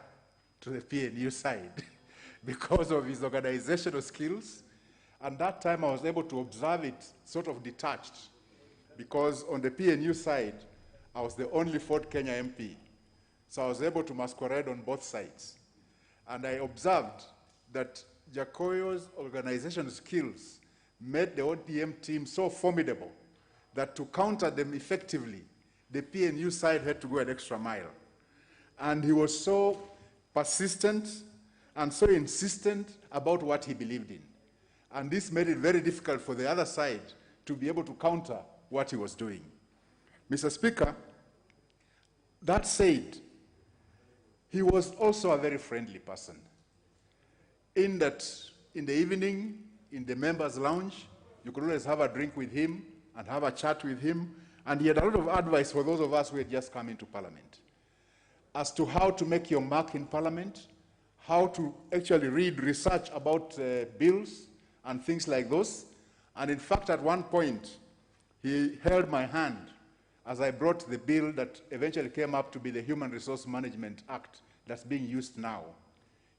to the PNU side because of his organizational skills. And that time I was able to observe it sort of detached, because on the PNU side, I was the only Ford Kenya MP. So I was able to masquerade on both sides. And I observed that Jacoyo's organizational skills made the ODM team so formidable that to counter them effectively, the PNU side had to go an extra mile. And he was so persistent and so insistent about what he believed in. And this made it very difficult for the other side to be able to counter what he was doing. Mr. Speaker, that said, he was also a very friendly person. In that, in the evening, in the members' lounge, you could always have a drink with him and have a chat with him, and he had a lot of advice for those of us who had just come into Parliament as to how to make your mark in Parliament, how to actually read research about bills and things like those. And in fact, at one point, he held my hand as I brought the bill that eventually came up to be the Human Resource Management Act that's being used now.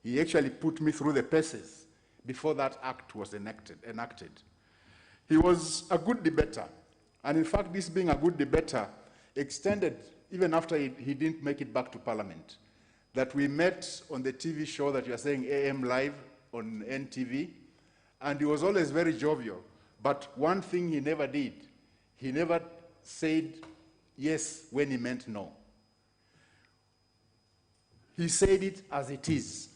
He actually put me through the paces before that act was enacted. He was a good debater. And in fact, this being a good debater extended even after he didn't make it back to Parliament. That we met on the TV show that you are saying AM Live on NTV, and he was always very jovial. But one thing he never did, he never said yes when he meant no. He said it as it is.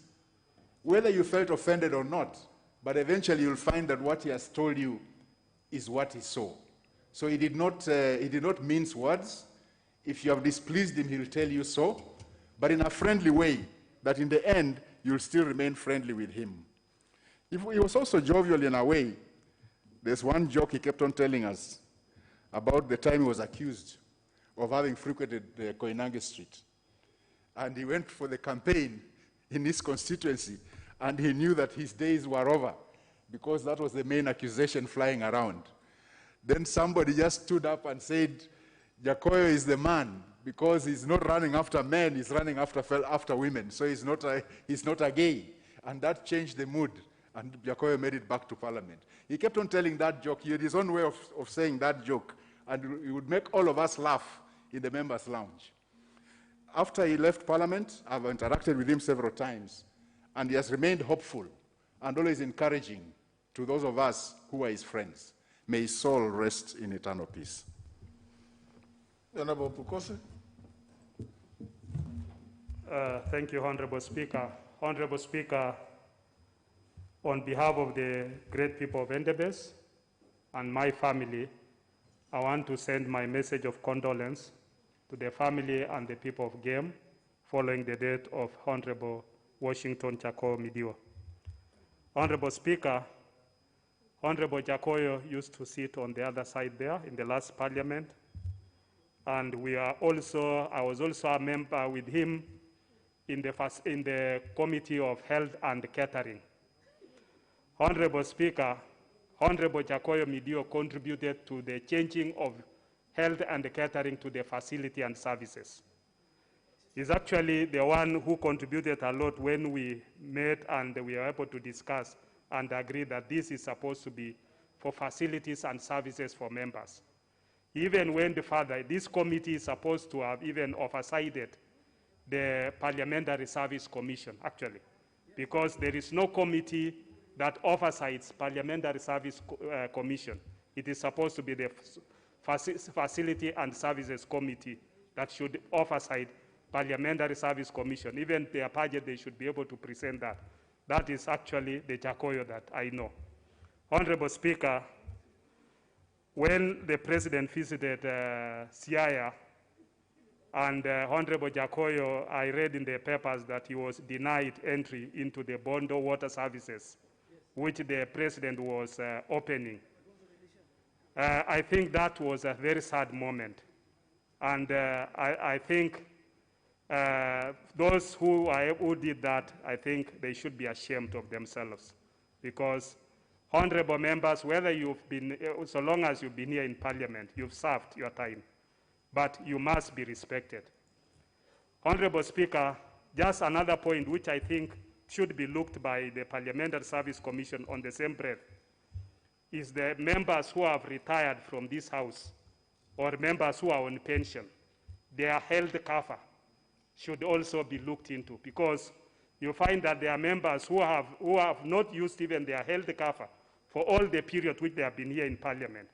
Whether you felt offended or not, but eventually you'll find that what he has told you is what he saw. So he did not mince words. If you have displeased him, he'll tell you so, but in a friendly way, that in the end, you'll still remain friendly with him. He was also jovial in a way. There's one joke he kept on telling us about the time he was accused of having frequented Koinange Street. And he went for the campaign in his constituency, and he knew that his days were over because that was the main accusation flying around. Then somebody just stood up and said, Jakoyo is the man because he's not running after men, he's running after women. So he's not a gay. And that changed the mood, and Jakoyo made it back to Parliament. He kept on telling that joke. He had his own way of saying that joke, and he would make all of us laugh in the members' lounge. After he left Parliament, I've interacted with him several times, and he has remained hopeful and always encouraging to those of us who are his friends. May his soul rest in eternal peace. Honorable Pukose. Thank you, Honorable Speaker. Honorable Speaker, on behalf of the great people of Endebess and my family, I want to send my message of condolence to the family and the people of Game following the death of Honorable Washington Jakoyo Midiwo. Honorable Speaker, Honorable Jakoyo used to sit on the other side there in the last Parliament, and I was also a member with him in the Committee of Health and Catering. Honorable Speaker, Honorable Jakoyo Midiwo contributed to the changing of health and catering to the facility and services. He's actually the one who contributed a lot when we met and we were able to discuss and agree that this is supposed to be for facilities and services for members. Even went further, this committee is supposed to have even oversighted the Parliamentary Service Commission, actually, because there is no committee that oversights Parliamentary Service Commission. It is supposed to be the Facility and Services Committee that should oversight Parliamentary Service Commission. Even their budget, they should be able to present that. That is actually the Jakoyo that I know. Honorable Speaker, when the President visited Siaya, and Honorable Jakoyo, I read in the papers that he was denied entry into the Bondo Water Services, which the President was opening. I think that was a very sad moment. And I think those who did that, I think they should be ashamed of themselves. Because honorable members, whether you've been, so long as you've been here in Parliament, you've served your time, but you must be respected. Honorable Speaker, just another point which I think should be looked by the Parliamentary Service Commission on the same breath is the members who have retired from this House or members who are on pension. Their health cover should also be looked into, because you find that there are members who have not used even their health cover for all the period which they have been here in Parliament.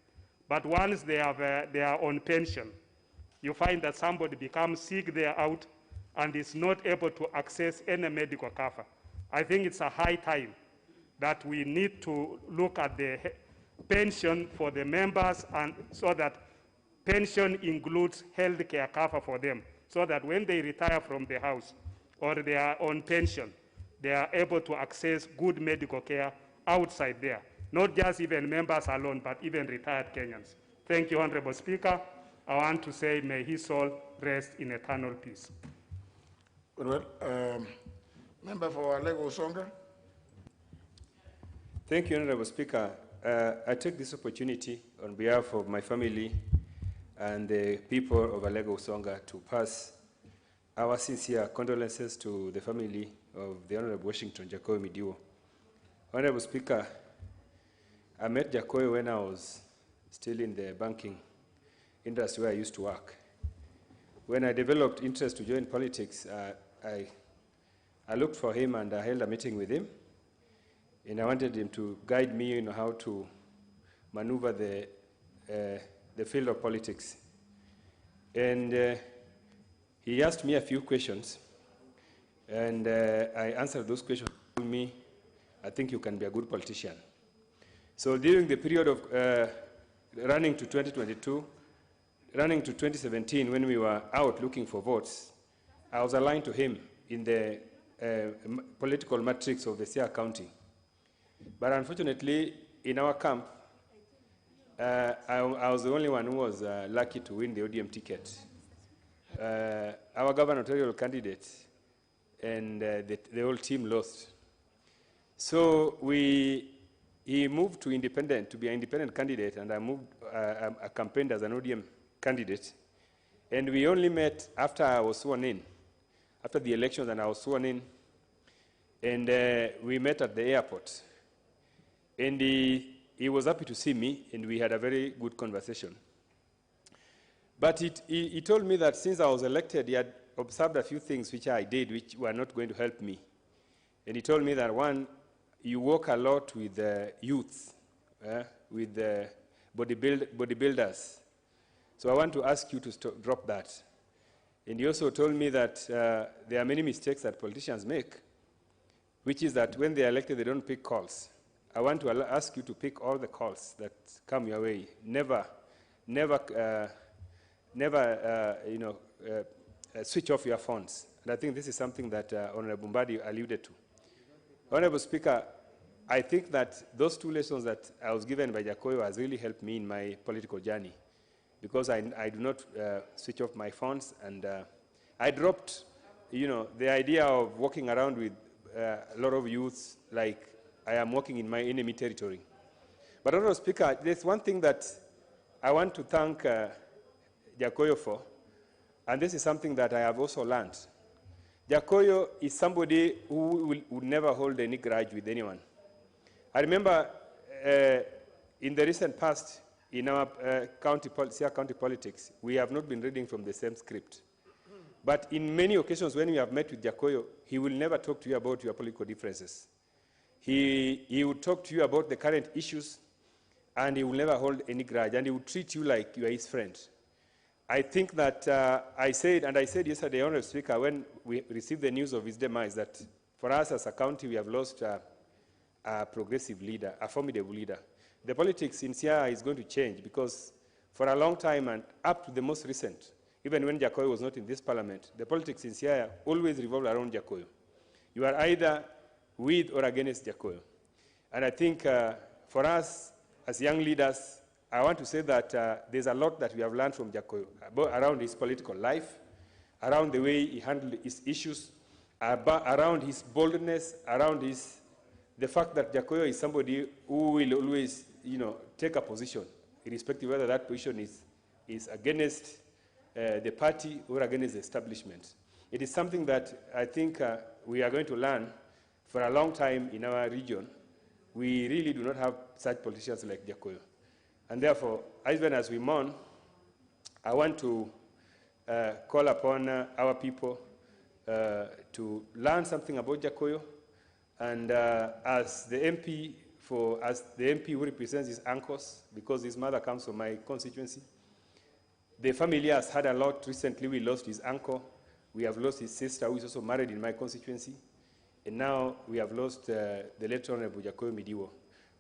But once they are on pension, you find that somebody becomes sick, they are out, and is not able to access any medical cover. I think it's a high time that we need to look at the pension for the members, and so that pension includes health care cover for them, so that when they retire from the House or they are on pension, they are able to access good medical care outside there, not just even members alone, but even retired Kenyans. Thank you, Honorable Speaker. I want to say, may his soul rest in eternal peace. Well, member for Alego Usonga. Thank you, Honorable Speaker. I take this opportunity on behalf of my family and the people of Alego Usonga to pass our sincere condolences to the family of the Honorable Washington Jakoyo Midiwo. Honorable Speaker, I met Jakoyo when I was still in the banking industry where I used to work. When I developed interest to join politics, I looked for him and I held a meeting with him. And I wanted him to guide me in how to maneuver the field of politics. And he asked me a few questions. And I answered those questions. Told me, I think you can be a good politician. So during the period of running to 2022, running to 2017, when we were out looking for votes, I was aligned to him in the political matrix of the Siaya County. But unfortunately, in our camp, I was the only one who was lucky to win the ODM ticket. Our gubernatorial candidate and the whole team lost. So he moved to be an independent candidate, and I campaigned as an ODM candidate. And we only met after I was sworn in, after the elections, and I was sworn in. And we met at the airport. And he was happy to see me, and we had a very good conversation. But he told me that since I was elected, he had observed a few things which I did which were not going to help me. And he told me that, one, you work a lot with youth, with bodybuilders. So I want to ask you to drop that. And he also told me that there are many mistakes that politicians make, which is that when they are elected, they don't pick calls. I want to ask you to pick all the calls that come your way. Never switch off your phones. And I think this is something that Honorable Mbadi alluded to. Honorable Speaker, I think that those two lessons that I was given by Jakoyo has really helped me in my political journey, because I do not switch off my phones, and I dropped, the idea of walking around with a lot of youths like I am walking in my enemy territory. But Honorable Speaker, there's one thing that I want to thank Jakoyo for, and this is something that I have also learned. Jakoyo is somebody who would never hold any grudge with anyone. I remember in the recent past, in our Siaya County politics, we have not been reading from the same script. But in many occasions when we have met with Jakoyo, he will never talk to you about your political differences. He would talk to you about the current issues, and he will never hold any grudge, and he will treat you like you are his friend. I think that I said yesterday, Honorable Speaker, when we received the news of his demise, that for us as a county, we have lost a progressive leader, a formidable leader. The politics in Siaya is going to change, because for a long time and up to the most recent, even when Jakoyo was not in this parliament, the politics in Siaya always revolved around Jakoyo. You are either with or against Jakoyo. And I think for us as young leaders, I want to say that there's a lot that we have learned from Jakoyo around his political life, around the way he handled his issues, around his boldness, around the fact that Jakoyo is somebody who will always, take a position, irrespective of whether that position is against the party or against the establishment. It is something that I think we are going to learn for a long time in our region. We really do not have such politicians like Jakoyo. And therefore, even as we mourn, I want to call upon our people to learn something about Jakoyo. And as the MP who represents his uncles, because his mother comes from my constituency, the family has had a lot. Recently, we lost his uncle. We have lost his sister, who is also married in my constituency. And now we have lost the late Honorable Jakoyo Midiwo.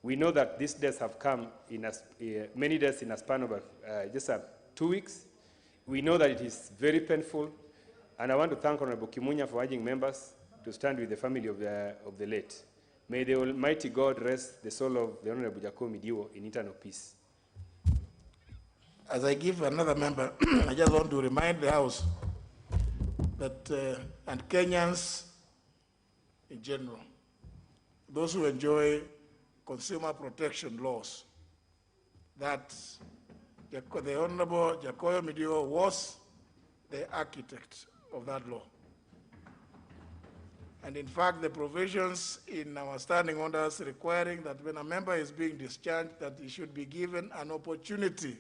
We know that these deaths have come in many deaths in a span of just 2 weeks. We know that it is very painful. And I want to thank Honorable Kimunya for urging members to stand with the family of the late. May the Almighty God rest the soul of the Honorable Jakoyo Midiwo in eternal peace. As I give another member, I just want to remind the House that, and Kenyans in general, those who enjoy consumer protection laws, that the Honorable Jakoyo Midiwo was the architect of that law. And in fact, the provisions in our standing orders requiring that when a member is being discharged, that he should be given an opportunity.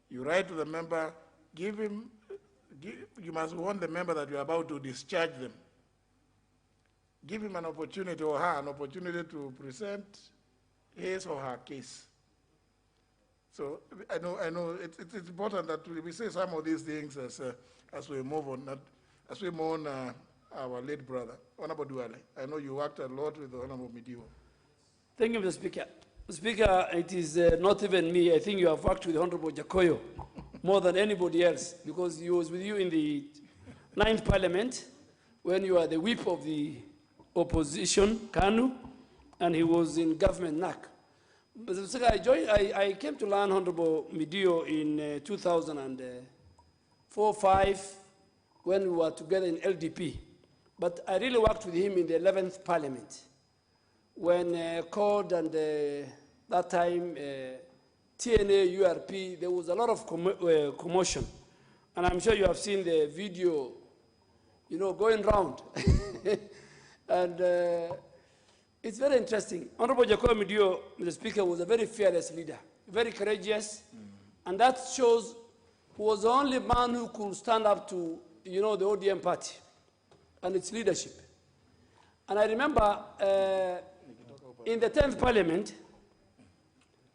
You write to the member, you must warn the member that you're about to discharge them. Give him an opportunity, or her an opportunity, to present his or her case. So I know it's important that we say some of these things as we move on, as we mourn our late brother, Honorable Duale. I know you worked a lot with Honorable Midio. Thank you, Mr. Speaker. Mr. Speaker, it is not even me. I think you have worked with Honorable Jakoyo more than anybody else, because he was with you in the 9th Parliament when you were the whip of the opposition, KANU, and he was in government NAC. Mr. Speaker, I came to learn Honorable Midio in 2004-05 when we were together in LDP. But I really worked with him in the 11th Parliament when CORD and that time TNA, URP, there was a lot of commotion. And I'm sure you have seen the video, going round. And it's very interesting. Honorable Jakoyo Midio, Mr. Speaker, was a very fearless leader, very courageous, and that shows he was the only man who could stand up to, the ODM party and its leadership. And I remember in the 10th Parliament,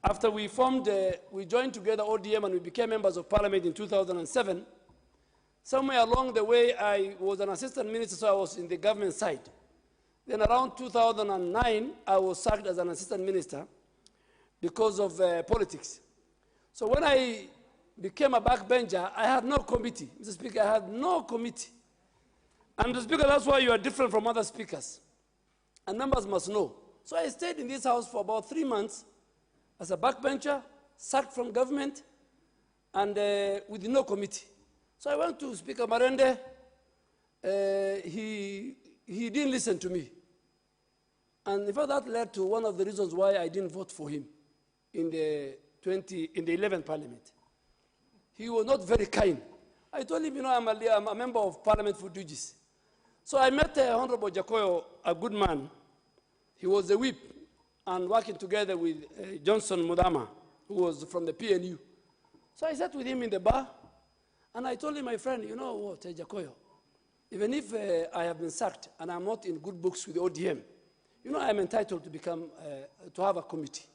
after we joined together ODM and we became members of Parliament in 2007, somewhere along the way, I was an assistant minister, so I was in the government side. Then around 2009, I was sacked as an assistant minister because of politics. So when I became a backbencher, I had no committee. Mr. Speaker, I had no committee. And Mr. Speaker, that's why you are different from other speakers. And members must know. So I stayed in this house for about 3 months as a backbencher, sacked from government, and with no committee. So I went to Speaker Marende. He didn't listen to me. And in fact, that led to one of the reasons why I didn't vote for him in the 11th Parliament. He was not very kind. I told him, I'm a member of Parliament for duties. So I met Honorable Jakoyo, a good man. He was a whip and working together with Johnson Mudama, who was from the PNU. So I sat with him in the bar, and I told him, my friend, you know what, Jakoyo, even if I have been sacked and I'm not in good books with ODM, I'm entitled to to have a committee.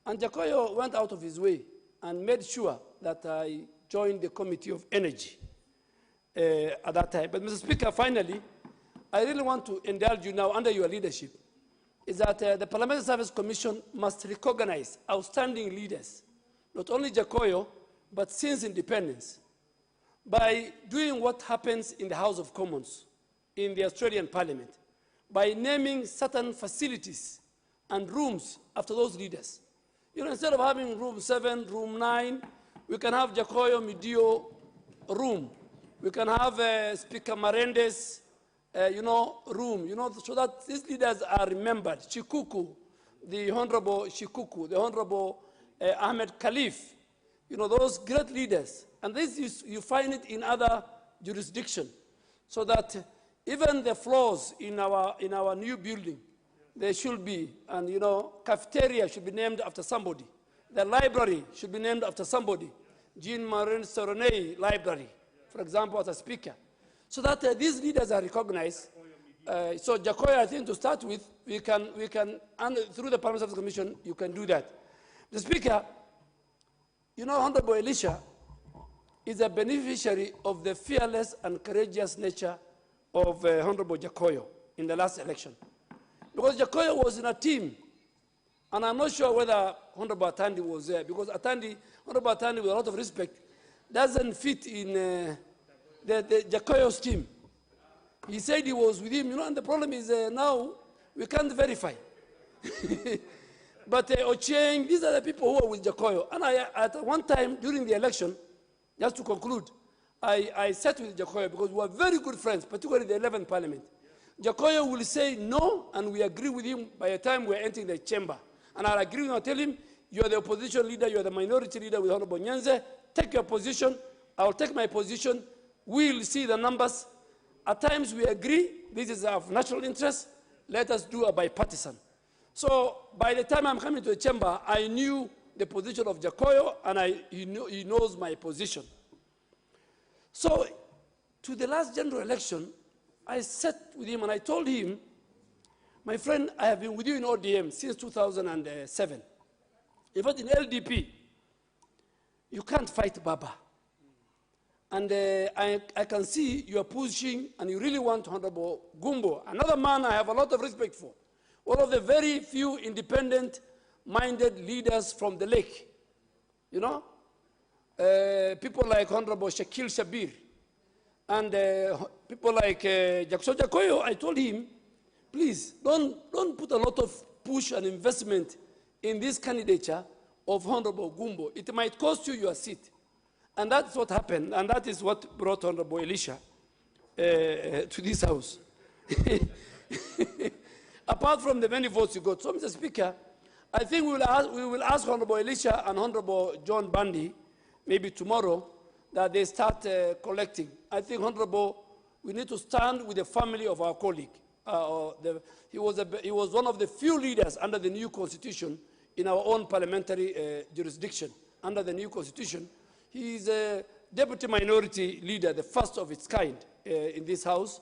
And Jakoyo went out of his way and made sure that I joined the Committee of Energy at that time. But Mr. Speaker, finally, I really want to indulge you now under your leadership, is that the Parliamentary Service Commission must recognize outstanding leaders, not only Jakoyo, but since independence, by doing what happens in the House of Commons, in the Australian Parliament, by naming certain facilities and rooms after those leaders. Instead of having room 7, room 9, we can have Jakoyo Midio room. We can have Speaker Marende's, room, so that these leaders are remembered. Shikuku, the Honorable Shikuku, the Honorable Ahmed Khalif, those great leaders. And this you find it in other jurisdictions, so that even the floors in our new building, they should be, and cafeteria should be named after somebody. The library should be named after somebody. Jean-Marie Seroney Library, for example, as a speaker. So that these leaders are recognized. So Jakoyo, I think to start with, we can, and through the Parliamentary Service Commission, you can do that. The Speaker, Honorable Elisha is a beneficiary of the fearless and courageous nature of Honorable Jakoyo in the last election. Because Jakoyo was in a team, and I'm not sure whether Honorable Atandi was there, because Honorable Atandi, with a lot of respect, doesn't fit in the Jakoyo's team. He said he was with him, and the problem is now we can't verify. But Ochieng, these are the people who are with Jakoyo. And at one time during the election, just to conclude, I sat with Jakoyo because we were very good friends, particularly the 11th Parliament. Jakoyo will say no, and we agree with him by the time we're entering the chamber. And I'll agree with him, I'll tell him, you are the opposition leader, you are the minority leader with Honorable Nyanze, take your position, I'll take my position, we'll see the numbers. At times we agree, this is of national interest, let us do a bipartisan. So by the time I'm coming to the chamber, I knew the position of Jakoyo, and he knows my position. So to the last general election, I sat with him and I told him, my friend, I have been with you in ODM since 2007. In fact, in LDP, you can't fight Baba. And I can see you are pushing and you really want Honorable Gumbo, another man I have a lot of respect for, one of the very few independent-minded leaders from the lake. You know, people like Honorable Shakil Shabir and people like Jackson Jakoyo. I told him, please don't put a lot of push and investment in this candidature of Honorable Gumbo. It might cost you your seat. And that's what happened, and that is what brought Honorable Elisha to this house. Apart from the many votes you got. So, Mr. Speaker, I think we will ask Honorable Elisha and Honorable John Bundy, maybe tomorrow, that they start collecting. I think, Honorable, we need to stand with the family of our colleague. He was one of the few leaders under the new constitution in our own parliamentary jurisdiction. Under the new constitution, he is a deputy minority leader, the first of its kind in this house.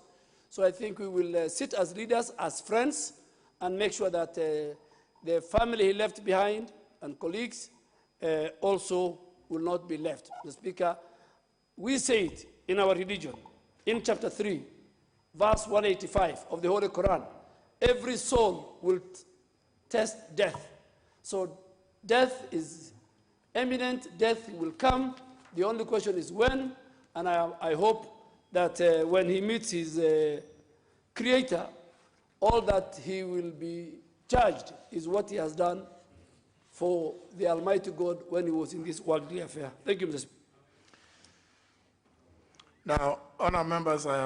So I think we will sit as leaders, as friends, and make sure that the family he left behind and colleagues also will not be left. Mr. Speaker, we say it in our religion, in chapter 3, verse 185 of the Holy Quran, every soul will test death. So death is imminent, death will come. The only question is when, and I hope that when he meets his creator, all that he will be judged is what he has done for the Almighty God when he was in this worldly affair. Thank you, Mr. Speaker. Now, honor members, I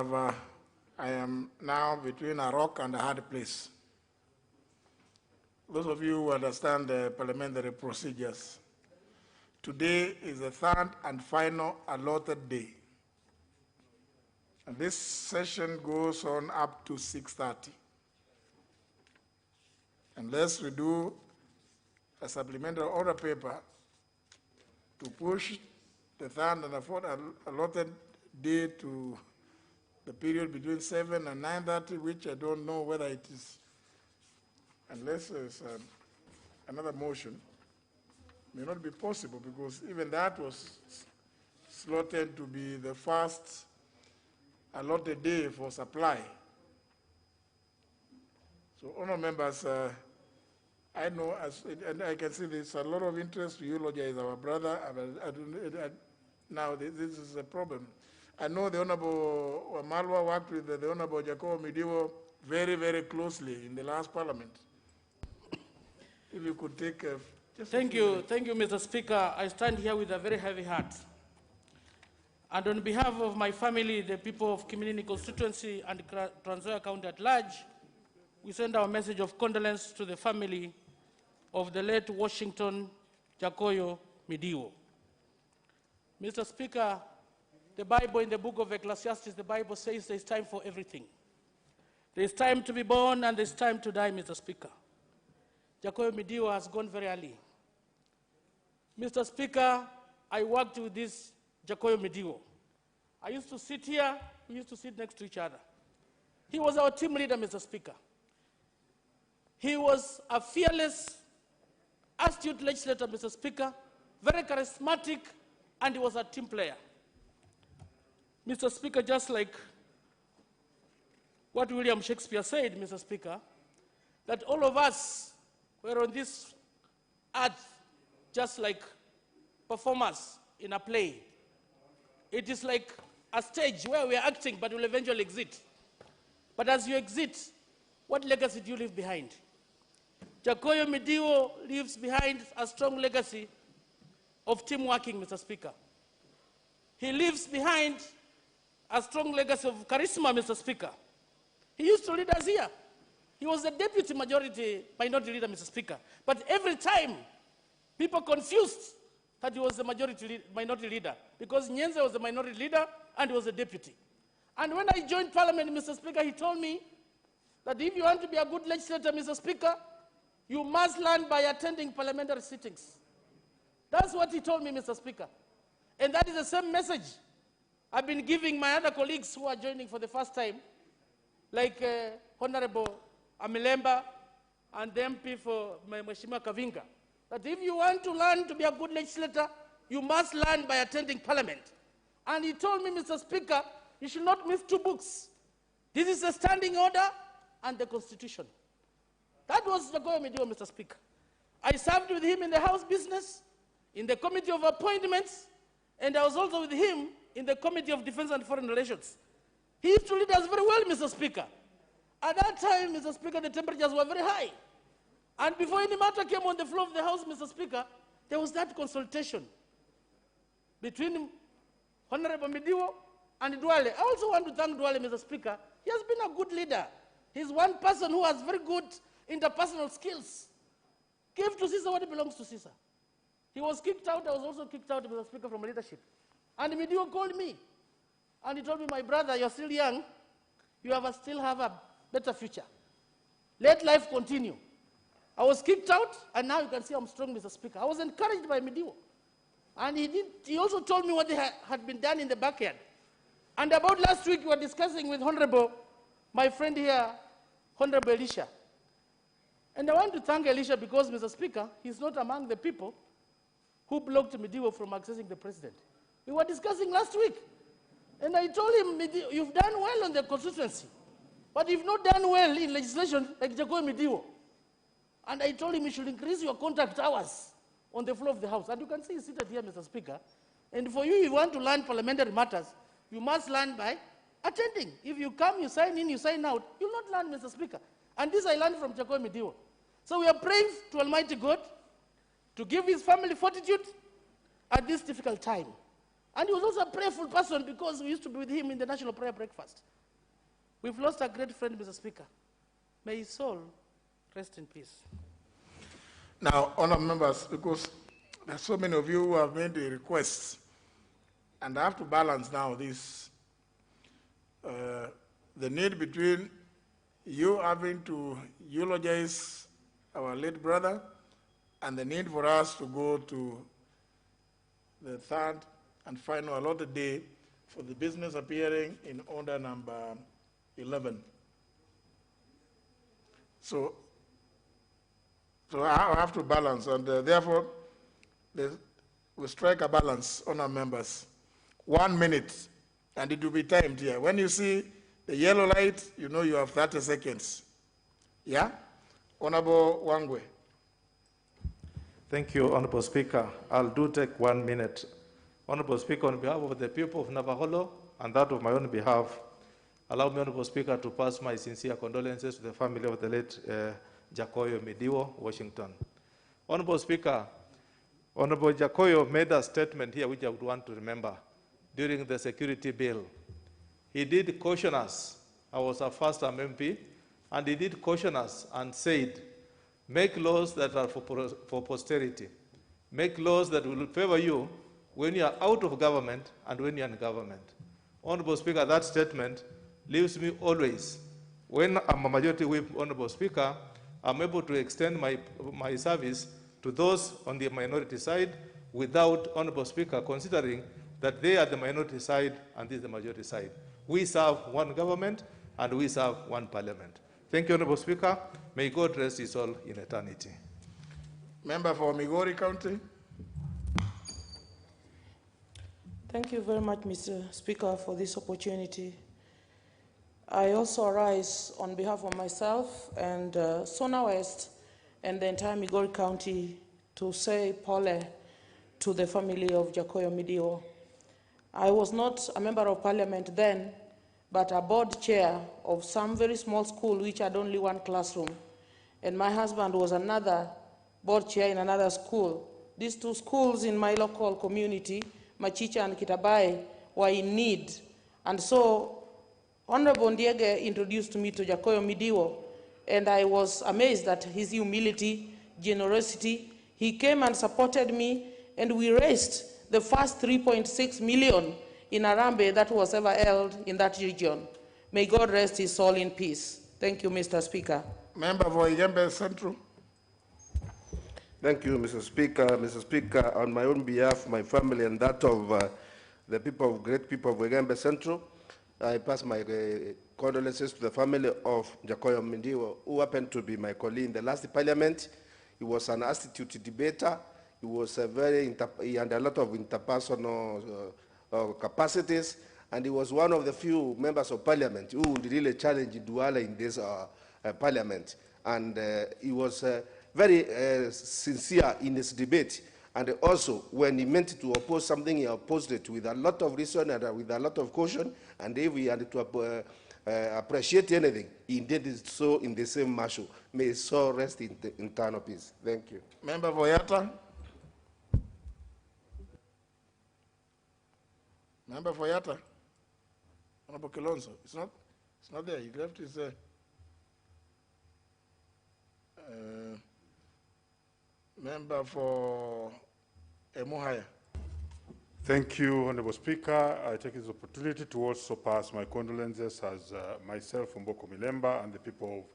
am now between a rock and a hard place. Those of you who understand the parliamentary procedures, today is the third and final allotted day. And this session goes on up to 6:30. Unless we do a supplementary order paper to push the third and the fourth allotted day to the period between 7 and 9:30, which I don't know whether it is, unless there's another motion, may not be possible, because even that was slotted to be the first allotted day for supply. So, honor members, I know, and I can see there's a lot of interest to eulogize our brother. Now, this is a problem. I know the Honorable Wamalwa worked with the Honorable Jacob Midiwo very, very closely in the last parliament. If you could take just Thank you, Mr. Speaker. I stand here with a very heavy heart. And on behalf of my family, the people of Kiminini constituency and Trans Nzoia County at large, we send our message of condolence to the family of the late Washington Jakoyo Midiwo. Mr. Speaker, the Bible, in the book of Ecclesiastes, the Bible says there's time for everything. There's time to be born and there's time to die, Mr. Speaker. Jakoyo Midiwo has gone very early. Mr. Speaker, I worked with this Jakoyo Midiwo. I used to sit here, we used to sit next to each other. He was our team leader, Mr. Speaker. He was a fearless, astute legislator, Mr. Speaker, very charismatic, and he was a team player. Mr. Speaker, just like what William Shakespeare said, Mr. Speaker, that all of us were on this earth just like performers in a play. It is like a stage where we are acting but will eventually exit. But as you exit, what legacy do you leave behind? Jakoyo Midiwo leaves behind a strong legacy of team working, Mr. Speaker. He leaves behind a strong legacy of charisma, Mr. Speaker. He used to lead us here. He was the deputy minority leader, Mr. Speaker. But every time, people confused that he was the minority leader, because Nyenze was the minority leader and he was the deputy. And when I joined Parliament, Mr. Speaker, he told me that if you want to be a good legislator, Mr. Speaker, you must learn by attending parliamentary sittings. That's what he told me, Mr. Speaker. And that is the same message I've been giving my other colleagues who are joining for the first time, like Honorable Amilemba and the MP for Mheshimiwa Kavinga, that if you want to learn to be a good legislator, you must learn by attending Parliament. And he told me, Mr. Speaker, you should not miss 2 books. This is a standing order and the Constitution. That was Jacoyo Midiwo, Mr. Speaker. I served with him in the House Business, in the Committee of Appointments, and I was also with him in the Committee of Defense and Foreign Relations. He used to lead us very well, Mr. Speaker. At that time, Mr. Speaker, the temperatures were very high. And before any matter came on the floor of the House, Mr. Speaker, there was that consultation between Honorable Midiwo and Duale. I also want to thank Duale, Mr. Speaker. He has been a good leader. He's one person who has very good interpersonal skills. Give to Caesar what belongs to Caesar. He was kicked out. I was also kicked out, Mr. Speaker, from leadership. And Midiwo called me. And he told me, my brother, you're still young. You still have a better future. Let life continue. I was kicked out, and now you can see I'm strong, Mr. Speaker. I was encouraged by Midiwo. And he also told me what had been done in the backyard. And about last week, we were discussing with my friend here, Honorable Elisha. And I want to thank Elisha because, Mr. Speaker, he's not among the people who blocked Midiwo from accessing the president. We were discussing last week. And I told him, you've done well on the constituency, but you've not done well in legislation like Jacoyo Midiwo. And I told him you should increase your contact hours on the floor of the House. And you can see he's seated here, Mr. Speaker. And for you, if you want to learn parliamentary matters, you must learn by attending. If you come, you sign in, you sign out, you'll not learn, Mr. Speaker. And this I learned from Jacoyo Midiwo. So we are praying to Almighty God to give his family fortitude at this difficult time. And he was also a prayerful person because we used to be with him in the National Prayer Breakfast. We've lost a great friend, Mr. Speaker. May his soul rest in peace. Now, honourable members, because there are so many of you who have made the requests, and I have to balance now this, the need between you having to eulogize our late brother and the need for us to go to the third and final allotted day for the business appearing in order number 11. So I have to balance, and therefore, we strike a balance on our members. 1 minute, and it will be timed here. When you see the yellow light, you know you have 30 seconds. Yeah? Honorable Wangwe. Thank you, Honorable Speaker. I'll take 1 minute. Honorable Speaker, on behalf of the people of Navajo and that of my own behalf, allow me, Honorable Speaker, to pass my sincere condolences to the family of the late Jacoyo Midiwo, Washington. Honorable Speaker, Honorable Jacoyo made a statement here which I would want to remember during the security bill. He did caution us. I was a first-term MP, and he did caution us and said, make laws that are for posterity. Make laws that will favor you when you are out of government and when you are in government. Honorable Speaker, that statement leaves me always. When I'm a majority whip, Honorable Speaker, I'm able to extend my service to those on the minority side without, Honorable Speaker, considering that they are the minority side and this is the majority side. We serve one government and we serve one parliament. Thank you, Honorable Speaker. May God rest his soul in eternity. Member for Migori County. Thank you very much, Mr. Speaker, for this opportunity. I also arise on behalf of myself and Sona West and the entire Migori County to say pole to the family of Jacoyo Midiwo. I was not a member of parliament then, but a board chair of some very small school which had only one classroom. And my husband was another board chair in another school. These two schools in my local community, Machicha and Kitabai, were in need. And so Honorable Ndiege introduced me to Jacoyo Midiwo, and I was amazed at his humility, generosity. He came and supported me, and we raised the first 3.6 million in Arambe that was ever held in that region. May God rest his soul in peace. Thank you, Mr. Speaker. Member for Igembe Central. Thank you, Mr. Speaker. Mr. Speaker, on my own behalf, my family, and that of the people of great people of Igembe Central, I pass my condolences to the family of Jacoyo Midiwo, who happened to be my colleague in the last parliament. He was an astute debater. He was he had a lot of interpersonal capacities, and he was one of the few members of parliament who would really challenge Duale in this parliament. And he was very sincere in his debate. And also, when he meant to oppose something, he opposed it with a lot of reason and with a lot of caution. And if he had to appreciate anything, he did it so in the same measure. May his soul rest in eternal peace. Thank you. Member for Yatta. Member for Yatta. Honorable Kilonzo. It's not there. He left his. Member for Emuhaya. Thank you, Honorable Speaker. I take this opportunity to also pass my condolences as myself, Mboko Milemba, and the people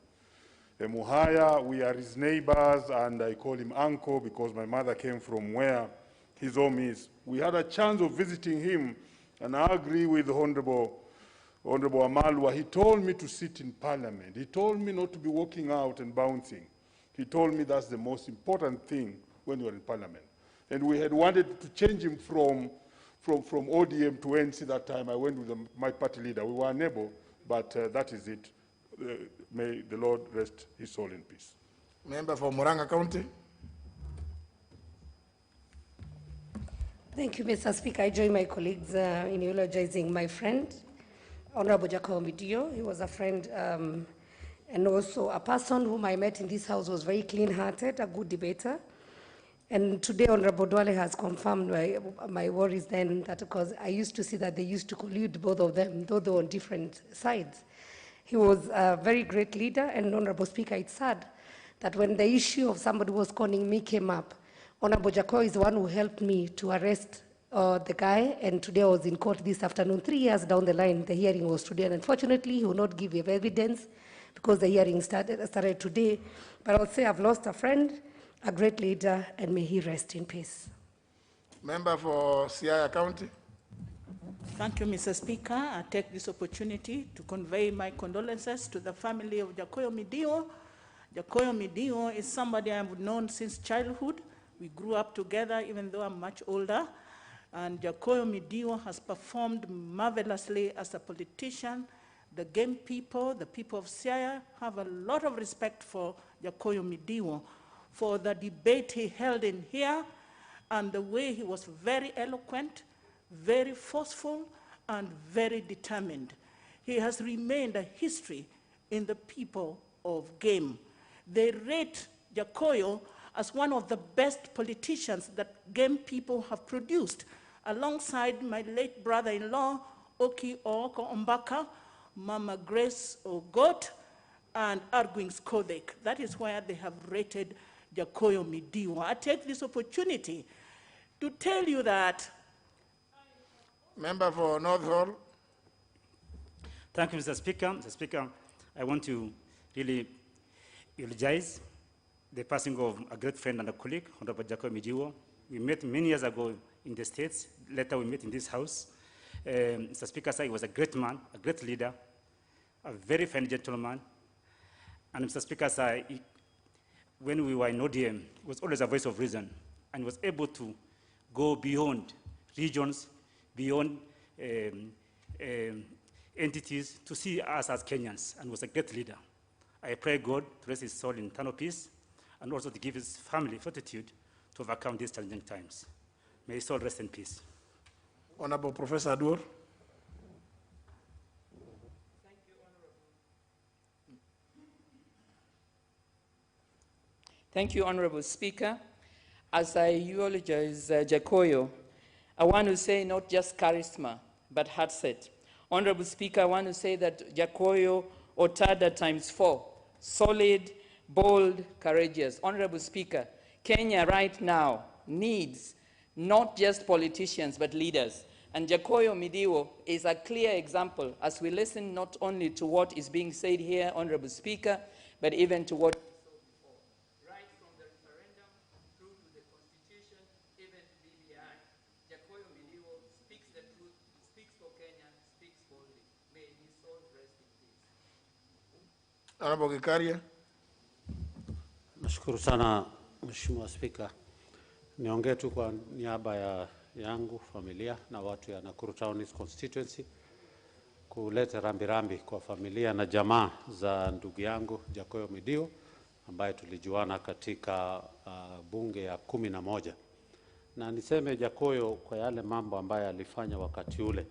of Emuhaya. We are his neighbors, and I call him uncle because my mother came from where his home is. We had a chance of visiting him, and I agree with Honorable Amalwa. He told me to sit in Parliament. He told me not to be walking out and bouncing. He told me that's the most important thing when you're in Parliament. And we had wanted to change him from ODM to NC that time. I went with my party leader. We were unable, but that is it. May the Lord rest his soul in peace. Member for Muranga County. Thank you, Mr. Speaker. I join my colleagues in eulogizing my friend, Honorable Jacob Midio. He was a friend and also a person whom I met in this house was very clean-hearted, a good debater. And today, Honorable Duale has confirmed my worries then, that because I used to see that they used to collude, both of them, though they were on different sides. He was a very great leader, and Honorable Speaker, it's sad that when the issue of somebody who was conning me came up, Honorable Jacob is the one who helped me to arrest the guy, and today I was in court this afternoon. 3 years down the line, the hearing was today, and unfortunately, he will not give evidence because the hearing started today. But I'll say I've lost a friend, a great leader, and may he rest in peace. Member for Siaya County. Thank you, Mr. Speaker. I take this opportunity to convey my condolences to the family of Jacoyo Midio. Jacoyo Midio is somebody I've known since childhood. We grew up together, even though I'm much older. And Jacoyo Midio has performed marvelously as a politician. The Game people, the people of Siaya, have a lot of respect for Jacoyo Midio, for the debate he held in here, and the way he was very eloquent, very forceful, and very determined. He has remained a history in the people of Game. They rate Jacoyo as one of the best politicians that Game people have produced, alongside my late brother-in-law, Oki Ooko Ombaka, Mama Grace Ogot, and Arguings Kodek. That is where they have rated Jacoyo Midio. I take this opportunity to tell you that. Member for North Hall. Thank you, Mr. Speaker. Mr. Speaker, I want to really eulogize the passing of a great friend and a colleague, Honorable Jacoyo Midio. We met many years ago in the States. Later, we met in this house. Mr. Speaker, he was a great man, a great leader, a very fine gentleman. And Mr. Speaker, when we were in ODM, he was always a voice of reason and was able to go beyond regions, beyond entities to see us as Kenyans, and was a great leader. I pray God to rest his soul in eternal peace and also to give his family fortitude to overcome these challenging times. May his soul rest in peace. Honorable Professor Adur. Thank you, Honorable Speaker. As I eulogize Jacoyo, I want to say not just charisma, but heart set. Honorable Speaker, I want to say that Jacoyo Otada ×4, solid, bold, courageous. Honorable Speaker, Kenya right now needs not just politicians, but leaders. And Jacoyo Midio is a clear example as we listen not only to what is being said here, Honorable Speaker, but even to what right from the referendum through to the Constitution, even to BBI. Jacoyo Midio speaks the truth, speaks for Kenya, speaks boldly. May his soul rest in peace. Honorable Gikaria. Nashukuru sana Mheshimiwa Spika. Niongee tu kwa niaba yangu, familia na watu ya Nakuru Town East Constituency kuleta rambirambi kwa familia na jamaa za ndugu yangu Jakoyo Midio ambaye tulijuana katika bunge ya 11. Na niseme Jakoyo kwa yale mambo ambaye alifanya wakati ule,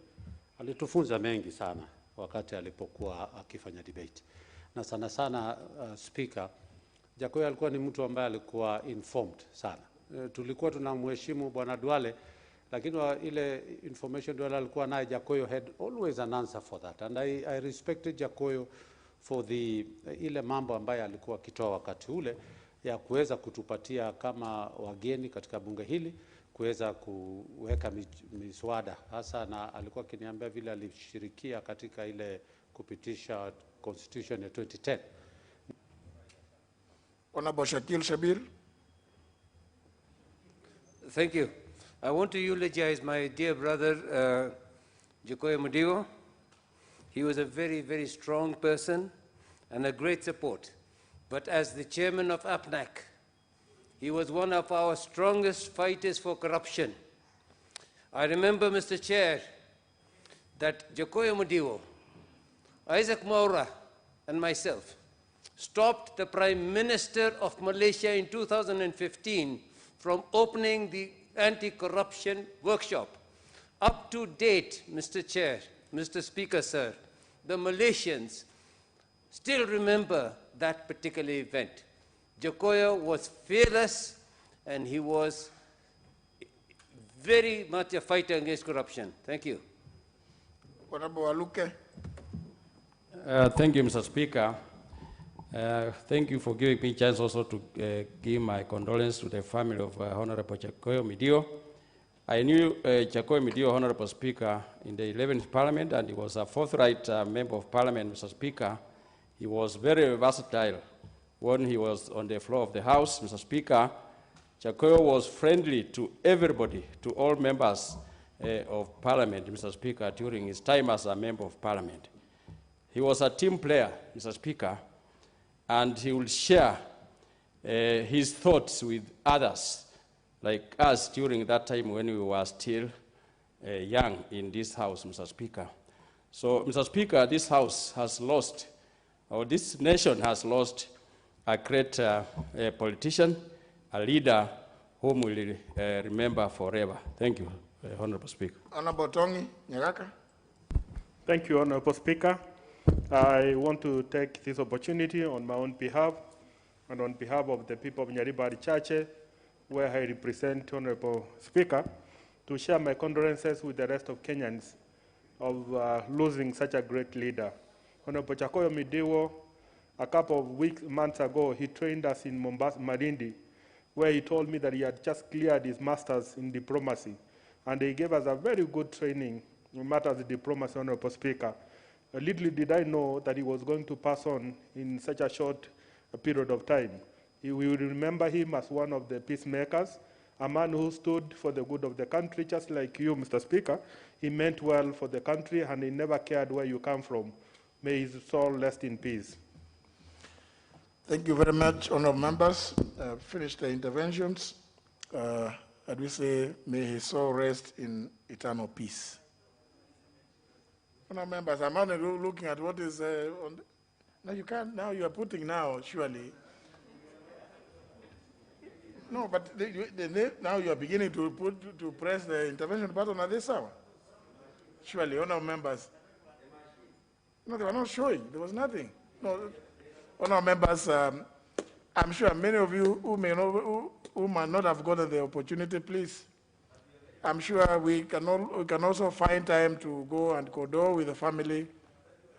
alitufunza mengi sana wakati alipokuwa akifanya debate. Na sana sana speaker, Jakoyo alikuwa ni mtu ambaye alikuwa informed sana. Tulikuwa tunamheshimu Bwana Duale, lakini ile information Duale alikuwa naye, Jakoyo had always an answer for that. And I respected Jakoyo for ile mambo ambaye alikuwa akitoa wakati ule ya kuweza kutupatia kama wageni katika bunge hili, kuweza kuweka miswada hasa, na alikuwa akiniambia vile alishirikia katika ile kupitisha constitution ya 2010. Honorable Shakil Shabir. Thank you. I want to eulogize my dear brother, Jakoyo Midio. He was a very, very strong person and a great support. But as the chairman of APNAC, he was one of our strongest fighters for corruption. I remember, Mr. Chair, that Jakoyo Midio, Isaac Maura, and myself stopped the Prime Minister of Malaysia in 2015 from opening the anti-corruption workshop. Up to date, Mr. Chair, Mr. Speaker, sir, the Malaysians still remember that particular event. Jakoyo was fearless and he was very much a fighter against corruption. Thank you. Honorable Aluke. Thank you, Mr. Speaker. Thank you for giving me a chance also to give my condolences to the family of Honorable Jakoyo Midio. I knew Jakoyo Midio, Honorable Speaker, in the 11th Parliament, and he was a forthright member of Parliament, Mr. Speaker. He was very versatile when he was on the floor of the House, Mr. Speaker. Jakoyo was friendly to everybody, to all members of Parliament, Mr. Speaker, during his time as a member of Parliament. He was a team player, Mr. Speaker, and he will share his thoughts with others, like us during that time when we were still young in this House, Mr. Speaker. So, Mr. Speaker, this House has lost, or this nation has lost a great politician, a leader whom we will remember forever. Thank you, Honorable Speaker. Honorable Tongi Nyagaka. Thank you, Honorable Speaker. I want to take this opportunity on my own behalf and on behalf of the people of Nyaribari Chache, where I represent Honorable Speaker, to share my condolences with the rest of Kenyans of losing such a great leader. Honorable Jakoyo Midio, a couple of months ago, he trained us in Mombasa, Malindi, where he told me that he had just cleared his master's in diplomacy. And he gave us a very good training in matters of diplomacy, Honorable Speaker. Little did I know that he was going to pass on in such a short period of time. We will remember him as one of the peacemakers, a man who stood for the good of the country, just like you, Mr. Speaker. He meant well for the country, and he never cared where you come from. May his soul rest in peace. Thank you very much, honorable members. Finished the interventions. And we say, may his soul rest in eternal peace. Honorable members, I'm only looking at what is on the, now you can't, now you are putting now, surely. No, but now you are beginning to press the intervention button at this hour. Surely, honorable members. No, they were not showing. There was nothing. No, honorable members, I'm sure many of you who might not have gotten the opportunity, please. I'm sure we can also find time to go and condole with the family.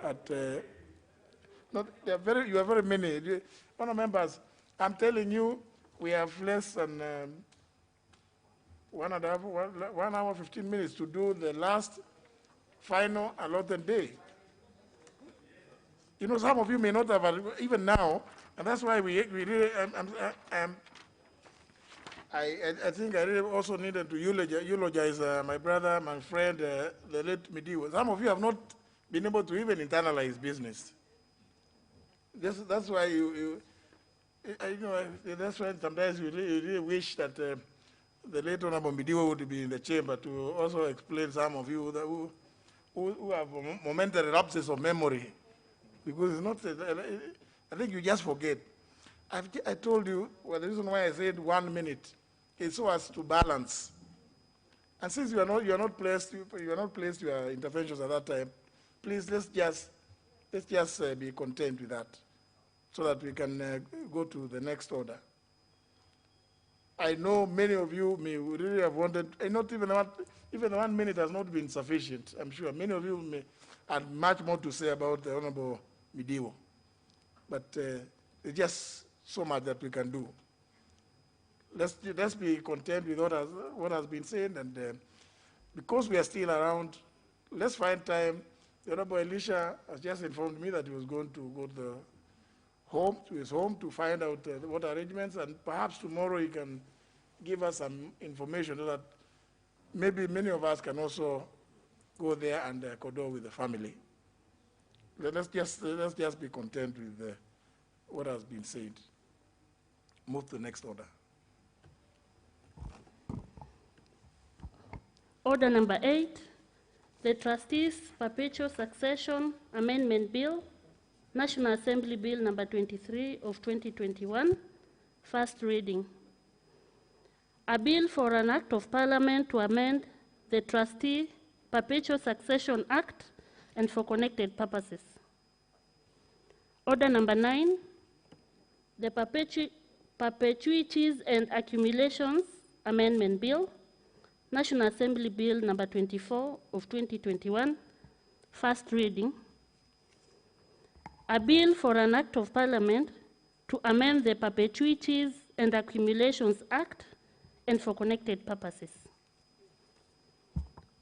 You are very many. Honorable members, I'm telling you, we have less than 1 hour, 15 minutes to do the last final allotted day. You know, some of you may not have, even now, and that's why we really, I think I really also needed to eulogize my brother, my friend, the late Midio. Some of you have not been able to even internalize business. That's why that's why sometimes you really wish that the late Honorable Midiwo would be in the chamber to also explain some of you that who have momentary lapses of memory, because it's not, I think you just forget. I told you, well, the reason why I said 1 minute is so as to balance. And since you are not placed your interventions at that time, please let's just be content with that, so that we can go to the next order. I know many of you may really have wanted, not even 1 minute has not been sufficient. I'm sure many of you may have much more to say about the Honorable Midiwo, but there's just so much that we can do. Let's be content with what has been said, and because we are still around, let's find time. The Honorable Elisha has just informed me that he was going to go to his home to find out what arrangements, and perhaps tomorrow he can give us some information so that maybe many of us can also go there and condole with the family. Let's just be content with what has been said. Move to the next order. Order number 8, the Trustees Perpetual Succession Amendment Bill, National Assembly Bill number 23 of 2021, first reading. A bill for an act of parliament to amend the Trustee Perpetual Succession Act and for connected purposes. Order number 9, the Perpetuities and Accumulations Amendment Bill, National Assembly Bill number 24 of 2021, first reading. A bill for an act of parliament to amend the Perpetuities and Accumulations Act and for connected purposes.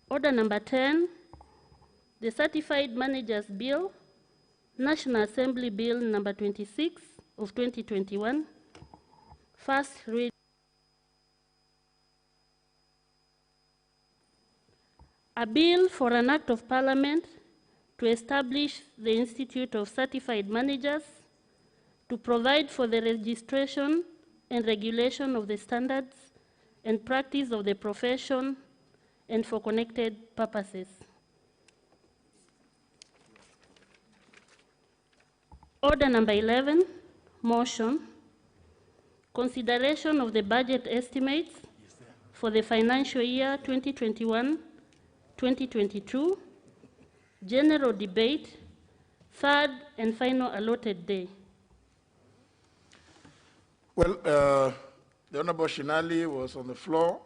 Order number 10, the Certified Managers Bill, National Assembly Bill number 26 of 2021, first reading. A bill for an act of parliament to establish the Institute of Certified Managers, to provide for the registration and regulation of the standards and practice of the profession, and for connected purposes. Order number 11, motion, consideration of the budget estimates for the financial year 2021-2022, general debate, third and final allotted day. Well, the Honorable Shinali was on the floor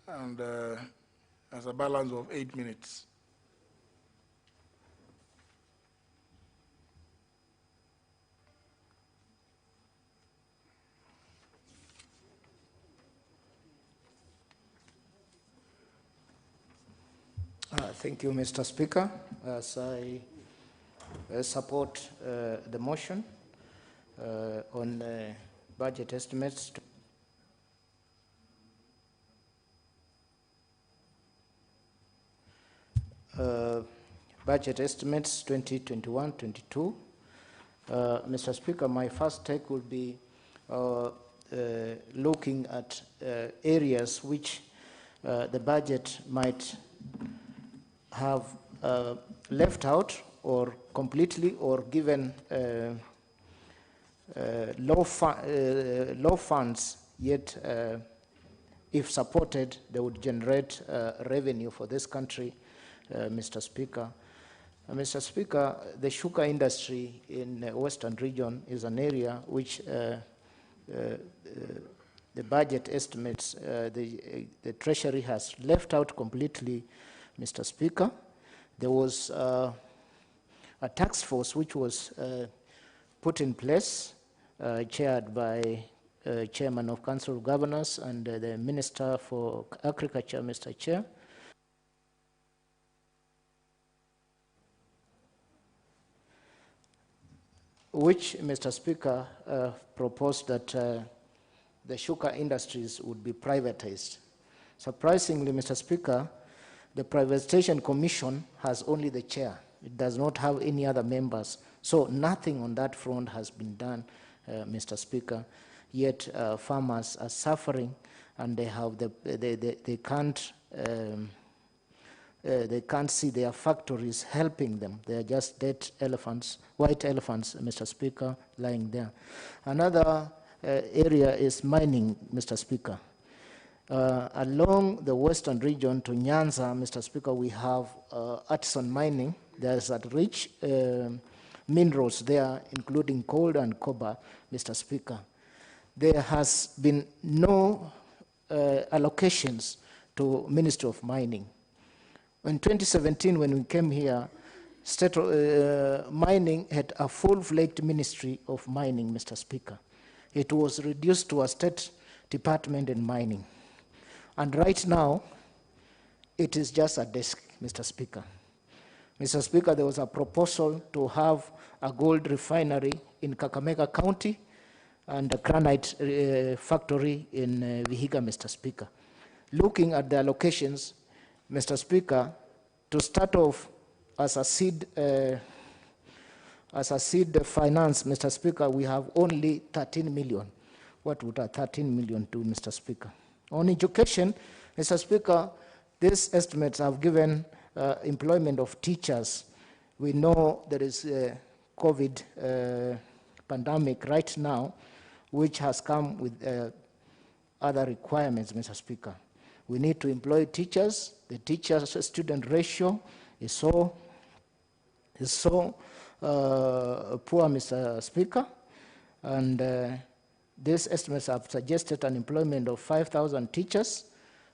and has a balance of 8 minutes. Thank you, Mr. Speaker. As I support the motion on budget estimates budget estimates 2021-22. Mr. Speaker, my first take will be looking at areas which the budget might have left out or completely or given low funds, yet if supported, they would generate revenue for this country, Mr. Speaker. Mr. Speaker, the sugar industry in the Western region is an area which the budget estimates the Treasury has left out completely, Mr. Speaker. There was a task force which was put in place, chaired by Chairman of Council of Governors and the Minister for Agriculture, Mr. Chair. Which, Mr. Speaker, proposed that the sugar industries would be privatized. Surprisingly, Mr. Speaker, the Privatization Commission has only the chair. It does not have any other members. So nothing on that front has been done, Mr. Speaker. Yet farmers are suffering and they can't see their factories helping them. They are just dead elephants, white elephants, Mr. Speaker, lying there. Another area is mining, Mr. Speaker. Along the western region to Nyanza, Mr. Speaker, we have artisan mining. There's rich minerals there, including coal and copper, Mr. Speaker. There has been no allocations to Ministry of Mining. In 2017, when we came here, state mining had a full-fledged Ministry of Mining, Mr. Speaker. It was reduced to a state department in mining. And right now, it is just a desk, Mr. Speaker. Mr. Speaker, there was a proposal to have a gold refinery in Kakamega County and a granite factory in Vihiga, Mr. Speaker. Looking at the allocations, Mr. Speaker, to start off as a seed finance, Mr. Speaker, we have only 13 million. What would a 13 million do, Mr. Speaker? On education, Mr. Speaker, these estimates have given employment of teachers. We know there is a COVID pandemic right now, which has come with other requirements, Mr. Speaker. We need to employ teachers. The teacher-student ratio is so poor, Mr. Speaker, and these estimates have suggested an employment of 5,000 teachers.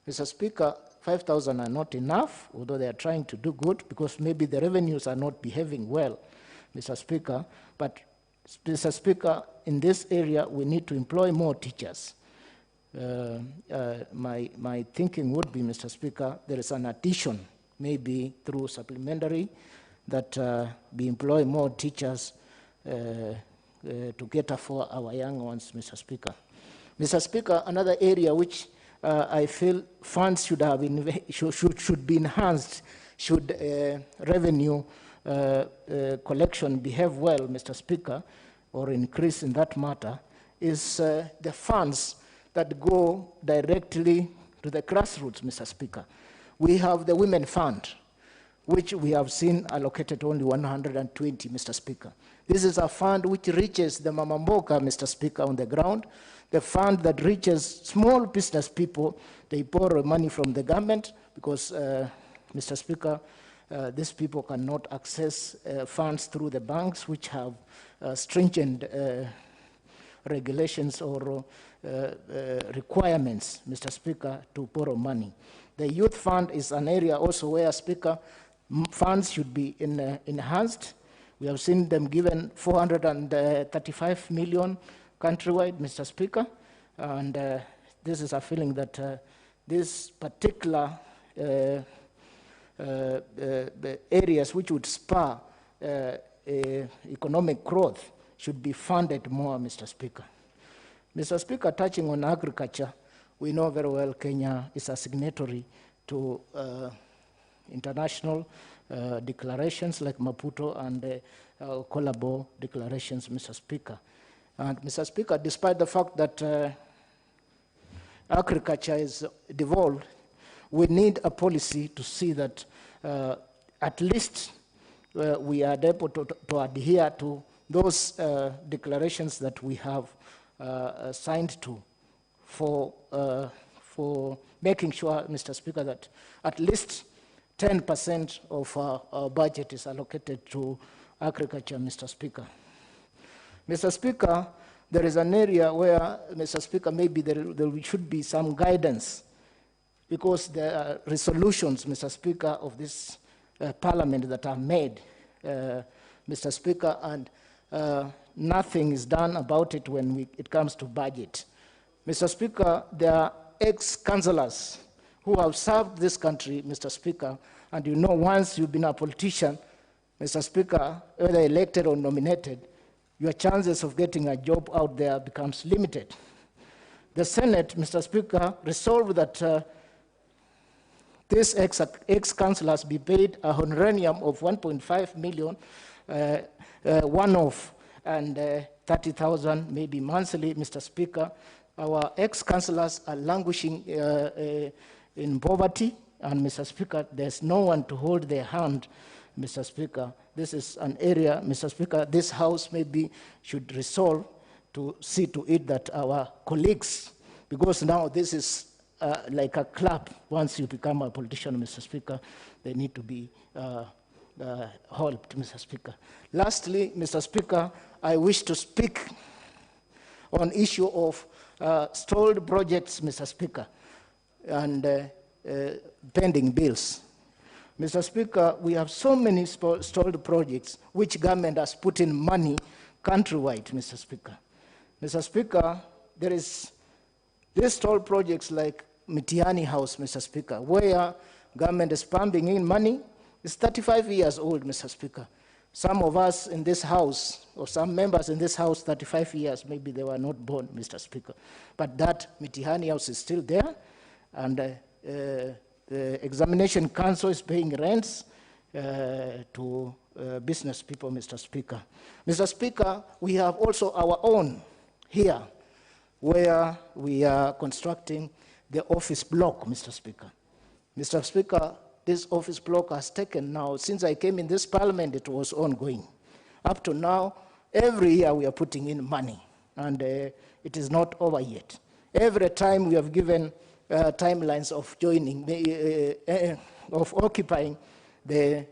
Mr. Speaker, 5,000 are not enough, although they are trying to do good, because maybe the revenues are not behaving well, Mr. Speaker. But, Mr. Speaker, in this area, we need to employ more teachers. My thinking would be, Mr. Speaker, there is an addition, maybe through supplementary, that we employ more teachers to cater for our young ones, Mr. Speaker. Mr. Speaker, another area which I feel funds should be enhanced should revenue collection behave well, Mr. Speaker, or increase in that matter, is the funds that go directly to the grassroots, Mr. Speaker. We have the Women Fund, which we have seen allocated only 120, Mr. Speaker. This is a fund which reaches the Mama Mboka, Mr. Speaker, on the ground. The fund that reaches small business people, they borrow money from the government because, Mr. Speaker, these people cannot access funds through the banks, which have stringent regulations or requirements, Mr. Speaker, to borrow money. The youth fund is an area also where, Speaker, funds should be enhanced. We have seen them given 435 million countrywide, Mr. Speaker, and this is a feeling that these particular areas which would spur economic growth should be funded more, Mr. Speaker. Mr. Speaker, touching on agriculture, we know very well Kenya is a signatory to international declarations like Maputo and Colabo declarations, Mr. Speaker. And Mr. Speaker, despite the fact that agriculture is devolved, we need a policy to see that at least we are able to adhere to those declarations that we have signed to for making sure, Mr. Speaker, that at least 10% of our budget is allocated to agriculture, Mr. Speaker. Mr. Speaker, there is an area where, Mr. Speaker, maybe there should be some guidance, because there are resolutions, Mr. Speaker, of this parliament that are made, Mr. Speaker, and nothing is done about it when it comes to budget. Mr. Speaker, there are ex-councillors who have served this country, Mr. Speaker, and you know once you've been a politician, Mr. Speaker, whether elected or nominated, your chances of getting a job out there becomes limited. The Senate, Mr. Speaker, resolved that these ex-councillors be paid a honorarium of 1.5 million one-off and 30,000 maybe monthly, Mr. Speaker, our ex-councillors are languishing in poverty, and Mr. Speaker, there's no one to hold their hand, Mr. Speaker. This is an area, Mr. Speaker, this House maybe should resolve to see to it that our colleagues, because now this is like a club. Once you become a politician, Mr. Speaker, they need to be helped, Mr. Speaker. Lastly, Mr. Speaker, I wish to speak on issue of stalled projects, Mr. Speaker, and pending bills. Mr. Speaker, we have so many stalled projects which government has put in money countrywide, Mr. Speaker. Mr. Speaker, there is these stalled projects like Mitiani House, Mr. Speaker, where government is pumping in money. It's 35 years old, Mr. Speaker. Some of us in this House, or some members in this House, 35 years, maybe they were not born, Mr. Speaker. But that Mitiani House is still there, and the Examination Council is paying rents to business people, Mr. Speaker. Mr. Speaker, we have also our own here, where we are constructing the office block, Mr. Speaker. Mr. Speaker, this office block has taken now, since I came in this parliament, it was ongoing. Up to now, every year we are putting in money, and it is not over yet. Every time we have given timelines of joining, of occupying the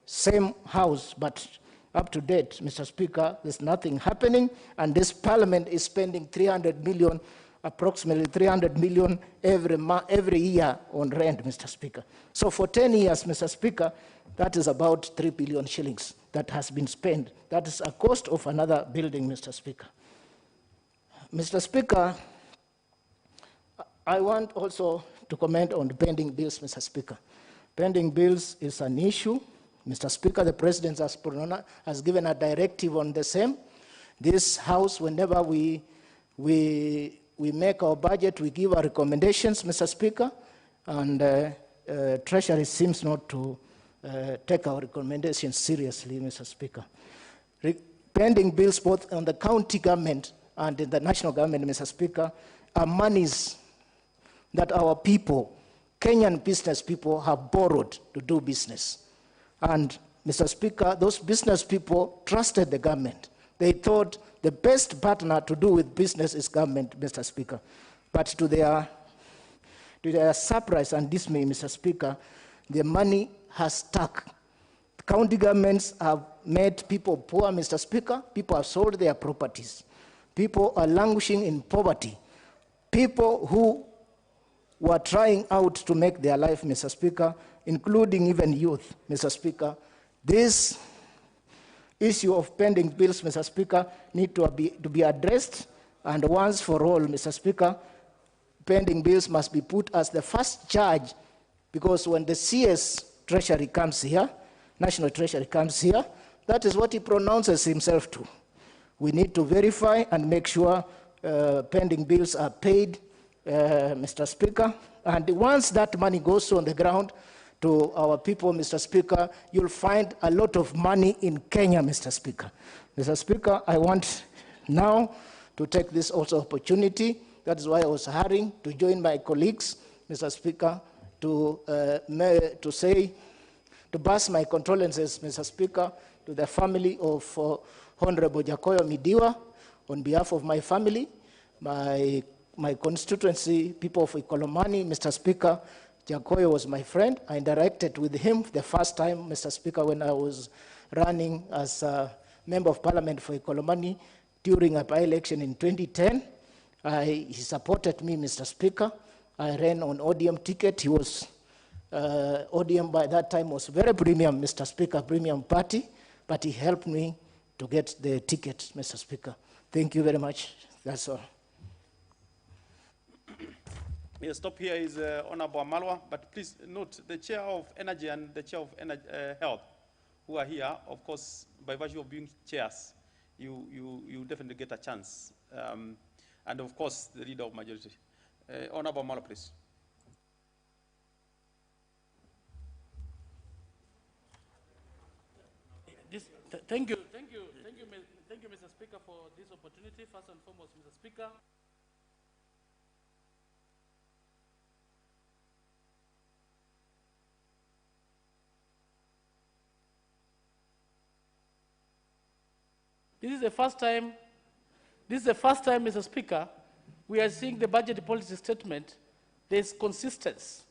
same house, but up to date, Mr. Speaker, there's nothing happening, and this parliament is spending 300 million, approximately 300 million every year on rent, Mr. Speaker. So for 10 years, Mr. Speaker, that is about 3 billion shillings that has been spent. That is a cost of another building, Mr. Speaker. Mr. Speaker, I want also to comment on the pending bills, Mr. Speaker. Pending bills is an issue. Mr. Speaker, the President has given a directive on the same. This House, whenever we make our budget, we give our recommendations, Mr. Speaker, and Treasury seems not to take our recommendations seriously, Mr. Speaker. Pending bills both on the county government and in the national government, Mr. Speaker, are monies that our people, Kenyan business people, have borrowed to do business. And, Mr. Speaker, those business people trusted the government. They thought the best partner to do with business is government, Mr. Speaker. But to their surprise and dismay, Mr. Speaker, the money has stuck. County governments have made people poor, Mr. Speaker. People have sold their properties. People are languishing in poverty. People who were trying out to make their life, Mr. Speaker, including even youth, Mr. Speaker. This issue of pending bills, Mr. Speaker, need to be addressed, and once for all, Mr. Speaker, pending bills must be put as the first charge, because when the CS Treasury comes here, National Treasury comes here, that is what he pronounces himself to. We need to verify and make sure pending bills are paid, Mr. Speaker, and once that money goes on the ground to our people, Mr. Speaker, you'll find a lot of money in Kenya, Mr. Speaker. Mr. Speaker, I want now to take this also opportunity, that is why I was hurrying to join my colleagues, Mr. Speaker, to pass my condolences, Mr. Speaker, to the family of Honorable Jakoyo Midiwa, on behalf of my family, my constituency, people of Ikolomani, Mr. Speaker. Jakoyo was my friend. I interacted with him the first time, Mr. Speaker, when I was running as a member of parliament for Ikolomani during a by-election in 2010. He supported me, Mr. Speaker. I ran on ODM ticket. He was, ODM by that time was very premium, Mr. Speaker, premium party, but he helped me to get the ticket, Mr. Speaker. Thank you very much. That's all. May stop here is Honorable Amalwa, but please note the Chair of Energy and the Chair of Health who are here, of course, by virtue of being chairs, you definitely get a chance. And of course, the Leader of Majority. Honorable Amalwa, please. Thank you, Mr. Speaker, for this opportunity. First and foremost, Mr. Speaker, This is the first time, Mr. Speaker, we are seeing the budget policy statement. There's consistency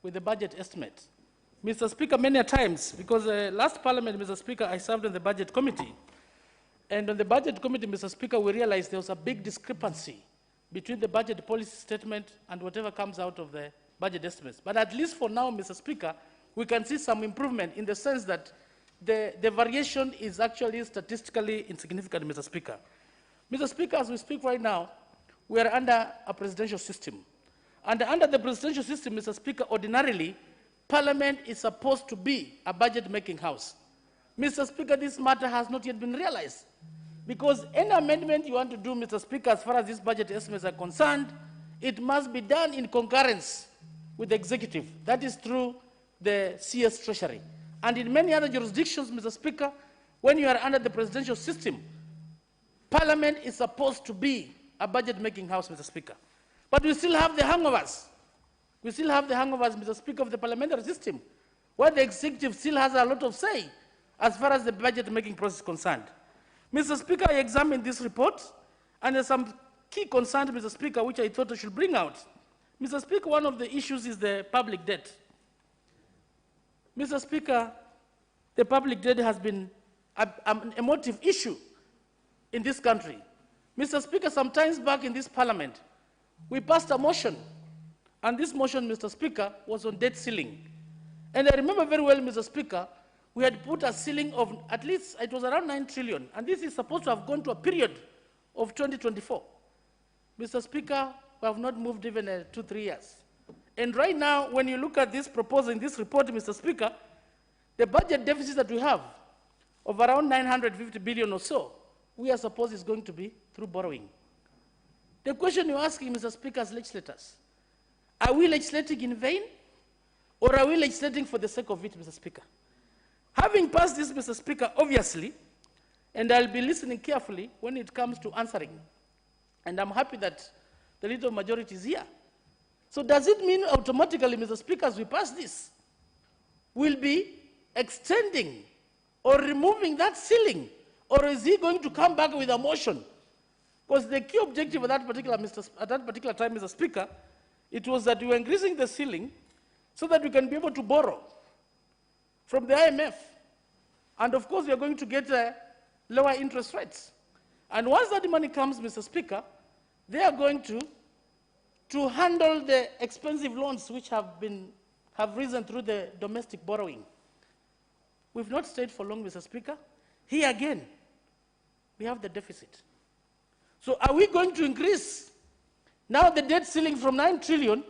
with the budget estimate. Mr. Speaker, many times, because last Parliament, Mr. Speaker, I served on the Budget Committee. And on the Budget Committee, Mr. Speaker, we realized there was a big discrepancy between the budget policy statement and whatever comes out of the budget estimates. But at least for now, Mr. Speaker, we can see some improvement in the sense that the variation is actually statistically insignificant, Mr. Speaker. Mr. Speaker, as we speak right now, we are under a presidential system. And under the presidential system, Mr. Speaker, ordinarily, Parliament is supposed to be a budget-making house. Mr. Speaker, this matter has not yet been realized. Because any amendment you want to do, Mr. Speaker, as far as these budget estimates are concerned, it must be done in concurrence with the executive. That is through the CS Treasury. And in many other jurisdictions, Mr. Speaker, when you are under the presidential system, Parliament is supposed to be a budget-making house, Mr. Speaker. But we still have the hangovers. We still have the hangovers, Mr. Speaker, of the parliamentary system, where the executive still has a lot of say as far as the budget-making process is concerned. Mr. Speaker, I examined this report, and there's some key concerns, Mr. Speaker, which I thought I should bring out. Mr. Speaker, one of the issues is the public debt. Mr. Speaker, the public debt has been an emotive issue in this country. Mr. Speaker, sometimes back in this parliament, we passed a motion, and this motion, Mr. Speaker, was on debt ceiling. And I remember very well, Mr. Speaker, we had put a ceiling of at least, it was around 9 trillion, and this is supposed to have gone to a period of 2024. Mr. Speaker, we have not moved even 2-3 years. And right now, when you look at this proposal in this report, Mr. Speaker, the budget deficit that we have of around 950 billion or so, we are supposed is going to be through borrowing. The question you're asking, Mr. Speaker, as legislators, are we legislating in vain, or are we legislating for the sake of it, Mr. Speaker? Having passed this, Mr. Speaker, obviously, and I'll be listening carefully when it comes to answering, and I'm happy that the leader of majority is here. So does it mean automatically, Mr. Speaker, as we pass this, we'll be extending or removing that ceiling, or is he going to come back with a motion? Because the key objective at that particular time, Mr. Speaker, it was that we were increasing the ceiling so that we can be able to borrow from the IMF. And of course, we are going to get lower interest rates. And once that money comes, Mr. Speaker, they are going to handle the expensive loans which have risen through the domestic borrowing. We've not stayed for long, Mr. Speaker. Here again, we have the deficit. So are we going to increase now the debt ceiling from 9 trillion,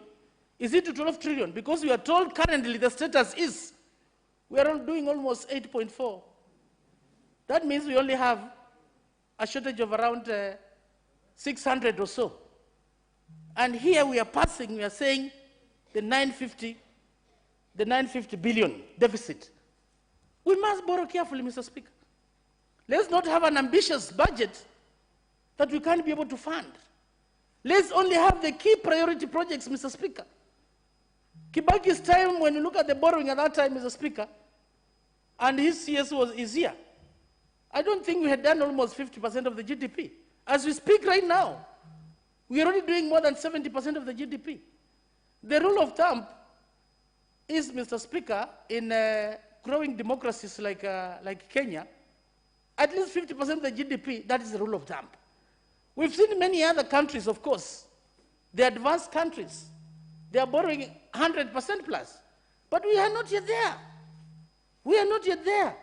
is it to 12 trillion? Because we are told currently the status is we are doing almost 8.4. That means we only have a shortage of around 600 or so. And here we are passing, we are saying the 950 billion deficit. We must borrow carefully, Mr. Speaker. Let's not have an ambitious budget that we can't be able to fund. Let's only have the key priority projects, Mr. Speaker. Kibaki's time, when you look at the borrowing at that time, Mr. Speaker, and his CS is here, I don't think we had done almost 50% of the GDP. As we speak right now, we are already doing more than 70% of the GDP. The rule of thumb is, Mr. Speaker, in growing democracies like Kenya, at least 50% of the GDP, that is the rule of thumb. We've seen many other countries, of course, the advanced countries, they are borrowing 100% plus. But we are not yet there. We are not yet there.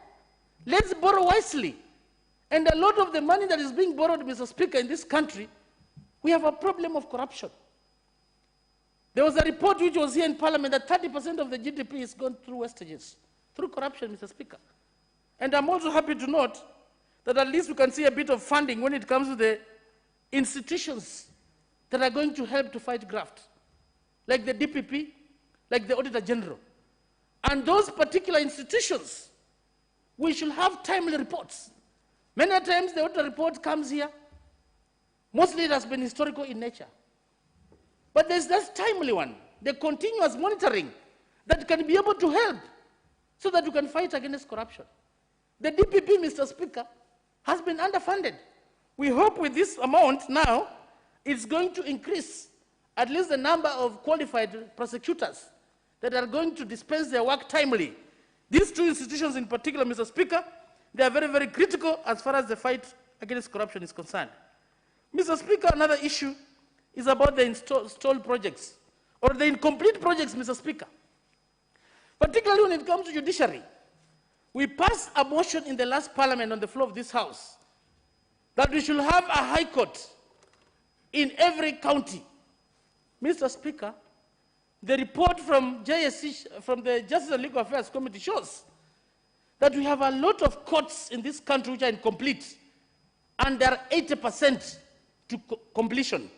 Let's borrow wisely. And a lot of the money that is being borrowed, Mr. Speaker, in this country, we have a problem of corruption. There was a report which was here in Parliament that 30% of the GDP is gone through wastages, through corruption, Mr. Speaker. And I'm also happy to note that at least we can see a bit of funding when it comes to the institutions that are going to help to fight graft, like the DPP, like the Auditor General. And those particular institutions, we should have timely reports. Many times the auditor report comes here, mostly it has been historical in nature. But there's that timely one, the continuous monitoring that can be able to help so that we can fight against corruption. The DPP, Mr. Speaker, has been underfunded. We hope with this amount now, it's going to increase at least the number of qualified prosecutors that are going to dispense their work timely. These two institutions in particular, Mr. Speaker, they are very, very critical as far as the fight against corruption is concerned. Mr. Speaker, another issue is about the stalled projects or the incomplete projects, Mr. Speaker. Particularly when it comes to judiciary. We passed a motion in the last parliament on the floor of this house that we should have a high court in every county. Mr. Speaker, the report from JSC, from the Justice and Legal Affairs Committee shows that we have a lot of courts in this country which are incomplete, and they are 80% to completion.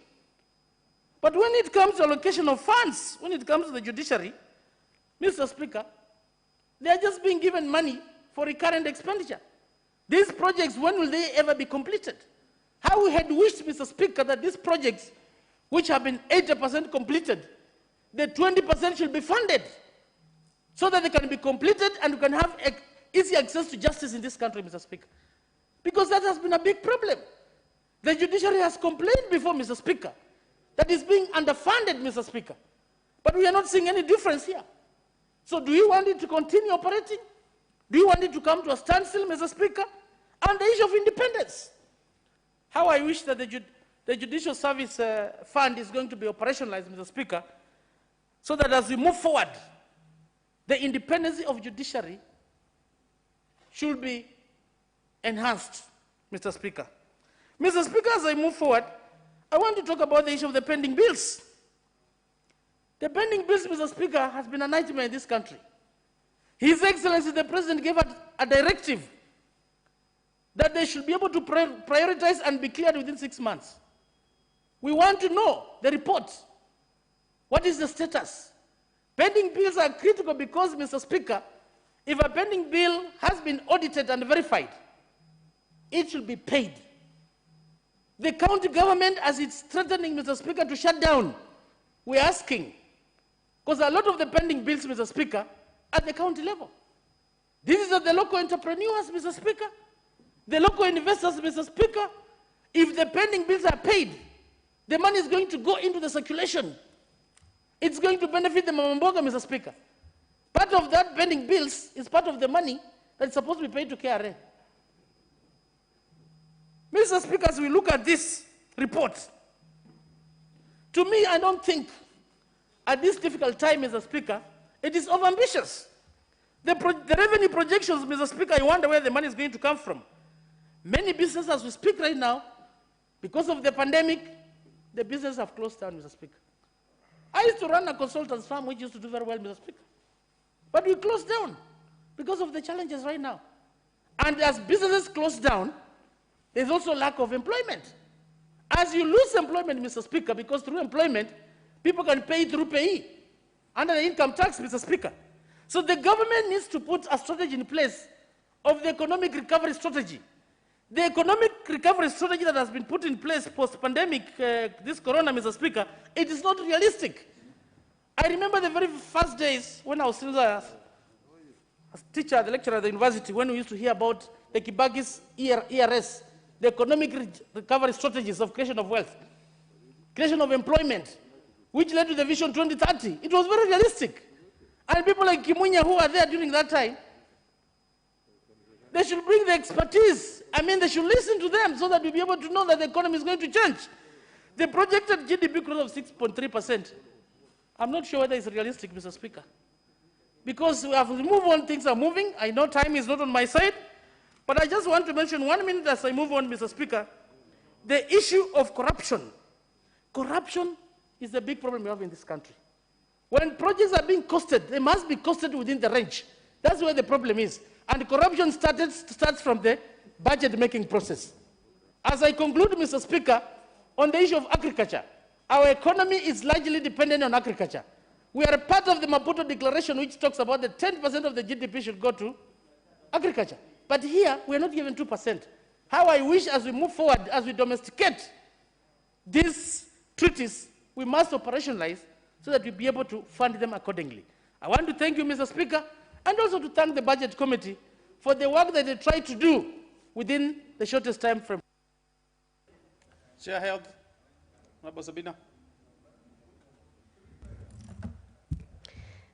But when it comes to allocation of funds, when it comes to the judiciary, Mr. Speaker, they are just being given money for recurrent expenditure. These projects, when will they ever be completed? How we had wished, Mr. Speaker, that these projects, which have been 80% completed, the 20% should be funded so that they can be completed and we can have easy access to justice in this country, Mr. Speaker. Because that has been a big problem. The judiciary has complained before, Mr. Speaker, that is being underfunded, Mr. Speaker. But we are not seeing any difference here. So do you want it to continue operating? Do you want it to come to a standstill, Mr. Speaker? And the issue of independence. How I wish that the Judicial Service Fund is going to be operationalized, Mr. Speaker, so that as we move forward, the independence of judiciary should be enhanced, Mr. Speaker. Mr. Speaker, as I move forward, I want to talk about the issue of the pending bills. The pending bills, Mr. Speaker, has been a nightmare in this country. His Excellency, the President, gave a directive that they should be able to prioritize and be cleared within 6 months. We want to know the report. What is the status? Pending bills are critical because, Mr. Speaker, if a pending bill has been audited and verified, it should be paid. The county government, as it's threatening, Mr. Speaker, to shut down, we're asking, because a lot of the pending bills, Mr. Speaker, at the county level. This is at the local entrepreneurs, Mr. Speaker, the local investors, Mr. Speaker. If the pending bills are paid, the money is going to go into the circulation. It's going to benefit the Mamamboga, Mr. Speaker. Part of that pending bills is part of the money that's supposed to be paid to KRA. Mr. Speaker, as we look at this report, to me, I don't think at this difficult time, Mr. Speaker, it is overambitious. The revenue projections, Mr. Speaker, I wonder where the money is going to come from. Many businesses, as we speak right now, because of the pandemic, the businesses have closed down, Mr. Speaker. I used to run a consultant's firm which used to do very well, Mr. Speaker. But we closed down because of the challenges right now. And as businesses close down, there's also lack of employment. As you lose employment, Mr. Speaker, because through employment, people can pay through payee under the income tax, Mr. Speaker. So the government needs to put a strategy in place of the economic recovery strategy. The economic recovery strategy that has been put in place post-pandemic, this corona, Mr. Speaker, it is not realistic. I remember the very first days when I was still a teacher, the lecturer at the university, when we used to hear about the Kibaki's ERS, the economic recovery strategies of creation of wealth, creation of employment, which led to the Vision 2030. It was very realistic. And people like Kimunya who were there during that time, they should bring the expertise. I mean, they should listen to them so that we'll be able to know that the economy is going to change. The projected GDP growth of 6.3%, I'm not sure whether it's realistic, Mr. Speaker. Because as we move on, things are moving. I know time is not on my side, but I just want to mention 1 minute as I move on, Mr. Speaker, the issue of corruption. Corruption is the big problem we have in this country. When projects are being costed, they must be costed within the range. That's where the problem is. And corruption starts from the budget-making process. As I conclude, Mr. Speaker, on the issue of agriculture, our economy is largely dependent on agriculture. We are a part of the Maputo Declaration, which talks about that 10% of the GDP should go to agriculture. But here, we are not given 2%. How I wish, as we move forward, as we domesticate these treaties, we must operationalize so that we'll be able to fund them accordingly. I want to thank you, Mr. Speaker, and also to thank the Budget Committee for the work that they tried to do within the shortest time frame. Chair Health, Honorable Sabina.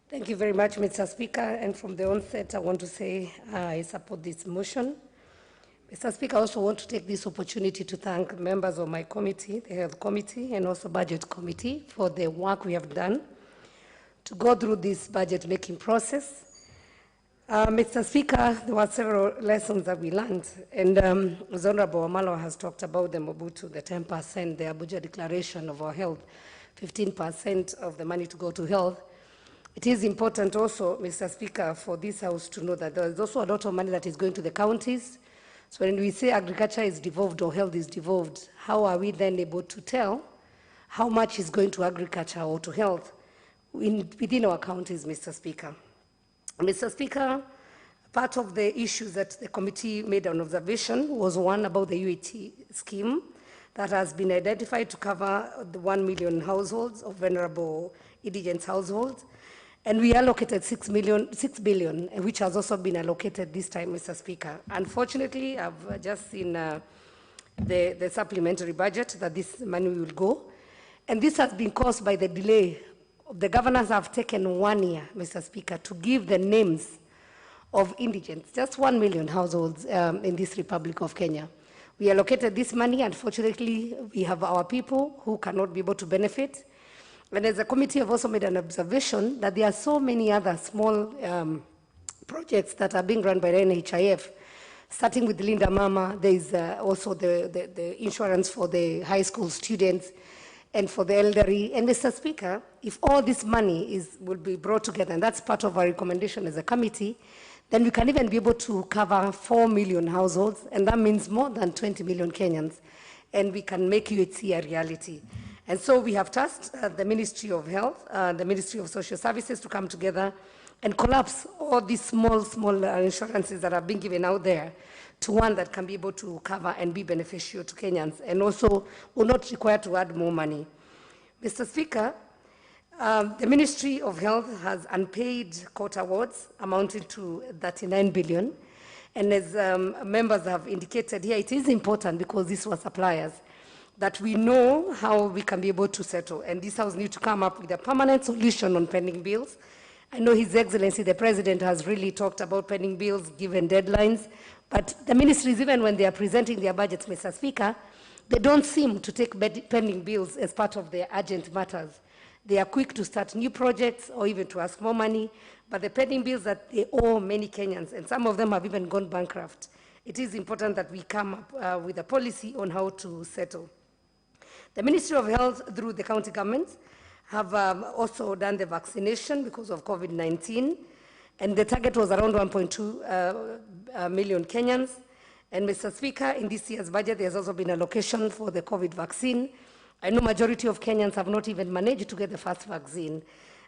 Thank you very much, Mr. Speaker. And from the onset, I want to say I support this motion. Mr. Speaker, I also want to take this opportunity to thank members of my committee, the Health Committee, and also Budget Committee for the work we have done to go through this budget-making process. Mr. Speaker, there were several lessons that we learned, and as Honorable Amalo has talked about the Mobutu, the 10%, the Abuja Declaration of our health, 15% of the money to go to health. It is important also, Mr. Speaker, for this House to know that there is also a lot of money that is going to the counties. So when we say agriculture is devolved or health is devolved, how are we then able to tell how much is going to agriculture or to health within our counties, Mr. Speaker? Mr. Speaker, part of the issues that the committee made an observation was one about the UAT scheme that has been identified to cover the 1 million households of vulnerable indigent households. And we allocated 6 billion, which has also been allocated this time, Mr. Speaker. Unfortunately, I've just seen the supplementary budget that this money will go. And this has been caused by the delay. The governors have taken 1 year, Mr. Speaker, to give the names of indigents, just 1 million households in this Republic of Kenya. We allocated this money. Unfortunately, we have our people who cannot be able to benefit. And as a committee, I've also made an observation that there are so many other small projects that are being run by the NHIF, starting with Linda Mama. There is also the insurance for the high school students and for the elderly. And Mr. Speaker, if all this money will be brought together, and that's part of our recommendation as a committee, then we can even be able to cover 4 million households, and that means more than 20 million Kenyans, and we can make UHC a reality. And so we have tasked the Ministry of Health, the Ministry of Social Services to come together and collapse all these small insurances that are being given out there to one that can be able to cover and be beneficial to Kenyans, and also will not require to add more money. Mr. Speaker, the Ministry of Health has unpaid court awards amounting to 39 billion. And as members have indicated here, it is important because these were suppliers, that we know how we can be able to settle. And this House needs to come up with a permanent solution on pending bills. I know His Excellency, the President, has really talked about pending bills, given deadlines, but the ministries, even when they are presenting their budgets, Mr. Speaker, they don't seem to take pending bills as part of their urgent matters. They are quick to start new projects or even to ask more money, but the pending bills that they owe many Kenyans, and some of them have even gone bankrupt, it is important that we come up with a policy on how to settle. The Ministry of Health, through the county governments, have also done the vaccination because of COVID-19, and the target was around 1.2 million Kenyans. And Mr. Speaker, in this year's budget, there's also been allocation for the COVID vaccine. I know majority of Kenyans have not even managed to get the first vaccine.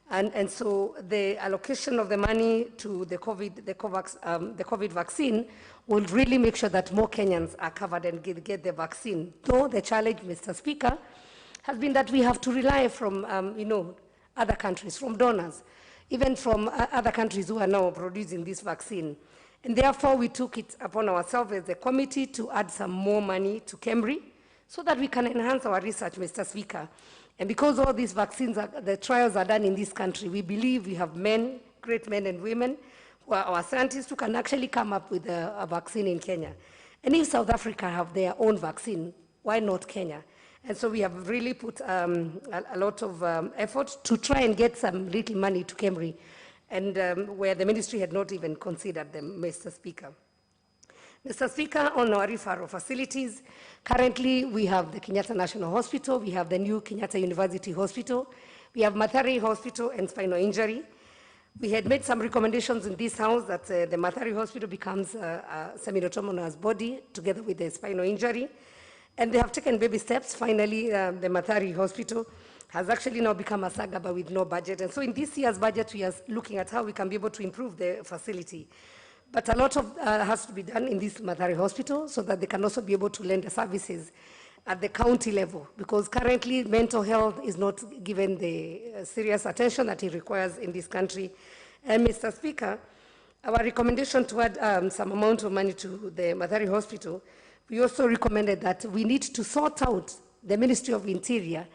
And so the allocation of the money to the COVID vaccine will really make sure that more Kenyans are covered and get the vaccine. Though the challenge, Mr. Speaker, has been that we have to rely from, other countries, from donors, even from other countries who are now producing this vaccine. And therefore, we took it upon ourselves as a committee to add some more money to KEMRI so that we can enhance our research, Mr. Speaker. And because all these vaccines, the trials are done in this country, we believe we have men, great men and women, who are our scientists who can actually come up with a vaccine in Kenya. And if South Africa have their own vaccine, why not Kenya? And so we have really put a lot of effort to try and get some little money to KEMRI, and where the ministry had not even considered them, Mr. Speaker. Mr. Speaker, on our referral facilities, currently we have the Kenyatta National Hospital, we have the new Kenyatta University Hospital, we have Mathari Hospital and spinal injury. We had made some recommendations in this House that the Mathari Hospital becomes a semi-autonomous body together with the spinal injury. And they have taken baby steps. Finally, the Mathari Hospital has actually now become a saga, but with no budget. And so in this year's budget, we are looking at how we can be able to improve the facility. But a lot of has to be done in this Mathari Hospital so that they can also be able to lend the services at the county level, because currently mental health is not given the serious attention that it requires in this country. And Mr. Speaker, our recommendation to add some amount of money to the Mathari Hospital We also recommended that we need to sort out the Ministry of Interior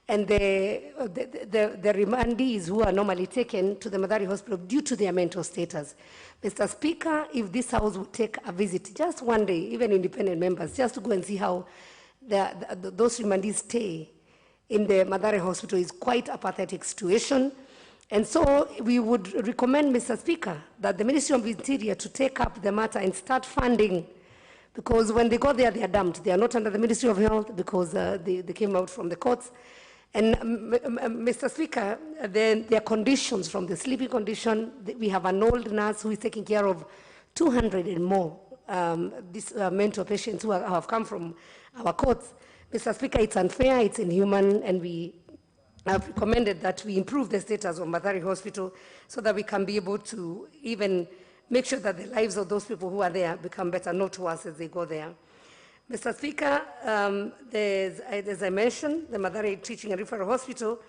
and the remandees who are normally taken to the Mathari Hospital due to their mental status. Mr. Speaker, if this House would take a visit, just one day, even independent members, just to go and see how those remandees stay in the Mathari Hospital is quite a pathetic situation. And so we would recommend, Mr. Speaker, that the Ministry of Interior to take up the matter and start funding, because when they go there, they are dumped. They are not under the Ministry of Health because they came out from the courts. And Mr. Speaker, their conditions, from the sleeping condition, we have an old nurse who is taking care of 200 and more these mental patients who have come from our courts. Mr. Speaker, it's unfair, it's inhuman, and we have recommended that we improve the status of Mathari Hospital so that we can be able to even make sure that the lives of those people who are there become better, not worse as they go there. Mr. Speaker, as I mentioned, the Mathari Teaching and Referral Hospital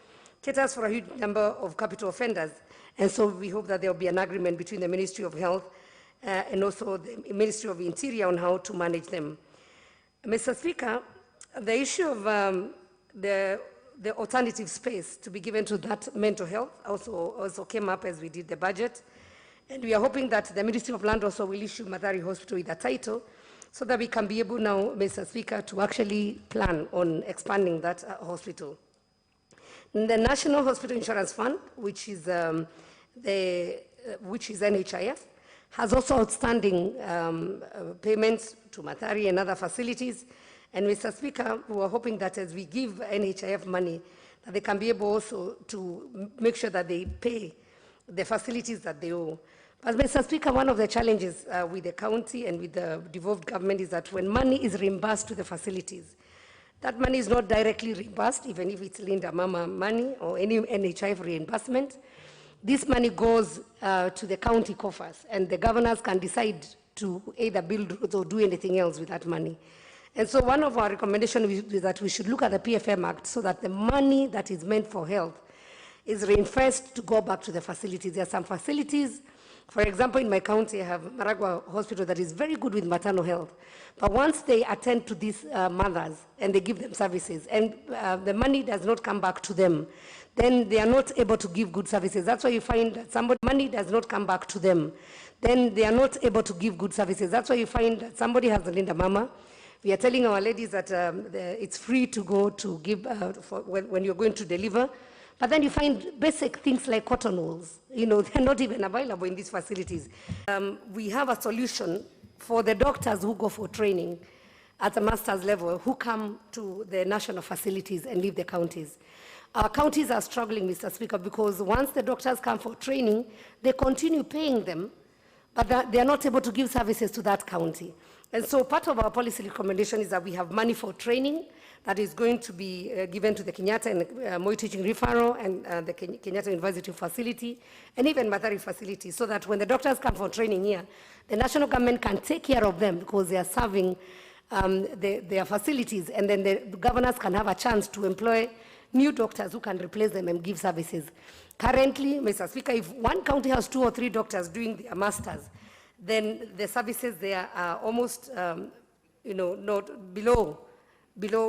caters for a huge number of capital offenders, and so we hope that there will be an agreement between the Ministry of Health and also the Ministry of Interior on how to manage them. Mr. Speaker, the issue of the alternative space to be given to that mental health also came up as we did the budget, and we are hoping that the Ministry of Land also will issue Mathari Hospital with a title so that we can be able now, Mr. Speaker, to actually plan on expanding that hospital. The National Hospital Insurance Fund, which is NHIF, has also outstanding payments to Mathari and other facilities. And Mr. Speaker, we are hoping that as we give NHIF money, that they can be able also to make sure that they pay the facilities that they owe. But Mr. Speaker, one of the challenges with the county and with the devolved government is that when money is reimbursed to the facilities, that money is not directly reimbursed, even if it's Linda Mama money or any NHIF reimbursement. This money goes to the county coffers, and the governors can decide to either build roads or do anything else with that money. And so one of our recommendations is that we should look at the PFM Act so that the money that is meant for health is reinforced to go back to the facilities. There are some facilities, for example, in my county, I have Maragua Hospital that is very good with maternal health. But once they attend to these mothers and they give them services and the money does not come back to them, then they are not able to give good services. That's why you find that money does not come back to them. Then they are not able to give good services. That's why you find that somebody has a Linda Mama. We are telling our ladies that it's free to go to give when you're going to deliver. But then you find basic things like cotton wools. You know, they're not even available in these facilities. We have a solution for the doctors who go for training at the master's level, who come to the national facilities and leave the counties. Our counties are struggling, Mr. Speaker, because once the doctors come for training, they continue paying them, but they are not able to give services to that county. And so part of our policy recommendation is that we have money for training that is going to be given to the Kenyatta and Moi Teaching Referral and the Kenyatta University facility, and even Mathari facility, so that when the doctors come for training here, the national government can take care of them because they are serving their facilities, and then the governors can have a chance to employ new doctors who can replace them and give services. Currently, Mr. Speaker, if one county has 2 or 3 doctors doing their masters, then the services there are almost, not below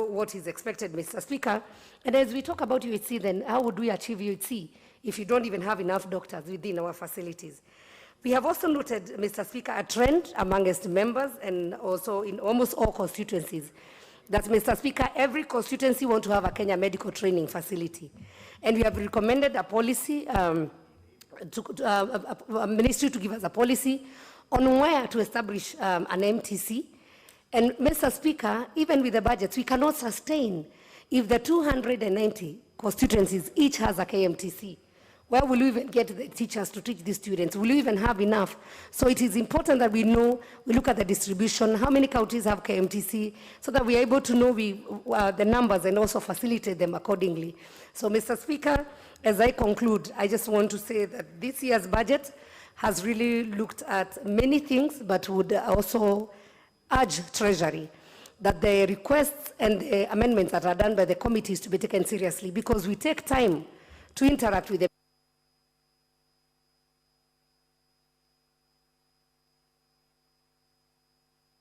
what is expected, Mr. Speaker. And as we talk about UHC, then how would we achieve UHC if you don't even have enough doctors within our facilities? We have also noted, Mr. Speaker, a trend amongst members and also in almost all constituencies that, Mr. Speaker, every constituency wants to have a Kenya medical training facility. And we have recommended a policy, a ministry to give us a policy on where to establish an MTC. And Mr. Speaker, even with the budgets, we cannot sustain if the 290 constituencies each has a KMTC. Where will we even get the teachers to teach these students? Will we even have enough? So it is important that we know, we look at the distribution, how many counties have KMTC, so that we are able to know the numbers and also facilitate them accordingly. So, Mr. Speaker, as I conclude, I just want to say that this year's budget has really looked at many things, but would also urge Treasury that the requests and the amendments that are done by the committees to be taken seriously, because we take time to interact with the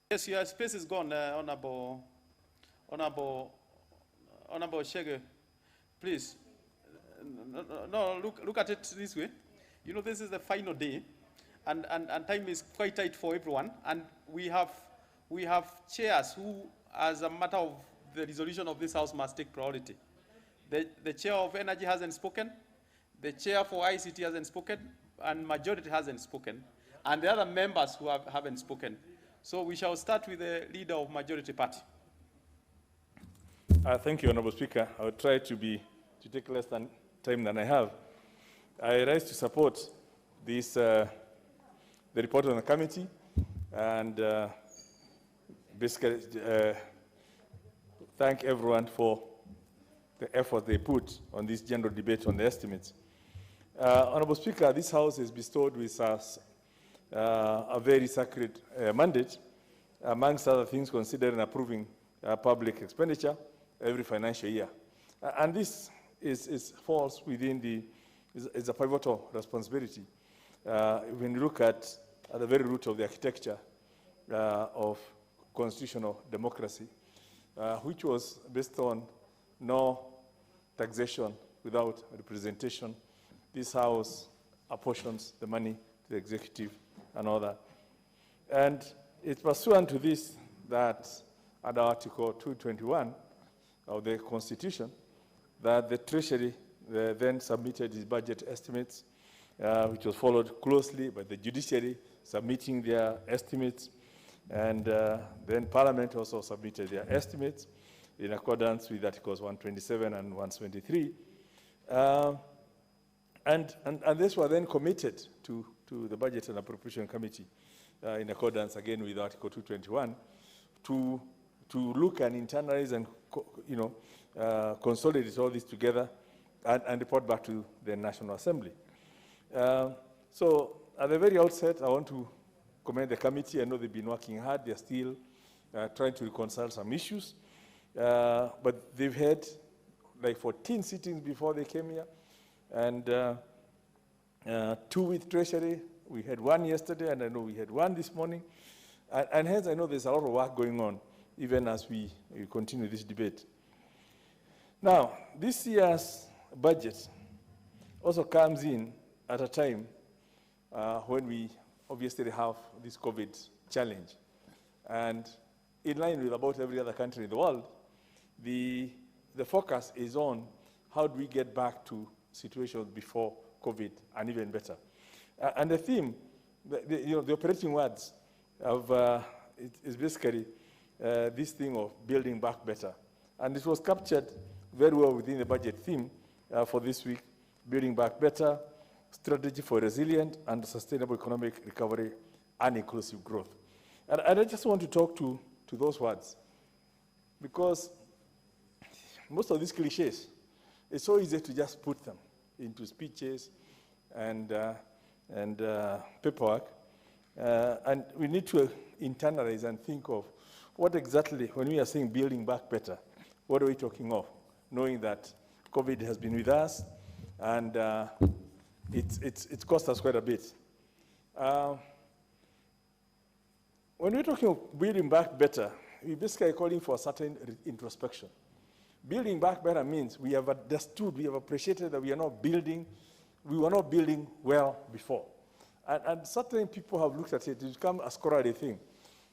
Yes, your space is gone, Honorable Shege. Please. No, look at it this way. You know, this is the final day, and time is quite tight for everyone. And we have chairs who, as a matter of the resolution of this House, must take priority. The chair of Energy hasn't spoken. The chair for ICT hasn't spoken, and majority hasn't spoken. And the other members who haven't spoken. So we shall start with the leader of majority party. Thank you, Honorable Speaker. I will try to take less time than I have. I rise to support this, the report on the committee, and basically thank everyone for the effort they put on this general debate on the estimates. Honorable Speaker, this House has bestowed with us a very sacred mandate, amongst other things, considering approving public expenditure every financial year. And this falls within is a pivotal responsibility when you look at the very root of the architecture of constitutional democracy, which was based on no taxation without representation. This House apportions the money to the executive and all that. And it's pursuant to this that under Article 221 of the Constitution, that the Treasury then submitted its budget estimates, which was followed closely by the judiciary submitting their estimates, and then Parliament also submitted their estimates in accordance with Articles 127 and 123. And these were then committed to the Budget and Appropriation Committee in accordance again with Article 221 to look and internalize and consolidate all this together and report back to the National Assembly. So at the very outset, I want to commend the committee. I know they've been working hard. They're still trying to reconcile some issues. But they've had like 14 sittings before they came here, and 2 with Treasury. We had 1 yesterday, and I know we had 1 this morning. And hence, I know there's a lot of work going on, even as we continue this debate. Now, this year's budget also comes in at a time when we obviously have this COVID challenge. And in line with about every other country in the world, the focus is on how do we get back to situations before COVID and even better. And the theme, the operating words of is basically this thing of building back better. And it was captured very well within the budget theme for this week, building back better, strategy for resilient and sustainable economic recovery and inclusive growth. And I just want to talk to those words, because most of these cliches, it's so easy to just put them into speeches and paperwork. And we need to internalize and think of what exactly, when we are saying building back better, what are we talking of? Knowing that COVID has been with us, and it's cost us quite a bit. When we're talking of building back better, we're basically calling for a certain introspection. Building back better means we have understood, we have appreciated that we were not building well before. And certain people have looked at it, it's become a scholarly thing.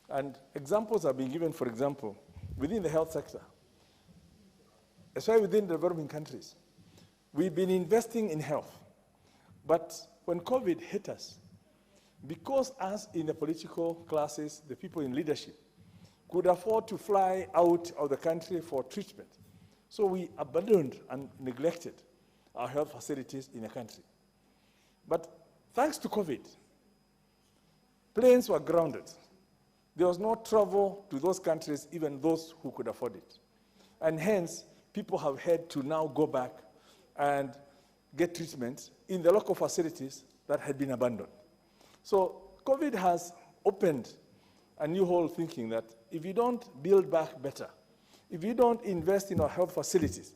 And examples have been given, for example, within the health sector, especially within developing countries. We've been investing in health. But when COVID hit us, because us in the political classes, the people in leadership, could afford to fly out of the country for treatment, so we abandoned and neglected our health facilities in the country. But thanks to COVID, planes were grounded. There was no travel to those countries, even those who could afford it. And hence, people have had to now go back and get treatment in the local facilities that had been abandoned. So COVID has opened a new whole thinking that if you don't build back better, if you don't invest in our health facilities,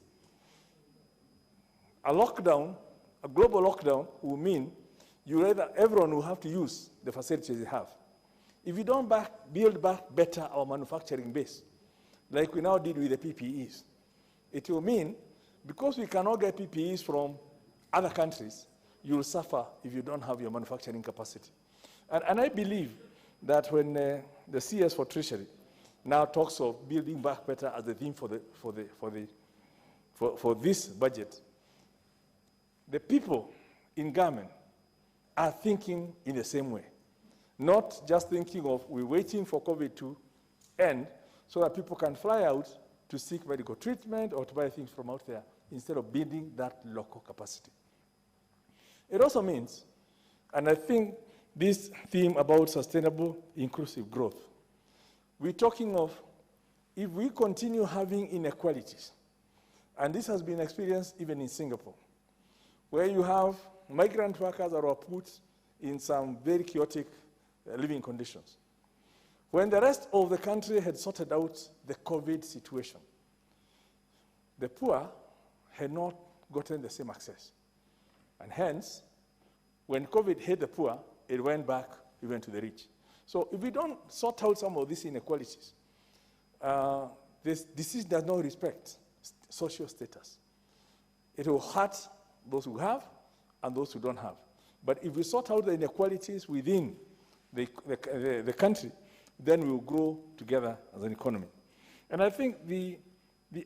a lockdown, a global lockdown will mean everyone will have to use the facilities they have. if we don't build back better our manufacturing base, like we now did with the PPEs, it will mean, because we cannot get PPEs from other countries, you will suffer if you don't have your manufacturing capacity. And I believe that when the CS for Treasury now talks of building back better as the theme for this budget, the people in government are thinking in the same way, not just thinking of we're waiting for COVID to end so that people can fly out to seek medical treatment or to buy things from out there instead of building that local capacity. It also means, and I think this theme about sustainable, inclusive growth, we're talking of if we continue having inequalities, and this has been experienced even in Singapore, where you have migrant workers that are put in some very chaotic living conditions. When the rest of the country had sorted out the COVID situation, the poor had not gotten the same access. And hence, when COVID hit the poor, it went back even to the rich. So if we don't sort out some of these inequalities, this disease does not respect social status. It will hurt those who have and those who don't have. But if we sort out the inequalities within the country, then we will grow together as an economy. And I think the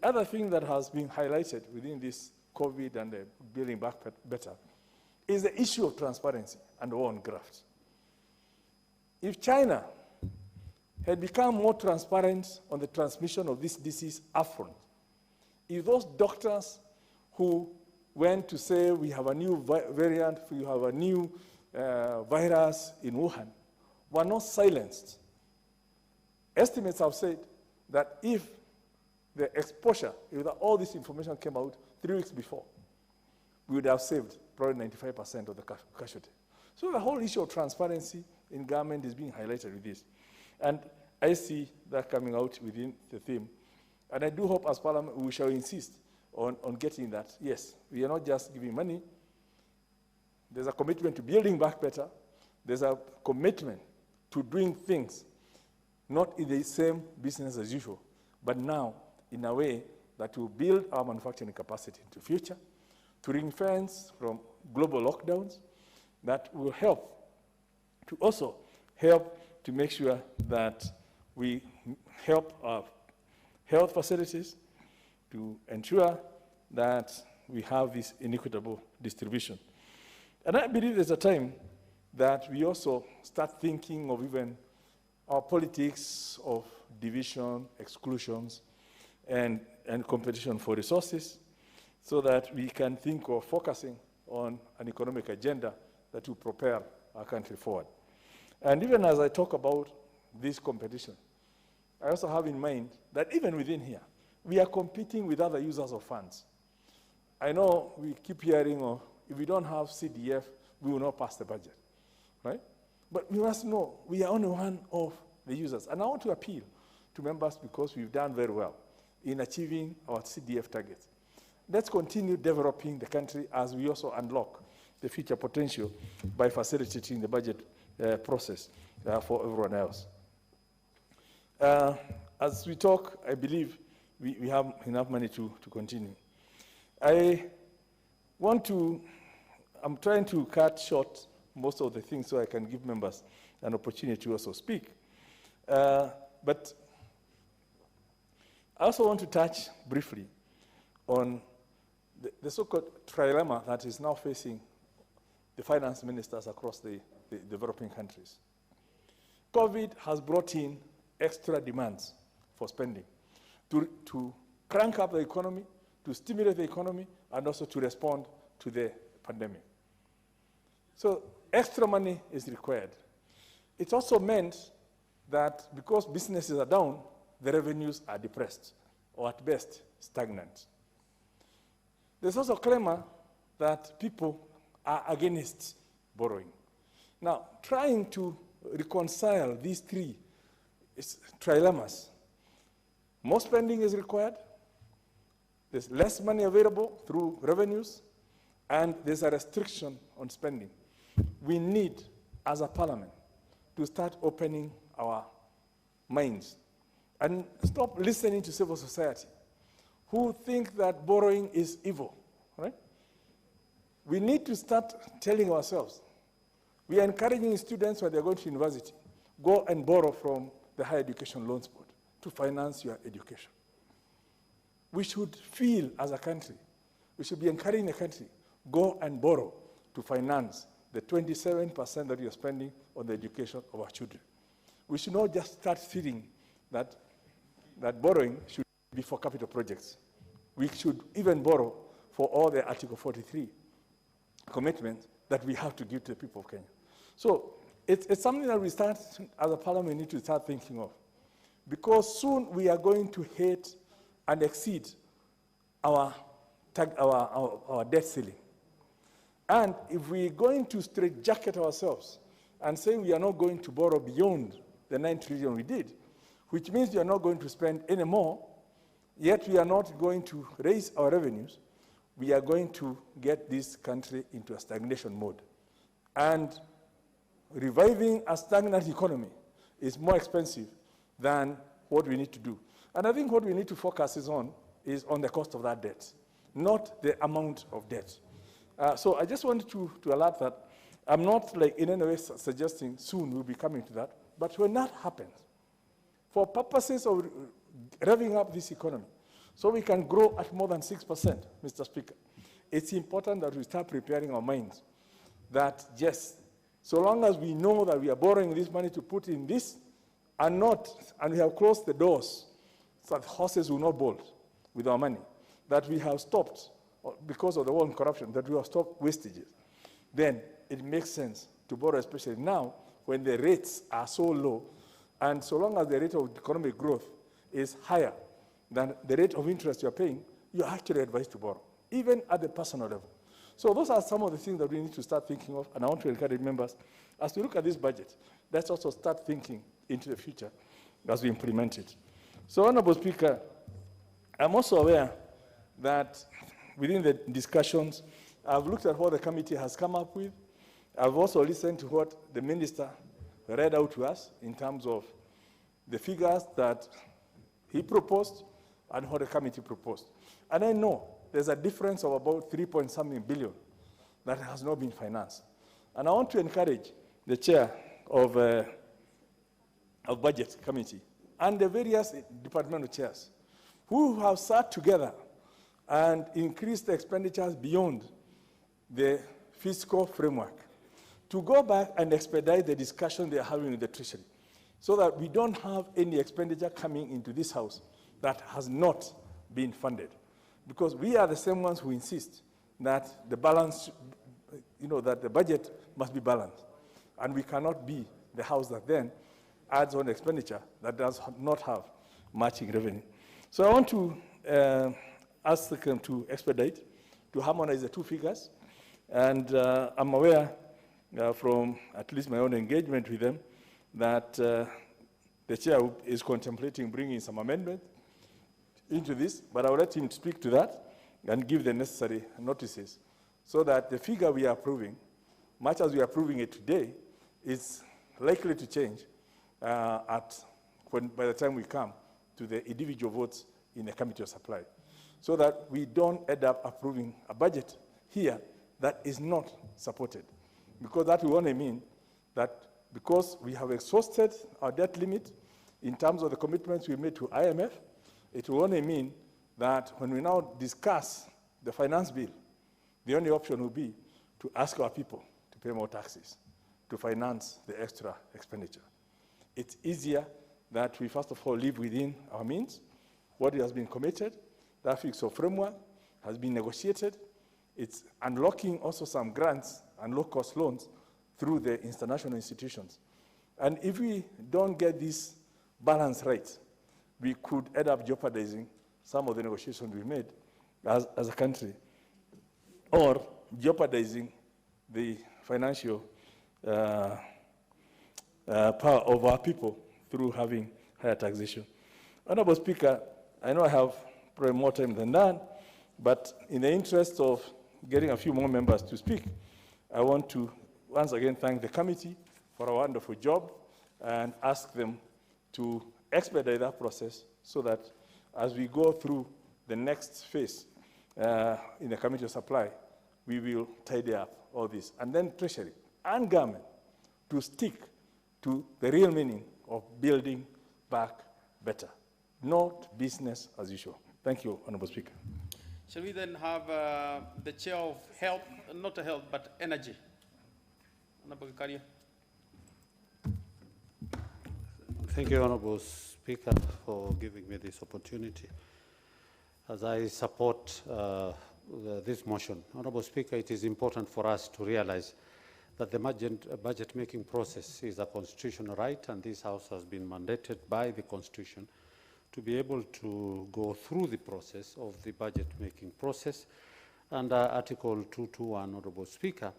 other thing that has been highlighted within this COVID and building back better is the issue of transparency and war on graft. If China had become more transparent on the transmission of this disease upfront, if those doctors who went to say we have a new variant, we have a new virus in Wuhan, were not silenced, estimates have said that if the exposure, if all this information came out 3 weeks before, we would have saved probably 95% of the casualty. So the whole issue of transparency in government is being highlighted with this. And I see that coming out within the theme. And I do hope as Parliament we shall insist on getting that. Yes, we are not just giving money. There's a commitment to building back better. There's a commitment to doing things not in the same business as usual, but now in a way that will build our manufacturing capacity into the future, to ring-fence from global lockdowns, that will help to also help to make sure that we help our health facilities to ensure that we have this inequitable distribution. And I believe there's a time that we also start thinking of even our politics of division, exclusions, and competition for resources, so that we can think of focusing on an economic agenda that will propel our country forward. And even as I talk about this competition, I also have in mind that even within here, we are competing with other users of funds. I know we keep hearing of, if we don't have CDF, we will not pass the budget, right? But we must know we are only one of the users. And I want to appeal to members because we've done very well in achieving our CDF targets. Let's continue developing the country as we also unlock the future potential by facilitating the budget process for everyone else. As we talk, I believe we have enough money to continue. I'm trying to cut short most of the things so I can give members an opportunity to also speak. But I also want to touch briefly on the so-called trilemma that is now facing the finance ministers across the developing countries. COVID has brought in extra demands for spending to crank up the economy, to stimulate the economy, and also to respond to the pandemic. So extra money is required. It also meant that because businesses are down, the revenues are depressed, or at best, stagnant. There's also a clamor that people are against borrowing. Now, trying to reconcile these three trilemmas, more spending is required, there's less money available through revenues, and there's a restriction on spending. We need, as a parliament, to start opening our minds and stop listening to civil society who think that borrowing is evil, right? We need to start telling ourselves, we are encouraging students when they're going to university, go and borrow from the Higher Education Loans Board to finance your education. We should feel as a country, we should be encouraging the country, go and borrow to finance the 27% that you're spending on the education of our children. We should not just start feeling that borrowing should be for capital projects. We should even borrow for all the Article 43 commitments that we have to give to the people of Kenya. So it's something that we start, as a parliament, need to start thinking of. Because soon we are going to hit and exceed our debt ceiling. And if we're going to straitjacket ourselves and say we are not going to borrow beyond the 9 trillion we did, which means we are not going to spend any more, yet we are not going to raise our revenues, we are going to get this country into a stagnation mode. And reviving a stagnant economy is more expensive than what we need to do. And I think what we need to focus is on the cost of that debt, not the amount of debt. So I just wanted to alert that I'm not like in any way suggesting soon we'll be coming to that, but when that happens, for purposes of revving up this economy, so we can grow at more than 6%, Mr. Speaker, it's important that we start preparing our minds that, yes, so long as we know that we are borrowing this money to put in this, and we have closed the doors so that horses will not bolt with our money, that we have stopped, because of the war on corruption, that we have stopped wastages, then it makes sense to borrow, especially now when the rates are so low, and so long as the rate of economic growth is higher than the rate of interest you're paying, you're actually advised to borrow, even at the personal level. So those are some of the things that we need to start thinking of, and I want to encourage members, as we look at this budget, let's also start thinking into the future as we implement it. So, Honorable Speaker, I'm also aware that within the discussions, I've looked at what the committee has come up with. I've also listened to what the minister read out to us in terms of the figures that he proposed and what the committee proposed. And I know there's a difference of about 3-point-something billion that has not been financed. And I want to encourage the chair of Budget Committee and the various departmental chairs who have sat together and increased the expenditures beyond the fiscal framework to go back and expedite the discussion they're having with the Treasury so that we don't have any expenditure coming into this House that has not been funded. Because we are the same ones who insist that the balance, that the budget must be balanced. And we cannot be the House that then adds on expenditure that does not have matching revenue. So I want to ask them to expedite, to harmonize the two figures. And I'm aware from at least my own engagement with them that the chair is contemplating bringing some amendment into this, but I'll let him speak to that and give the necessary notices so that the figure we are approving, much as we are approving it today, is likely to change by the time we come to the individual votes in the Committee of Supply, so that we don't end up approving a budget here that is not supported. Because that will only mean that because we have exhausted our debt limit in terms of the commitments we made to IMF, it will only mean that when we now discuss the finance bill, the only option will be to ask our people to pay more taxes to finance the extra expenditure. It's easier that we first of all live within our means. What has been committed, that fiscal framework has been negotiated. It's unlocking also some grants and low-cost loans through the international institutions. And if we don't get this balance right, we could end up jeopardizing some of the negotiations we made as a country, or jeopardizing the financial power of our people through having higher taxation. Honorable Speaker, I know I have probably more time than that, but in the interest of getting a few more members to speak, I want to once again thank the committee for a wonderful job and ask them to expedite that process so that as we go through the next phase in the Committee of Supply, we will tidy up all this. And then Treasury and government to stick to the real meaning of building back better, not business as usual. Thank you, Honorable Speaker. Shall we then have the Chair of Health, not Health, but Energy? Honorable Karia. Thank you, Honorable Speaker, for giving me this opportunity. As I support this motion, Honorable Speaker, it is important for us to realize that the budget-making process is a constitutional right, and this House has been mandated by the Constitution to be able to go through the process of the budget-making process. Under Article 221, Honorable Speaker,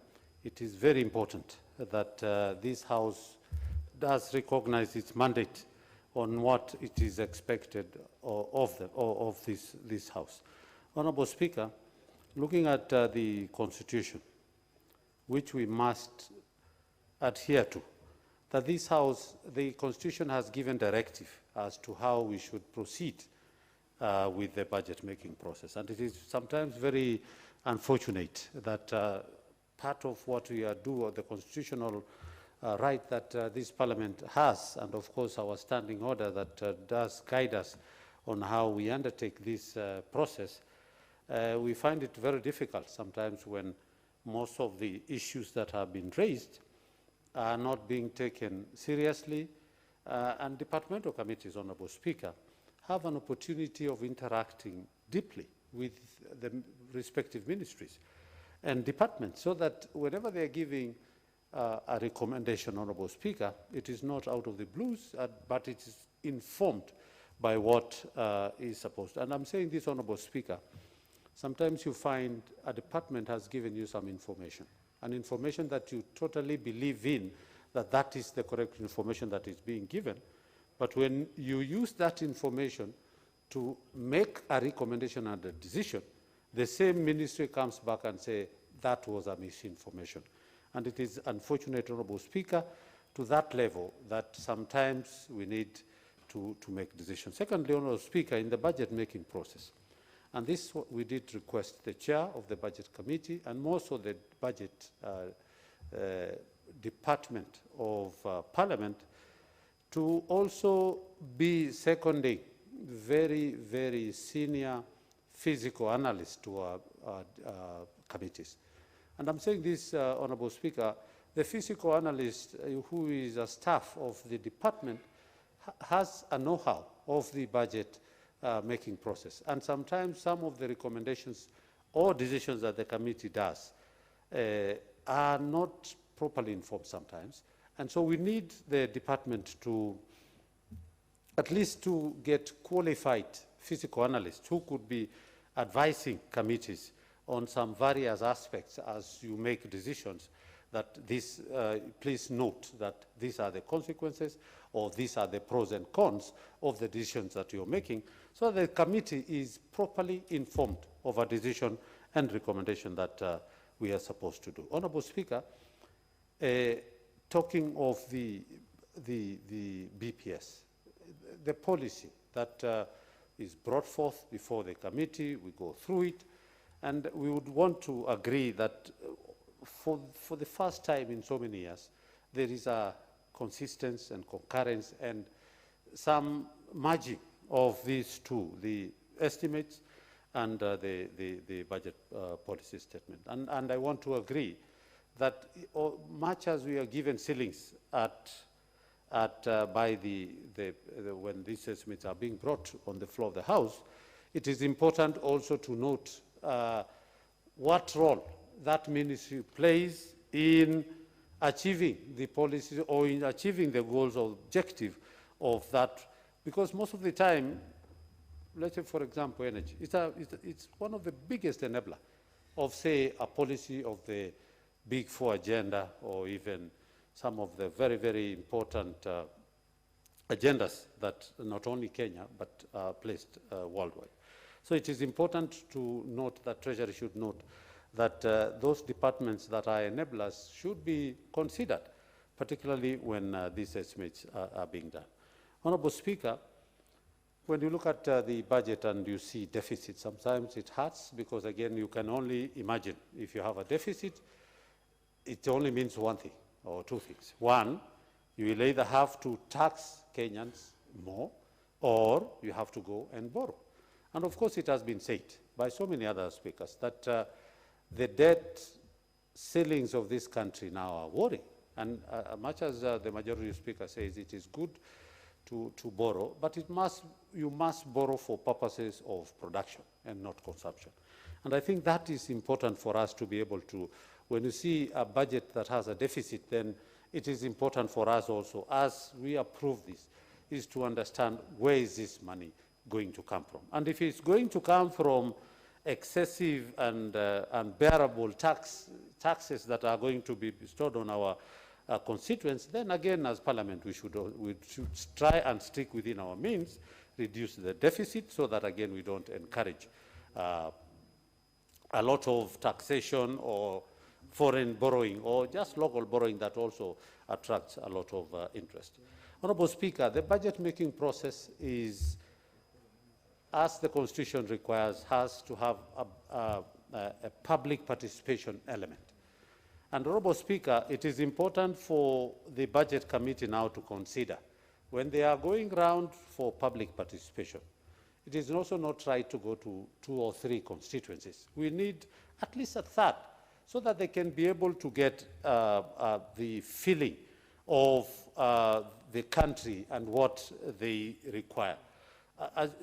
it is very important that this House does recognize its mandate on what it is expected of this House. Honorable Speaker, looking at the Constitution, which we must adhere to, that this House, the Constitution has given directive as to how we should proceed with the budget-making process. And it is sometimes very unfortunate that part of what we are doing, or the constitutional right that this Parliament has, and of course our standing order that does guide us on how we undertake this process, we find it very difficult sometimes when most of the issues that have been raised are not being taken seriously, and departmental committees, Honourable Speaker, have an opportunity of interacting deeply with the respective ministries and departments, so that whenever they are giving a recommendation, Honourable Speaker, it is not out of the blues, but it is informed by what is supposed. And I'm saying this, Honourable Speaker, sometimes you find a department has given you some information, an information that you totally believe in, that is the correct information that is being given. But when you use that information to make a recommendation and a decision, the same ministry comes back and says that was a misinformation. And it is unfortunate, Honourable Speaker, to that level that sometimes we need to make decisions. Secondly, Honourable Speaker, in the budget-making process, and this we did request the chair of the budget committee and more so the budget department of Parliament to also be seconding very, very senior physical analysts to our committees. And I'm saying this, Honourable Speaker, the physical analyst who is a staff of the department has a know-how of the budget making process. And sometimes some of the recommendations or decisions that the committee does are not properly informed sometimes. And so we need the department to, at least to get qualified physical analysts who could be advising committees on some various aspects as you make decisions, that this, please note that these are the consequences or these are the pros and cons of the decisions that you're making, so the committee is properly informed of a decision and recommendation that we are supposed to do. Honourable Speaker, talking of the BPS, the policy that is brought forth before the committee, we go through it, and we would want to agree that for the first time in so many years, there is a consistency and concurrence and some merging of these two, the estimates and the budget policy statement. And I want to agree that much as we are given ceilings by when these estimates are being brought on the floor of the House, it is important also to note what role that ministry plays in achieving the policies or in achieving the goals or objective of that. Because most of the time, let's say, for example, energy, it's one of the biggest enabler of, say, a policy of the Big Four agenda or even some of the very, very important agendas that not only Kenya but are placed worldwide. So it is important to note that Treasury should note that those departments that are enablers should be considered particularly when these estimates are being done. Honorable Speaker, when you look at the budget and you see deficit, sometimes it hurts because, again, you can only imagine if you have a deficit, it only means one thing or two things. One, you will either have to tax Kenyans more or you have to go and borrow. And of course, it has been said by so many other speakers that the debt ceilings of this country now are worrying. And much as the majority speaker says it is good to borrow, but you must borrow for purposes of production and not consumption. And I think that is important for us to be able to, when you see a budget that has a deficit, then it is important for us also, as we approve this, is to understand where is this money going to come from. And if it's going to come from excessive and unbearable taxes that are going to be bestowed on our constituents, then again, as Parliament, we should try and stick within our means, reduce the deficit so that, again, we don't encourage a lot of taxation or foreign borrowing or just local borrowing that also attracts a lot of interest. Honorable Speaker, the budget-making process is, as the Constitution requires, has to have a public participation element. And, Honorable Speaker, it is important for the Budget Committee now to consider, when they are going round for public participation, it is also not right to go to 2 or 3 constituencies. We need at least a third, so that they can be able to get the feeling of the country and what they require.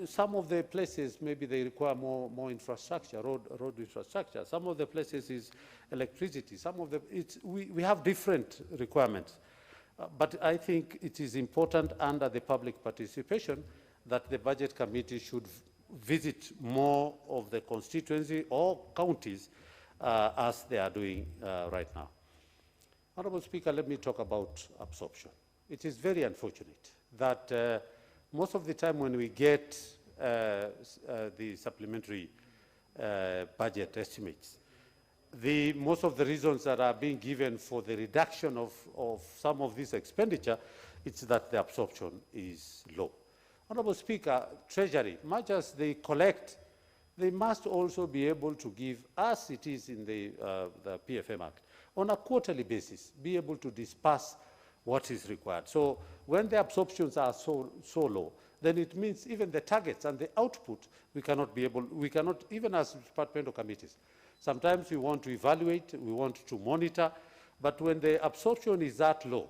Some of the places, maybe they require more infrastructure, road infrastructure. Some of the places is electricity. Some of the, we have different requirements. But I think it is important under the public participation that the Budget Committee should visit more of the constituency or counties as they are doing right now. Honorable Speaker, let me talk about absorption. It is very unfortunate that most of the time when we get the supplementary budget estimates, most of the reasons that are being given for the reduction of some of this expenditure, it's that the absorption is low. Honorable Speaker, Treasury, much as they collect, they must also be able to give, as it is in the PFM Act, on a quarterly basis, be able to disperse what is required. So when the absorptions are so low, then it means even the targets and the output, we cannot, even as departmental committees. Sometimes we want to evaluate, we want to monitor, but when the absorption is that low,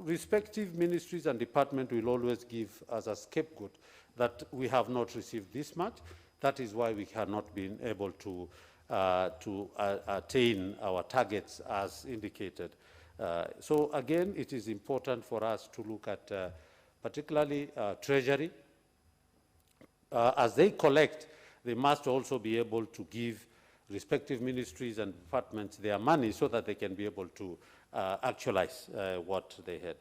respective ministries and departments will always give as a scapegoat that we have not received this much. That is why we have not been able to attain our targets as indicated. So again, it is important for us to look at particularly Treasury. As they collect, they must also be able to give respective ministries and departments their money so that they can be able to actualize what they had.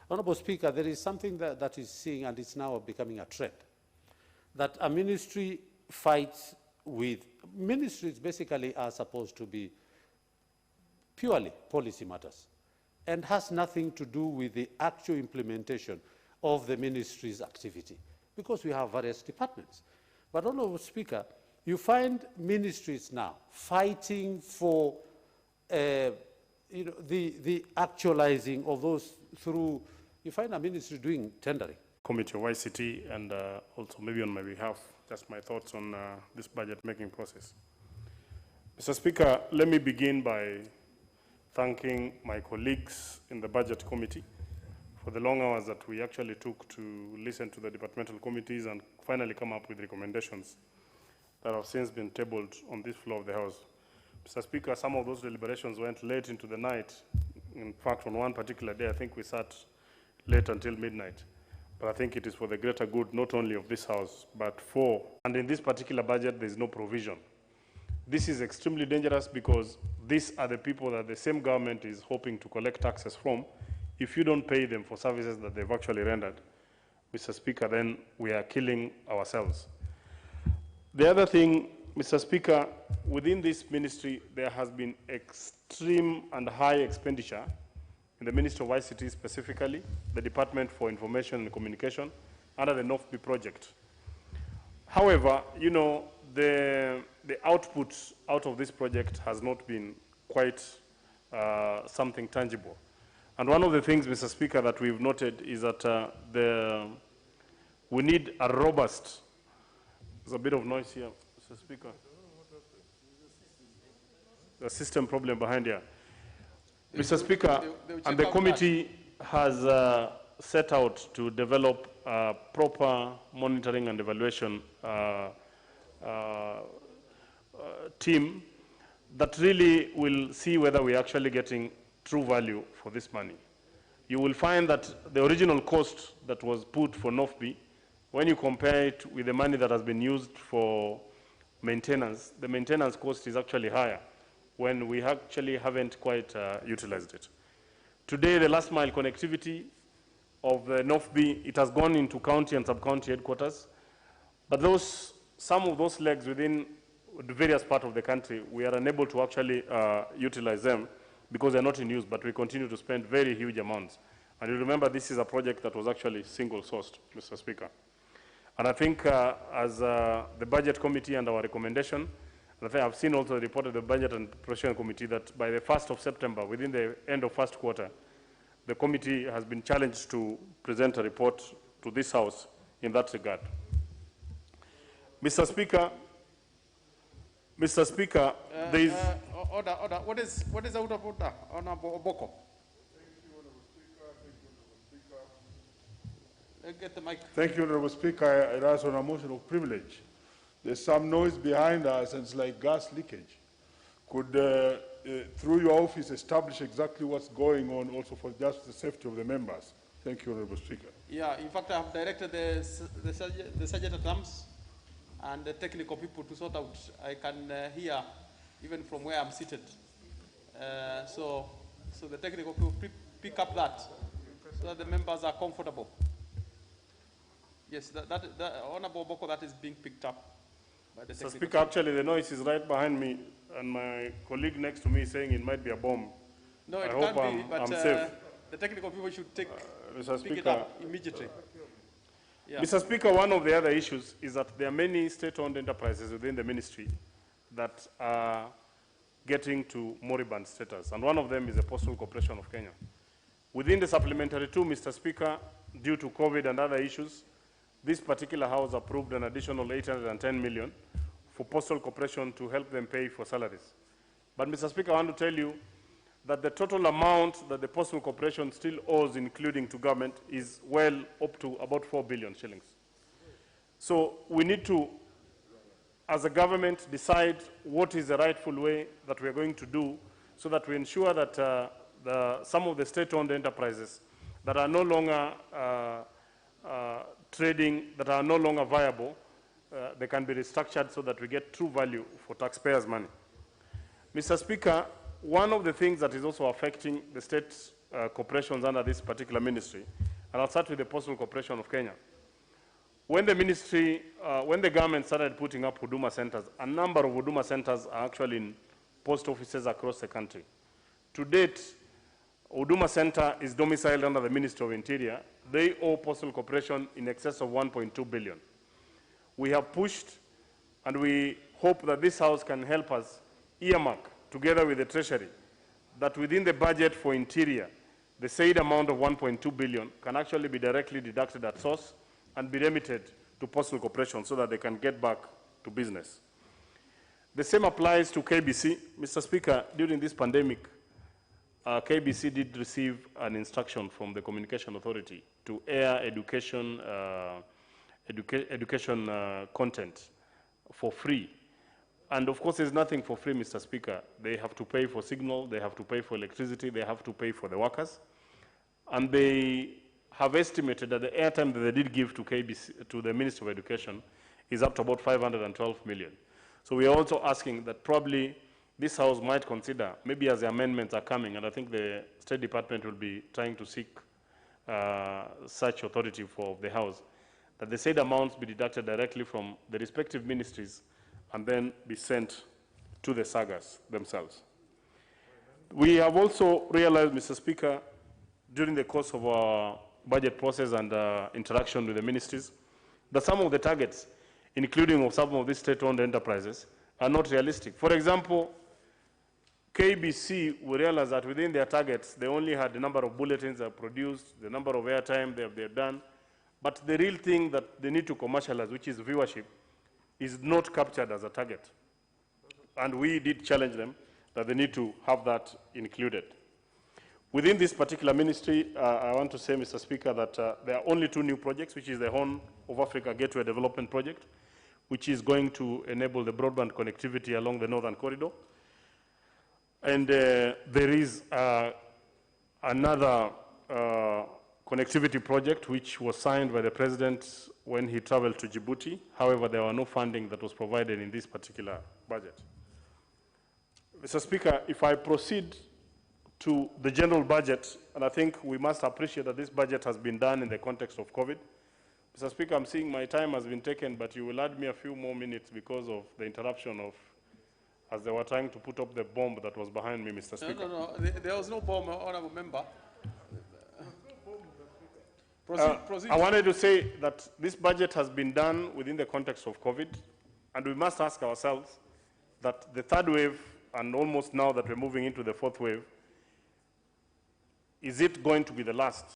Honorable Speaker, there is something that is seeing, and it's now becoming a trend, that a ministry fights with, ministries basically are supposed to be purely policy matters and has nothing to do with the actual implementation of the ministry's activity, because we have various departments. But, Honorable Speaker, you find ministries now fighting for the actualizing of those through, you find a ministry doing tendering. Committee of ICT, and also maybe on my behalf, just my thoughts on this budget-making process. Mr. Speaker, let me begin by thanking my colleagues in the Budget Committee for the long hours that we actually took to listen to the departmental committees and finally come up with recommendations that have since been tabled on this floor of the House. Mr. Speaker, some of those deliberations went late into the night. In fact, on one particular day, I think we sat late until midnight. But I think it is for the greater good, not only of this House, but for, and in this particular budget, there is no provision. This is extremely dangerous because these are the people that the same government is hoping to collect taxes from. If you don't pay them for services that they've actually rendered, Mr. Speaker, then we are killing ourselves. The other thing, Mr. Speaker, within this ministry, there has been extreme and high expenditure in the Ministry of ICT specifically, the Department for Information and Communication, under the NOFB project. However, you know, the output out of this project has not been quite something tangible. And one of the things, Mr. Speaker, that we've noted is that we need a robust, there's a bit of noise here, Mr. Speaker. The system problem behind here. Mr. Speaker, and the committee has set out to develop a proper monitoring and evaluation team that really will see whether we're actually getting true value for this money. You will find that the original cost that was put for NOFB, when you compare it with the money that has been used for maintenance, the maintenance cost is actually higher when we actually haven't quite utilized it. Today, the last mile connectivity of the NOFB, it has gone into county and sub-county headquarters, but some of those legs within the various parts of the country, we are unable to actually utilize them because they're not in use, but we continue to spend very huge amounts. And you remember this is a project that was actually single-sourced, Mr. Speaker. And I think as the Budget Committee and our recommendation, and I think I've seen also the report of the Budget and Appropriation Committee that by the 1st of September, within the end of first quarter, the committee has been challenged to present a report to this House in that regard. Mr. Speaker, there is... Order. What is out of order? Honorable Oboko. Get the mic. Thank you, Honorable Speaker. I rise on a motion of privilege. There's some noise behind us, and it's like gas leakage. Could, through your office, establish exactly what's going on also for just the safety of the members? Thank you, Honorable Speaker. Yeah, in fact, I have directed the sergeant at arms and the technical people to sort out. I can hear even from where I'm seated. So the technical people pick up that so that the members are comfortable. Yes, Honorable Boko, that is being picked up by the technical Speaker, actually the noise is right behind me, and my colleague next to me is saying it might be a bomb. No, it I can't hope be, but I'm safe. the technical people should pick Speaker, it up immediately. Yeah. Mr. Speaker, one of the other issues is that there are many state-owned enterprises within the ministry that are getting to moribund status, and one of them is the Postal Corporation of Kenya. Within the supplementary two, Mr. Speaker, due to COVID and other issues, this particular House approved an additional 810 million for Postal Corporation to help them pay for salaries. But, Mr. Speaker, I want to tell you that the total amount that the Postal Corporation still owes, including to government, is well up to about 4 billion shillings. So we need to, as a government, decide what is the rightful way that we are going to do so that we ensure that some of the state-owned enterprises that are no longer trading, that are no longer viable, they can be restructured so that we get true value for taxpayers' money. Mr. Speaker, one of the things that is also affecting the state corporations under this particular ministry, and I'll start with the Postal Corporation of Kenya. When the ministry, when the government started putting up Huduma centers, a number of Huduma centers are actually in post offices across the country. To date, Huduma Center is domiciled under the Ministry of Interior. They owe Postal Corporation in excess of 1.2 billion. We have pushed, and we hope that this House can help us earmark, together with the Treasury, that within the budget for Interior, the said amount of 1.2 billion can actually be directly deducted at source and be remitted to Postal Corporation so that they can get back to business. The same applies to KBC. Mr. Speaker, during this pandemic, KBC did receive an instruction from the Communication Authority to air education, content for free. And of course, there's nothing for free, Mr. Speaker. They have to pay for signal, they have to pay for electricity, they have to pay for the workers. And they have estimated that the airtime that they did give to KBC, to the Ministry of Education, is up to about 512 million. So we are also asking that probably this House might consider, maybe as the amendments are coming, and I think the State Department will be trying to seek such authority for the House, that the said amounts be deducted directly from the respective ministries and then be sent to the sagas themselves. We have also realized, Mr. Speaker, during the course of our budget process and interaction with the ministries, that some of the targets, including of some of these state-owned enterprises, are not realistic. For example, KBC, we realized that within their targets, they only had the number of bulletins they have produced, the number of airtime they have done, but the real thing that they need to commercialize, which is viewership, is not captured as a target. And we did challenge them that they need to have that included. Within this particular ministry, I want to say, Mr. Speaker, that there are only 2 new projects, which is the Horn of Africa Gateway Development Project, which is going to enable the broadband connectivity along the Northern Corridor. And there is another connectivity project which was signed by the President when he traveled to Djibouti. However, there were no funding that was provided in this particular budget. Mr. Speaker, if I proceed to the general budget, and I think we must appreciate that this budget has been done in the context of COVID. Mr. Speaker, I'm seeing my time has been taken, but you will add me a few more minutes because of the interruption of, as they were trying to put up the bomb that was behind me, Mr. Speaker. No, there was no bomb, honorable member. Proceed. I wanted to say that this budget has been done within the context of COVID, and we must ask ourselves that the 3rd wave, and almost now that we're moving into the 4th wave, is it going to be the last